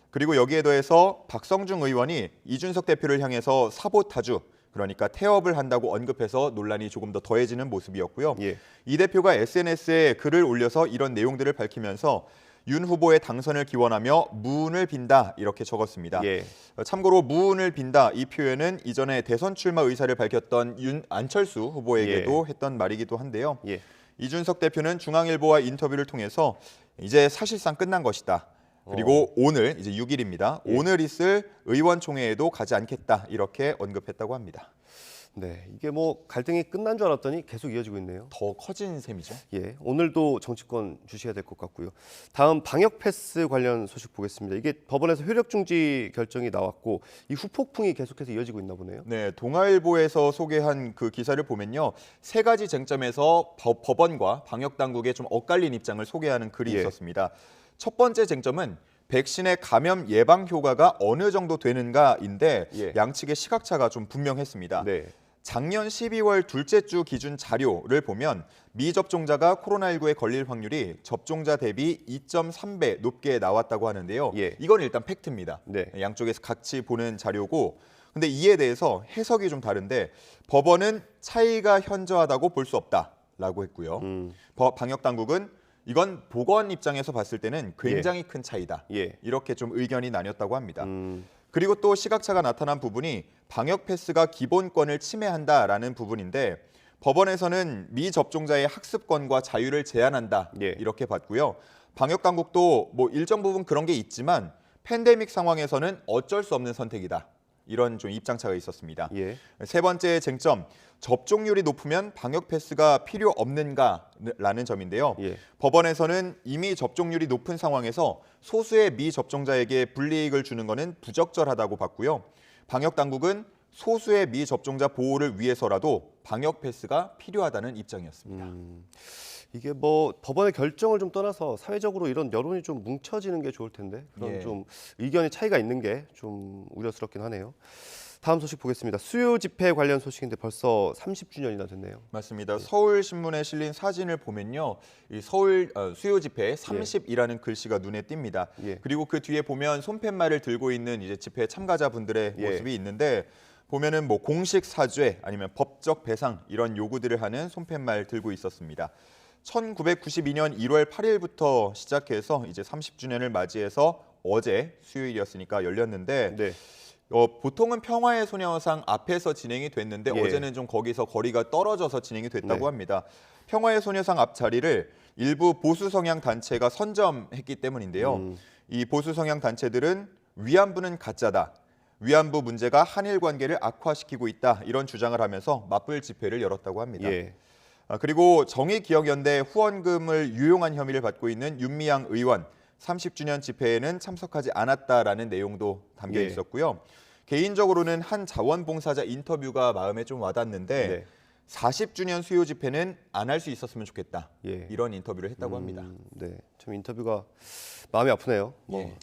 그리고 여기에 더해서 박성중 의원이 이준석 대표를 향해서 사보타주, 그러니까 태업을 한다고 언급해서 논란이 조금 더 더해지는 모습이었고요. 이 대표가 SNS에 글을 올려서 이런 내용들을 밝히면서 윤 후보의 당선을 기원하며 무운을 빈다 이렇게 적었습니다. 참고로 무운을 빈다 이 표현은 이전에 대선 출마 의사를 밝혔던 안철수 후보에게도 했던 말이기도 한데요. 이준석 대표는 중앙일보와 인터뷰를 통해서 이제 사실상 끝난 것이다. 그리고 오늘 이제 6일입니다. 오늘 있을 의원총회에도 가지 않겠다 이렇게 언급했다고 합니다. 네, 이게 갈등이 끝난 줄 알았더니 계속 이어지고 있네요. 더 커진 셈이죠. 오늘도 정치권 주시해야 될 것 같고요. 다음 방역 패스 관련 소식 보겠습니다. 이게 법원에서 효력 중지 결정이 나왔고 이 후폭풍이 계속해서 이어지고 있나 보네요. 네, 동아일보에서 소개한 그 기사를 보면요. 세 가지 쟁점에서 법원과 방역 당국의 좀 엇갈린 입장을 소개하는 글이 있었습니다. 첫 번째 쟁점은 백신의 감염 예방 효과가 어느 정도 되는가인데 양측의 시각차가 좀 분명했습니다. 작년 12월 둘째 주 기준 자료를 보면 미접종자가 코로나19에 걸릴 확률이 접종자 대비 2.3배 높게 나왔다고 하는데요. 이건 일단 팩트입니다. 양쪽에서 같이 보는 자료고, 근데 이에 대해서 해석이 좀 다른데 법원은 차이가 현저하다고 볼 수 없다라고 했고요. 방역당국은 이건 보건 입장에서 봤을 때는 굉장히 큰 차이다. 이렇게 좀 의견이 나뉘었다고 합니다. 그리고 또 시각차가 나타난 부분이 방역 패스가 기본권을 침해한다라는 부분인데 법원에서는 미접종자의 학습권과 자유를 제한한다 이렇게 봤고요. 방역 당국도 일정 부분 그런 게 있지만 팬데믹 상황에서는 어쩔 수 없는 선택이다. 이런 좀 입장차가 있었습니다. 세 번째 쟁점, 접종률이 높으면 방역 패스가 필요 없는가라는 점인데요. 법원에서는 이미 접종률이 높은 상황에서 소수의 미접종자에게 불이익을 주는 것은 부적절하다고 봤고요. 방역 당국은 소수의 미접종자 보호를 위해서라도 방역 패스가 필요하다는 입장이었습니다. 이게 법원의 결정을 좀 떠나서 사회적으로 이런 여론이 좀 뭉쳐지는 게 좋을 텐데 그런 좀 의견의 차이가 있는 게 좀 우려스럽긴 하네요. 다음 소식 보겠습니다. 수요 집회 관련 소식인데 벌써 30주년이나 됐네요. 맞습니다. 서울신문에 실린 사진을 보면요. 이 서울 수요 집회 30이라는 글씨가 눈에 띕니다. 그리고 그 뒤에 보면 손팻말을 들고 있는 이제 집회 참가자분들의 모습이 있는데 보면은 공식 사죄 아니면 법적 배상 이런 요구들을 하는 손팻말 들고 있었습니다. 1992년 1월 8일부터 시작해서 이제 30주년을 맞이해서 어제 수요일이었으니까 열렸는데 네. 보통은 평화의 소녀상 앞에서 진행이 됐는데 예. 어제는 좀 거기서 거리가 떨어져서 진행이 됐다고 합니다. 평화의 소녀상 앞 자리를 일부 보수 성향 단체가 선점했기 때문인데요. 이 보수 성향 단체들은 위안부는 가짜다. 위안부 문제가 한일 관계를 악화시키고 있다. 이런 주장을 하면서 맞불 집회를 열었다고 합니다. 예. 그리고 정의기억연대 후원금을 유용한 혐의를 받고 있는 윤미향 의원 30주년 집회에는 참석하지 않았다라는 내용도 담겨 예. 있었고요. 개인적으로는 한 자원봉사자 인터뷰가 마음에 좀 와닿는데 네. 40주년 수요 집회는 안 할 수 있었으면 좋겠다. 예. 이런 인터뷰를 했다고 합니다. 네, 참 인터뷰가 마음이 아프네요. 예.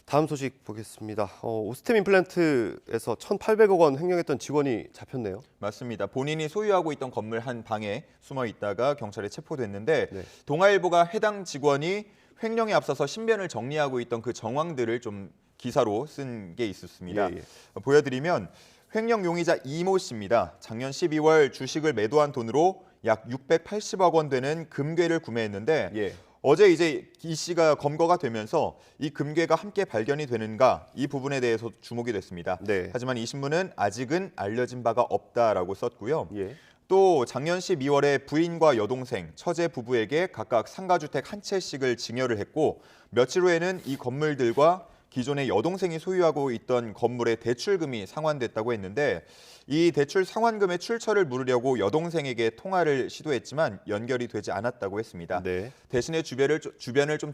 다음 소식 보겠습니다. 오스템 임플란트에서 1,800억 원 횡령했던 직원이 잡혔네요. 맞습니다. 본인이 소유하고 있던 건물 한 방에 숨어 있다가 경찰에 체포됐는데 네. 동아일보가 해당 직원이 횡령에 앞서서 신변을 정리하고 있던 그 정황들을 좀 기사로 쓴 게 있었습니다. 예. 보여드리면 횡령 용의자 이모 씨입니다. 작년 12월 주식을 매도한 돈으로 약 680억 원 되는 금괴를 구매했는데 예. 어제 이제 이 씨가 검거가 되면서 이 금괴가 함께 발견이 되는가 이 부분에 대해서 주목이 됐습니다. 네. 하지만 이 신문은 아직은 알려진 바가 없다라고 썼고요. 예. 또 작년 12월에 부인과 여동생, 처제 부부에게 각각 상가주택 한 채씩을 증여를 했고 며칠 후에는 이 건물들과 기존의 여동생이 소유하고 있던 건물의 대출금이 상환됐다고 했는데 이 대출 상환금의 출처를 물으려고 여동생에게 통화를 시도했지만 연결이 되지 않았다고 했습니다. 네. 대신에 주변을 좀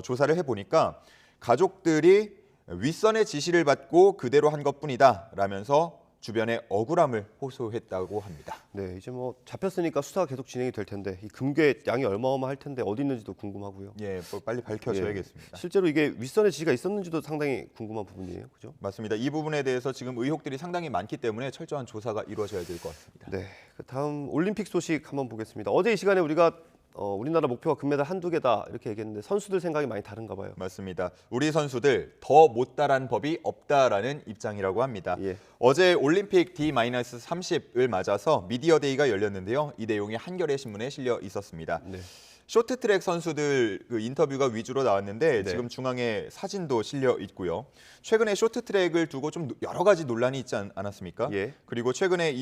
조사를 해보니까 가족들이 윗선의 지시를 받고 그대로 한 것뿐이다 라면서 주변에 억울함을 호소했다고 합니다. 네, 이제 뭐 잡혔으니까 수사가 계속 진행이 될 텐데 이 금괴 양이 어마어마할 텐데 어디 있는지도 궁금하고요. 예, 뭐 빨리 밝혀져야겠습니다. 실제로 이게 윗선의 지시가 있었는지도 상당히 궁금한 부분이에요, 그죠? 맞습니다. 이 부분에 대해서 지금 의혹들이 상당히 많기 때문에 철저한 조사가 이루어져야 될 것 같습니다. 네, 다음 올림픽 소식 한번 보겠습니다. 어제 이 시간에 우리가 우리나라 목표가 금메달 한두 개다 이렇게 얘기했는데 선수들 생각이 많이 다른가 봐요. 맞습니다. 우리 선수들 더 못다란 법이 없다라는 입장이라고 합니다. 예. 어제 올림픽 D-30을 맞아서 미디어데이가 열렸는데요. 이 내용이 한겨레 신문에 실려 있었습니다. 네. 쇼트트랙 선수들 그 인터뷰가 위주로 나왔는데 네. 지금 중앙에 사진도 실려 있고요. 최근에 쇼트트랙을 두고 좀 여러 가지 논란이 있지 않았습니까? 예. 그리고 최근에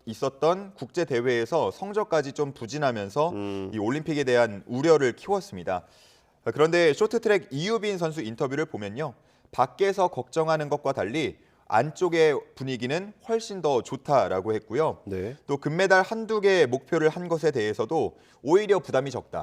있었던 국제 대회에서 성적까지 좀 부진하면서 이 올림픽에 대한 우려를 키웠습니다. 그런데 쇼트트랙 이유빈 선수 인터뷰를 보면요. 밖에서 걱정하는 것과 달리 안쪽의 분위기는 훨씬 더 좋다라고 했고요. 네. 또 금메달 한두 개 목표를 한 것에 대해서도 오히려 부담이 적다.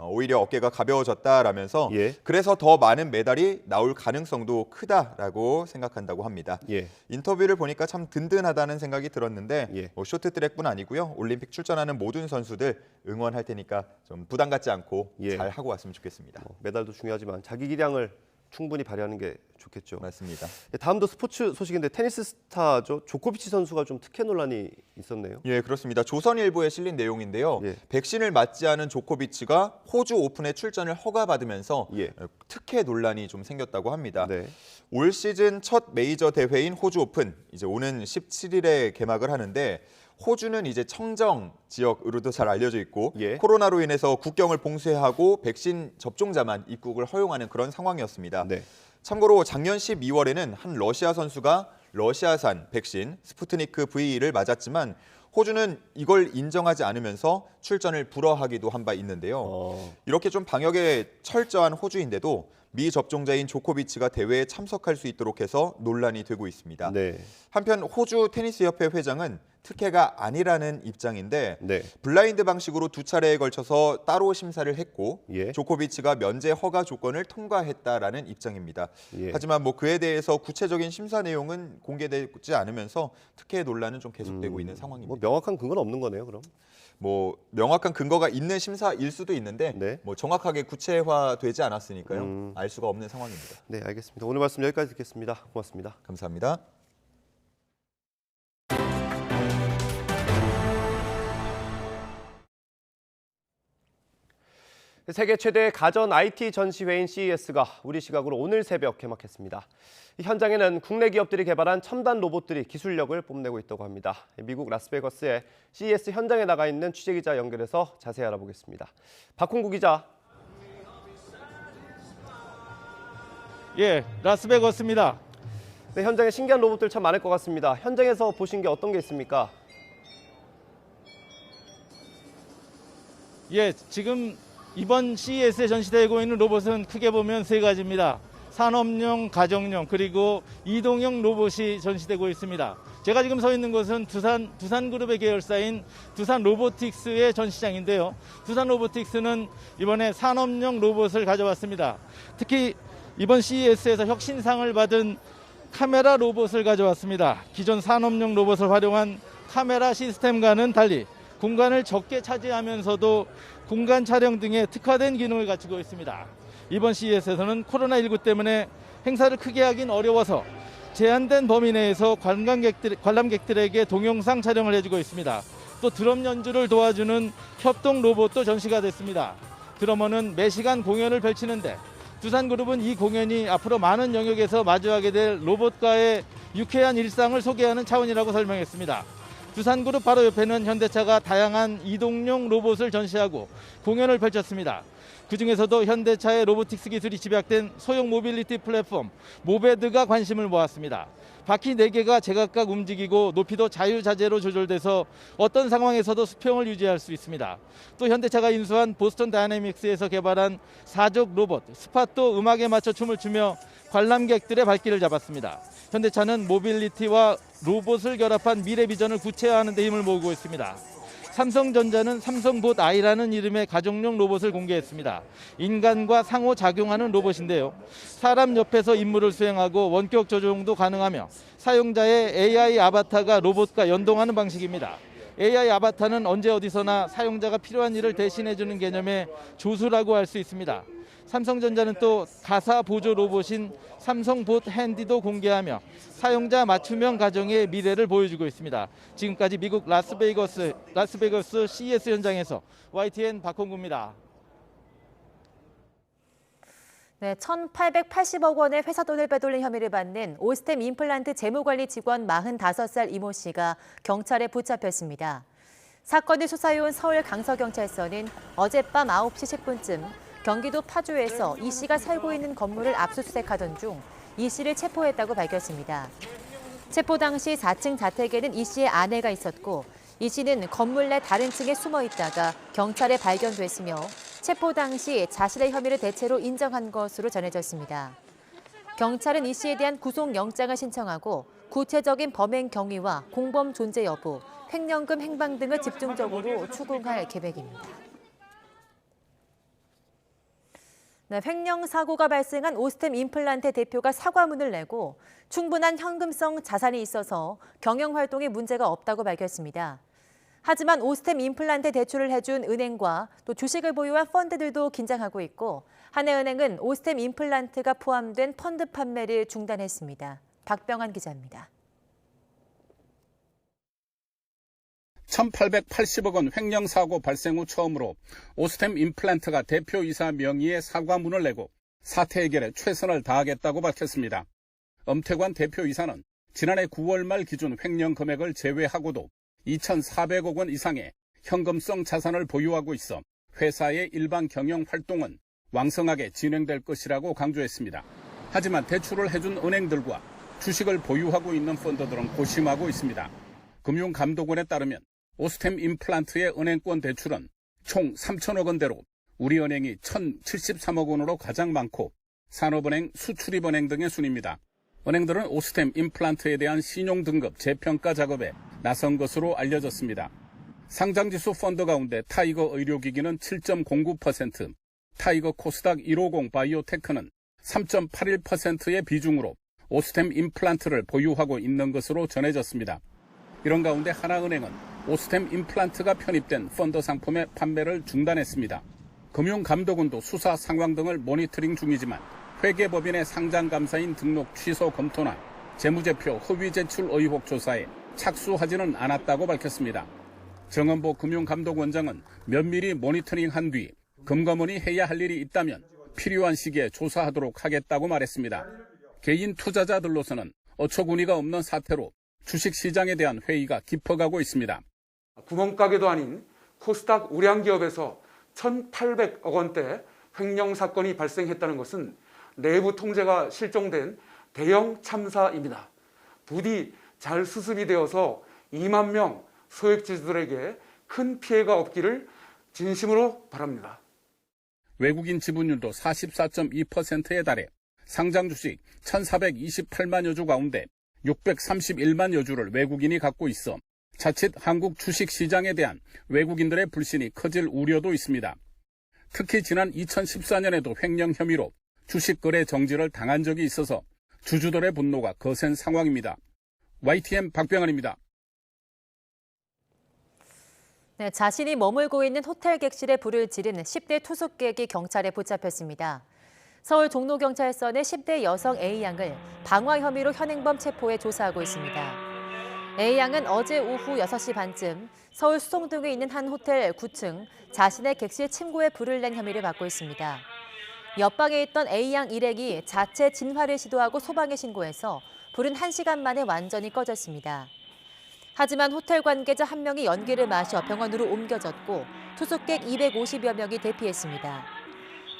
오히려 어깨가 가벼워졌다라면서 예. 그래서 더 많은 메달이 나올 가능성도 크다라고 생각한다고 합니다. 예. 인터뷰를 보니까 참 든든하다는 생각이 들었는데 예. 뭐 쇼트트랙뿐 아니고요. 올림픽 출전하는 모든 선수들 응원할 테니까 좀 부담 갖지 않고 예. 잘 하고 왔으면 좋겠습니다. 메달도 중요하지만 자기 기량을 충분히 발휘하는 게 좋겠죠. 맞습니다. 다음도 스포츠 소식인데 테니스 스타죠. 조코비치 선수가 좀 특혜 논란이 있었네요. 예, 그렇습니다. 조선일보에 실린 내용인데요. 예. 백신을 맞지 않은 조코비치가 호주 오픈에 출전을 허가받으면서 예. 특혜 논란이 좀 생겼다고 합니다. 네. 올 시즌 첫 메이저 대회인 호주 오픈 이제 오는 17일에 개막을 하는데 호주는 이제 청정 지역으로도 잘 알려져 있고 예. 코로나로 인해서 국경을 봉쇄하고 백신 접종자만 입국을 허용하는 그런 상황이었습니다. 네. 참고로 작년 12월에는 한 러시아 선수가 러시아산 백신 스푸트니크 V를 맞았지만 호주는 이걸 인정하지 않으면서 출전을 불허하기도 한 바 있는데요. 이렇게 좀 방역에 철저한 호주인데도 미접종자인 조코비치가 대회에 참석할 수 있도록 해서 논란이 되고 있습니다. 네. 한편 호주 테니스협회 회장은 특혜가 아니라는 입장인데 네. 블라인드 방식으로 두 차례에 걸쳐서 따로 심사를 했고 예. 조코비치가 면제 허가 조건을 통과했다라는 입장입니다. 예. 하지만 뭐 그에 대해서 구체적인 심사 내용은 공개되지 않으면서 특혜 논란은 좀 계속되고 있는 상황입니다. 뭐 명확한 근거는 없는 거네요, 그럼. 뭐 명확한 근거가 있는 심사일 수도 있는데 네. 뭐 정확하게 구체화되지 않았으니까요. 알 수가 없는 상황입니다. 네, 알겠습니다. 오늘 말씀 여기까지 듣겠습니다. 고맙습니다. 감사합니다. 세계 최대 가전 IT 전시회인 CES가 우리 시각으로 오늘 새벽 개막했습니다. 이 현장에는 국내 기업들이 개발한 첨단 로봇들이 기술력을 뽐내고 있다고 합니다. 미국 라스베거스의 CES 현장에 나가 있는 취재기자 연결해서 자세히 알아보겠습니다. 박홍구 기자. 예, 라스베거스입니다. 네, 현장에 신기한 로봇들 참 많을 것 같습니다. 현장에서 보신 게 어떤 게 있습니까? 예, 지금 이번 CES에 전시되고 있는 로봇은 크게 보면 세 가지입니다. 산업용, 가정용, 그리고 이동형 로봇이 전시되고 있습니다. 제가 지금 서 있는 곳은 두산그룹의 계열사인 두산 로보틱스의 전시장인데요. 두산 로보틱스는 이번에 산업용 로봇을 가져왔습니다. 특히 이번 CES에서 혁신상을 받은 카메라 로봇을 가져왔습니다. 기존 산업용 로봇을 활용한 카메라 시스템과는 달리 공간을 적게 차지하면서도 공간 촬영 등의 특화된 기능을 갖추고 있습니다. 이번 CES에서는 코로나19 때문에 행사를 크게 하긴 어려워서 제한된 범위 내에서 관람객들에게 동영상 촬영을 해주고 있습니다. 또 드럼 연주를 도와주는 협동 로봇도 전시가 됐습니다. 드러머는 매시간 공연을 펼치는데 두산그룹은 이 공연이 앞으로 많은 영역에서 마주하게 될 로봇과의 유쾌한 일상을 소개하는 차원이라고 설명했습니다. 두산그룹 바로 옆에는 현대차가 다양한 이동용 로봇을 전시하고 공연을 펼쳤습니다. 그중에서도 현대차의 로보틱스 기술이 집약된 소형 모빌리티 플랫폼 모베드가 관심을 모았습니다. 바퀴 4개가 제각각 움직이고 높이도 자유자재로 조절돼서 어떤 상황에서도 수평을 유지할 수 있습니다. 또 현대차가 인수한 보스턴 다이내믹스에서 개발한 4족 로봇 스팟도 음악에 맞춰 춤을 추며 관람객들의 발길을 잡았습니다. 현대차는 모빌리티와 로봇을 결합한 미래 비전을 구체화하는 데 힘을 모으고 있습니다. 삼성전자는 삼성봇 I라는 이름의 가정용 로봇을 공개했습니다. 인간과 상호작용하는 로봇인데요. 사람 옆에서 임무를 수행하고 원격 조종도 가능하며 사용자의 AI 아바타가 로봇과 연동하는 방식입니다. AI 아바타는 언제 어디서나 사용자가 필요한 일을 대신해주는 개념의 조수라고 할 수 있습니다. 삼성전자는 또 가사 보조 로봇인 삼성봇 핸디도 공개하며 사용자 맞춤형 가정의 미래를 보여주고 있습니다. 지금까지 미국 라스베이거스 CES 현장에서 YTN 박홍구입니다. 네, 1,880억 원의 회사 돈을 빼돌린 혐의를 받는 오스템 임플란트 재무관리 직원 45살 이모 씨가 경찰에 붙잡혔습니다. 사건을 수사해온 서울 강서경찰서는 어젯밤 9시 10분쯤 경기도 파주에서 이 씨가 살고 있는 건물을 압수수색하던 중 이 씨를 체포했다고 밝혔습니다. 체포 당시 4층 자택에는 이 씨의 아내가 있었고 이 씨는 건물 내 다른 층에 숨어 있다가 경찰에 발견됐으며 체포 당시 자신의 혐의를 대체로 인정한 것으로 전해졌습니다. 경찰은 이 씨에 대한 구속영장을 신청하고 구체적인 범행 경위와 공범 존재 여부, 횡령금 행방 등을 집중적으로 추궁할 계획입니다. 네, 횡령 사고가 발생한 오스템 임플란트 대표가 사과문을 내고 충분한 현금성 자산이 있어서 경영 활동에 문제가 없다고 밝혔습니다. 하지만 오스템 임플란트 대출을 해준 은행과 또 주식을 보유한 펀드들도 긴장하고 있고 한해은행은 오스템 임플란트가 포함된 펀드 판매를 중단했습니다. 박병환 기자입니다. 1,880억 원 횡령 사고 발생 후 처음으로 오스템 임플란트가 대표이사 명의의 사과문을 내고 사태 해결에 최선을 다하겠다고 밝혔습니다. 엄태관 대표이사는 지난해 9월 말 기준 횡령 금액을 제외하고도 2,400억 원 이상의 현금성 자산을 보유하고 있어 회사의 일반 경영 활동은 왕성하게 진행될 것이라고 강조했습니다. 하지만 대출을 해준 은행들과 주식을 보유하고 있는 펀드들은 고심하고 있습니다. 금융감독원에 따르면 오스템 임플란트의 은행권 대출은 총 3천억 원대로 우리은행이 1,073억 원으로 가장 많고 산업은행, 수출입은행 등의 순입니다. 은행들은 오스템 임플란트에 대한 신용등급 재평가 작업에 나선 것으로 알려졌습니다. 상장지수 펀드 가운데 타이거 의료기기는 7.09%, 타이거 코스닥 150 바이오테크는 3.81%의 비중으로 오스템 임플란트를 보유하고 있는 것으로 전해졌습니다. 이런 가운데 하나은행은 오스템 임플란트가 편입된 펀드 상품의 판매를 중단했습니다. 금융감독원도 수사 상황 등을 모니터링 중이지만 회계법인의 상장감사인 등록 취소 검토나 재무제표 허위 제출 의혹 조사에 착수하지는 않았다고 밝혔습니다. 정은보 금융감독원장은 면밀히 모니터링한 뒤 금감원이 해야 할 일이 있다면 필요한 시기에 조사하도록 하겠다고 말했습니다. 개인 투자자들로서는 어처구니가 없는 사태로 주식시장에 대한 회의가 깊어가고 있습니다. 구멍가게도 아닌 코스닥 우량기업에서 1,800억 원대 횡령 사건이 발생했다는 것은 내부 통제가 실종된 대형 참사입니다. 부디 잘 수습이 되어서 2만 명 소액주주들에게 큰 피해가 없기를 진심으로 바랍니다. 외국인 지분율도 44.2%에 달해 상장 주식 1,428만여 주 가운데 631만여 주를 외국인이 갖고 있어 자칫 한국 주식시장에 대한 외국인들의 불신이 커질 우려도 있습니다. 특히 지난 2014년에도 횡령 혐의로 주식 거래 정지를 당한 적이 있어서 주주들의 분노가 거센 상황입니다. YTN 박병환입니다. 네, 자신이 머물고 있는 호텔 객실에 불을 지른 10대 투숙객이 경찰에 붙잡혔습니다. 서울 종로경찰서 내 10대 여성 A양을 방화 혐의로 현행범 체포해 조사하고 있습니다. A양은 어제 오후 6시 반쯤 서울 수성동에 있는 한 호텔 9층 자신의 객실 침구에 불을 낸 혐의를 받고 있습니다. 옆방에 있던 A양 일행이 자체 진화를 시도하고 소방에 신고해서 불은 1시간 만에 완전히 꺼졌습니다. 하지만 호텔 관계자 1명이 연기를 마셔 병원으로 옮겨졌고 투숙객 250여 명이 대피했습니다.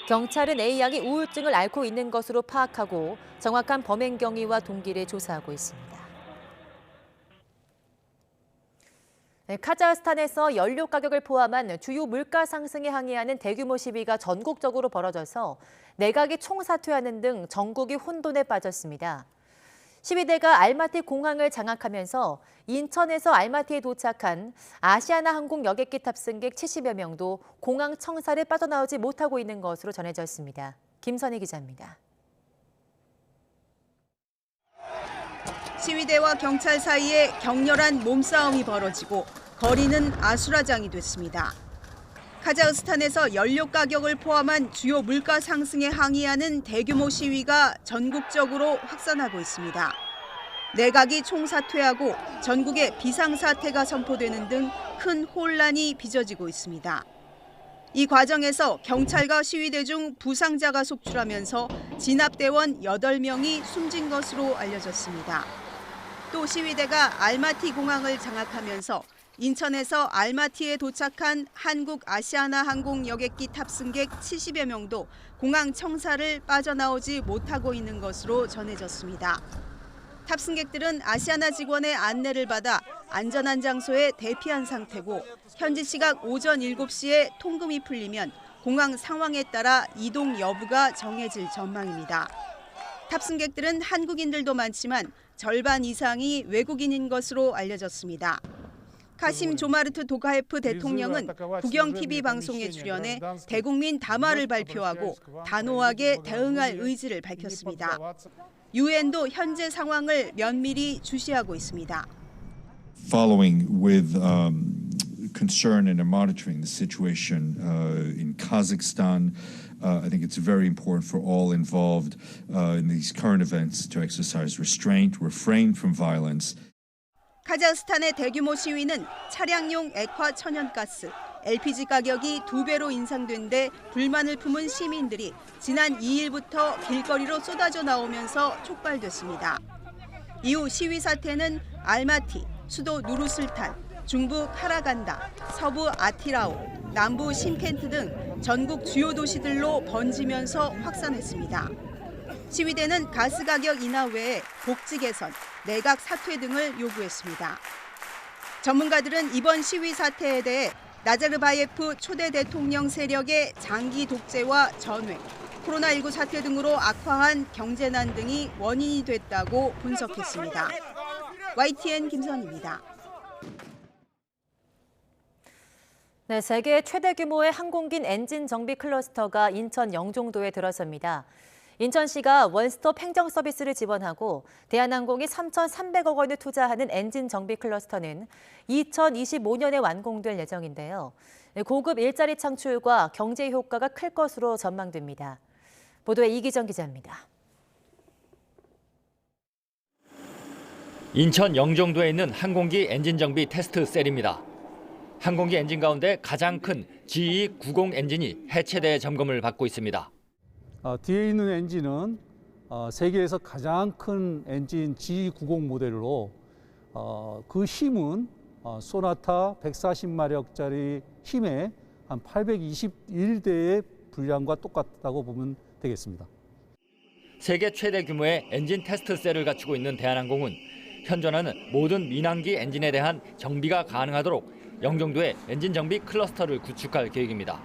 경찰은 A양이 우울증을 앓고 있는 것으로 파악하고 정확한 범행 경위와 동기를 조사하고 있습니다. 카자흐스탄에서 연료 가격을 포함한 주요 물가 상승에 항의하는 대규모 시위가 전국적으로 벌어져서 내각이 총사퇴하는 등 전국이 혼돈에 빠졌습니다. 시위대가 알마티 공항을 장악하면서 인천에서 알마티에 도착한 아시아나 항공 여객기 탑승객 70여 명도 공항 청사를 빠져나오지 못하고 있는 것으로 전해졌습니다. 김선희 기자입니다. 시위대와 경찰 사이에 격렬한 몸싸움이 벌어지고 거리는 아수라장이 됐습니다. 카자흐스탄에서 연료 가격을 포함한 주요 물가 상승에 항의하는 대규모 시위가 전국적으로 확산하고 있습니다. 내각이 총사퇴하고 전국에 비상사태가 선포되는 등 큰 혼란이 빚어지고 있습니다. 이 과정에서 경찰과 시위대 중 부상자가 속출하면서 진압대원 8명이 숨진 것으로 알려졌습니다. 또 시위대가 알마티 공항을 장악하면서 인천에서 알마티에 도착한 한국 아시아나 항공 여객기 탑승객 70여 명도 공항 청사를 빠져나오지 못하고 있는 것으로 전해졌습니다. 탑승객들은 아시아나 직원의 안내를 받아 안전한 장소에 대피한 상태고 현지 시각 오전 7시에 통금이 풀리면 공항 상황에 따라 이동 여부가 정해질 전망입니다. 탑승객들은 한국인들도 많지만 절반 이상이 외국인인 것으로 알려졌습니다. 카심 조마르트 도가예프 대통령은 국영 TV 방송에 출연해 대국민 담화를 발표하고 단호하게 대응할 의지를 밝혔습니다. 유엔도 현재 상황을 면밀히 주시하고 있습니다. Following with concern and monitoring the situation in Kazakhstan, I think it's very important for all involved in these current events to exercise restraint, refrain from violence. 카자흐스탄의 대규모 시위는 차량용 액화 천연가스, LPG 가격이 2배로 인상된 데 불만을 품은 시민들이 지난 2일부터 길거리로 쏟아져 나오면서 촉발됐습니다. 이후 시위 사태는 알마티, 수도 누르술탄, 중부 카라간다, 서부 아티라오, 남부 심켄트 등 전국 주요 도시들로 번지면서 확산했습니다. 시위대는 가스 가격 인하 외에 복지 개선, 내각 사퇴 등을 요구했습니다. 전문가들은 이번 시위 사태에 대해 나자르바예프 초대 대통령 세력의 장기 독재와 전횡, 코로나19 사태 등으로 악화한 경제난 등이 원인이 됐다고 분석했습니다. YTN 김선희입니다. 네, 세계 최대 규모의 항공기 엔진 정비 클러스터가 인천 영종도에 들어섭니다. 인천시가 원스톱 행정 서비스를 지원하고 대한항공이 3,300억 원을 투자하는 엔진 정비 클러스터는 2025년에 완공될 예정인데요. 고급 일자리 창출과 경제 효과가 클 것으로 전망됩니다. 보도에 이기정 기자입니다. 인천 영종도에 있는 항공기 엔진 정비 테스트 셀입니다. 항공기 엔진 가운데 가장 큰 GE90 엔진이 해체대 점검을 받고 있습니다. 뒤에 있는 엔진은 세계에서 가장 큰 엔진 GE90 모델로 그 힘은 소나타 140마력짜리 힘의 한 821대의 분량과 똑같다고 보면 되겠습니다. 세계 최대 규모의 엔진 테스트 셀을 갖추고 있는 대한항공은 현존하는 모든 민항기 엔진에 대한 정비가 가능하도록 영종도에 엔진 정비 클러스터를 구축할 계획입니다.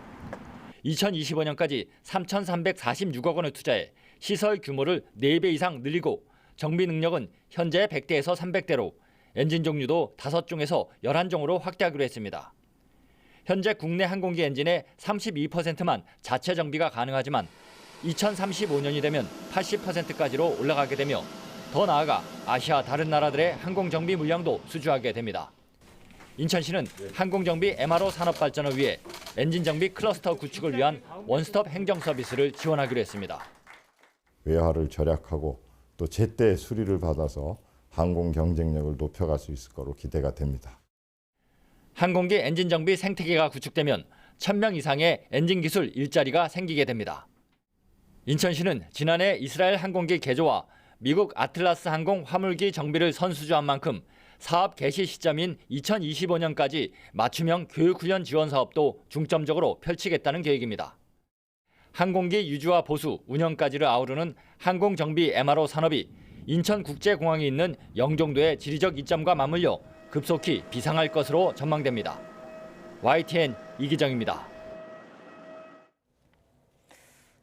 2025년까지 3,346억 원을 투자해 시설 규모를 4배 이상 늘리고 정비 능력은 현재 100대에서 300대로 엔진 종류도 5종에서 11종으로 확대하기로 했습니다. 현재 국내 항공기 엔진의 32%만 자체 정비가 가능하지만 2035년이 되면 80%까지로 올라가게 되며 더 나아가 아시아 다른 나라들의 항공 정비 물량도 수주하게 됩니다. 인천시는 항공정비 MRO 산업 발전을 위해 엔진 정비 클러스터 구축을 위한 원스톱 행정 서비스를 지원하기로 했습니다. 외화를 절약하고 또 제때 수리를 받아서 항공 경쟁력을 높여갈 수 있을 거로 기대가 됩니다. 항공기 엔진 정비 생태계가 구축되면 1,000명 이상의 엔진 기술 일자리가 생기게 됩니다. 인천시는 지난해 이스라엘 항공기 개조와 미국 아틀라스 항공 화물기 정비를 선수주한 만큼 사업 개시 시점인 2025년까지 맞춤형 교육훈련 지원 사업도 중점적으로 펼치겠다는 계획입니다. 항공기 유지와 보수, 운영까지를 아우르는 항공정비 MRO 산업이 인천국제공항이 있는 영종도의 지리적 이점과 맞물려 급속히 비상할 것으로 전망됩니다. YTN 이기정입니다.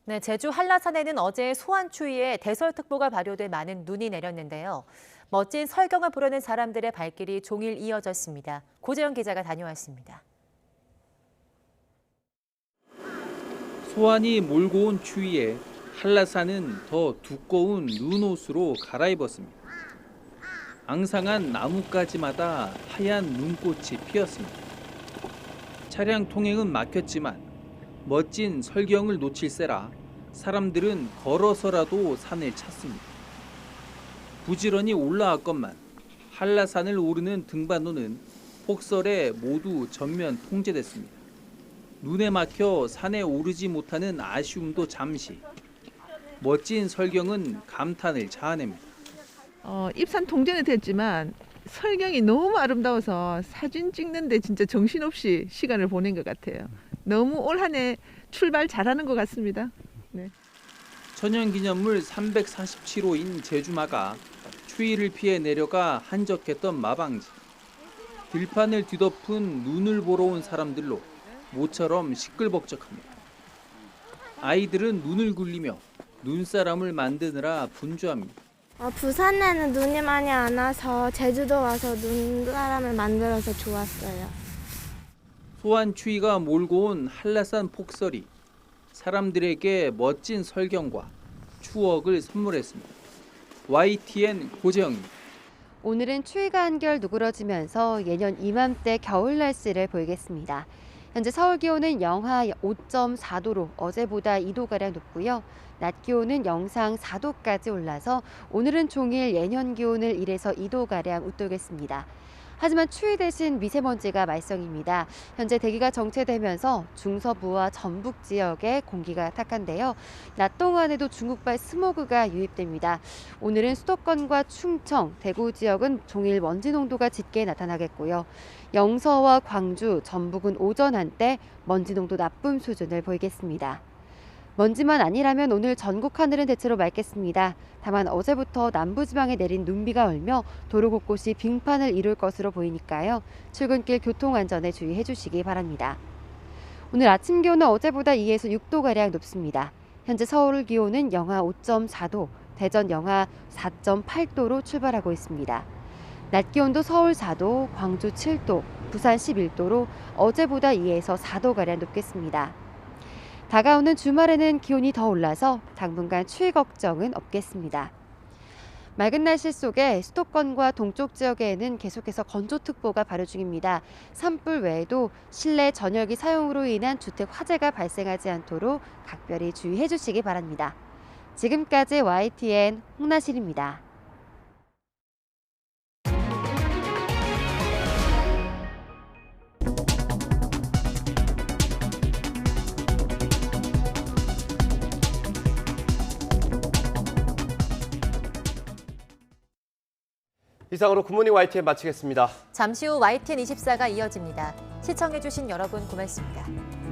네, 제주 한라산에는 어제 소환추위에 대설특보가 발효돼 많은 눈이 내렸는데요. 멋진 설경을 부르는 사람들의 발길이 종일 이어졌습니다. 고재영 기자가 다녀왔습니다. 소환이 몰고 온 추위에 한라산은 더 두꺼운 눈옷으로 갈아입었습니다. 앙상한 나뭇가지마다 하얀 눈꽃이 피었습니다. 차량 통행은 막혔지만 멋진 설경을 놓칠세라 사람들은 걸어서라도 산을 찾습니다. 부지런히 올라왔건만 한라산을 오르는 등반로는 폭설에 모두 전면 통제됐습니다. 눈에 막혀 산에 오르지 못하는 아쉬움도 잠시. 멋진 설경은 감탄을 자아냅니다. 입산 통제는 됐지만 설경이 너무 아름다워서 사진 찍는데 진짜 정신없이 시간을 보낸 것 같아요. 너무 올 한 해 출발 잘하는 것 같습니다. 네. 천연기념물 347호인 제주마가 추위를 피해 내려가 한적했던 마방지. 들판을 뒤덮은 눈을 보러 온 사람들로 모처럼 시끌벅적합니다. 아이들은 눈을 굴리며 눈사람을 만드느라 분주합니다. 부산에는 눈이 많이 안 와서 제주도 와서 눈사람을 만들어서 좋았어요. 소환 추위가 몰고 온 한라산 폭설이 사람들에게 멋진 설경과 추억을 선물했습니다. YTN 고재영입니다. 오늘은 추위가 한결 누그러지면서 예년 이맘때 겨울 날씨를 보이겠습니다. 현재 서울 기온은 영하 5.4도로 어제보다 2도가량 높고요. 낮 기온은 영상 4도까지 올라서 오늘은 종일 예년 기온을 1에서 2도가량 웃돌겠습니다. 하지만 추위 대신 미세먼지가 말썽입니다. 현재 대기가 정체되면서 중서부와 전북 지역에 공기가 탁한데요. 낮 동안에도 중국발 스모그가 유입됩니다. 오늘은 수도권과 충청, 대구 지역은 종일 먼지 농도가 짙게 나타나겠고요. 영서와 광주, 전북은 오전 한때 먼지 농도 나쁨 수준을 보이겠습니다. 먼지만 아니라면 오늘 전국 하늘은 대체로 맑겠습니다. 다만 어제부터 남부지방에 내린 눈비가 얼며 도로 곳곳이 빙판을 이룰 것으로 보이니까요. 출근길 교통안전에 주의해 주시기 바랍니다. 오늘 아침 기온은 어제보다 2에서 6도가량 높습니다. 현재 서울 기온은 영하 5.4도, 대전 영하 4.8도로 출발하고 있습니다. 낮 기온도 서울 4도, 광주 7도, 부산 11도로 어제보다 2에서 4도가량 높겠습니다. 다가오는 주말에는 기온이 더 올라서 당분간 추위 걱정은 없겠습니다. 맑은 날씨 속에 수도권과 동쪽 지역에는 계속해서 건조특보가 발효 중입니다. 산불 외에도 실내 전열기 사용으로 인한 주택 화재가 발생하지 않도록 각별히 주의해 주시기 바랍니다. 지금까지 YTN 홍나실입니다. 이상으로 굿모닝 YTN 마치겠습니다. 잠시 후 YTN 24가 이어집니다. 시청해주신 여러분 고맙습니다.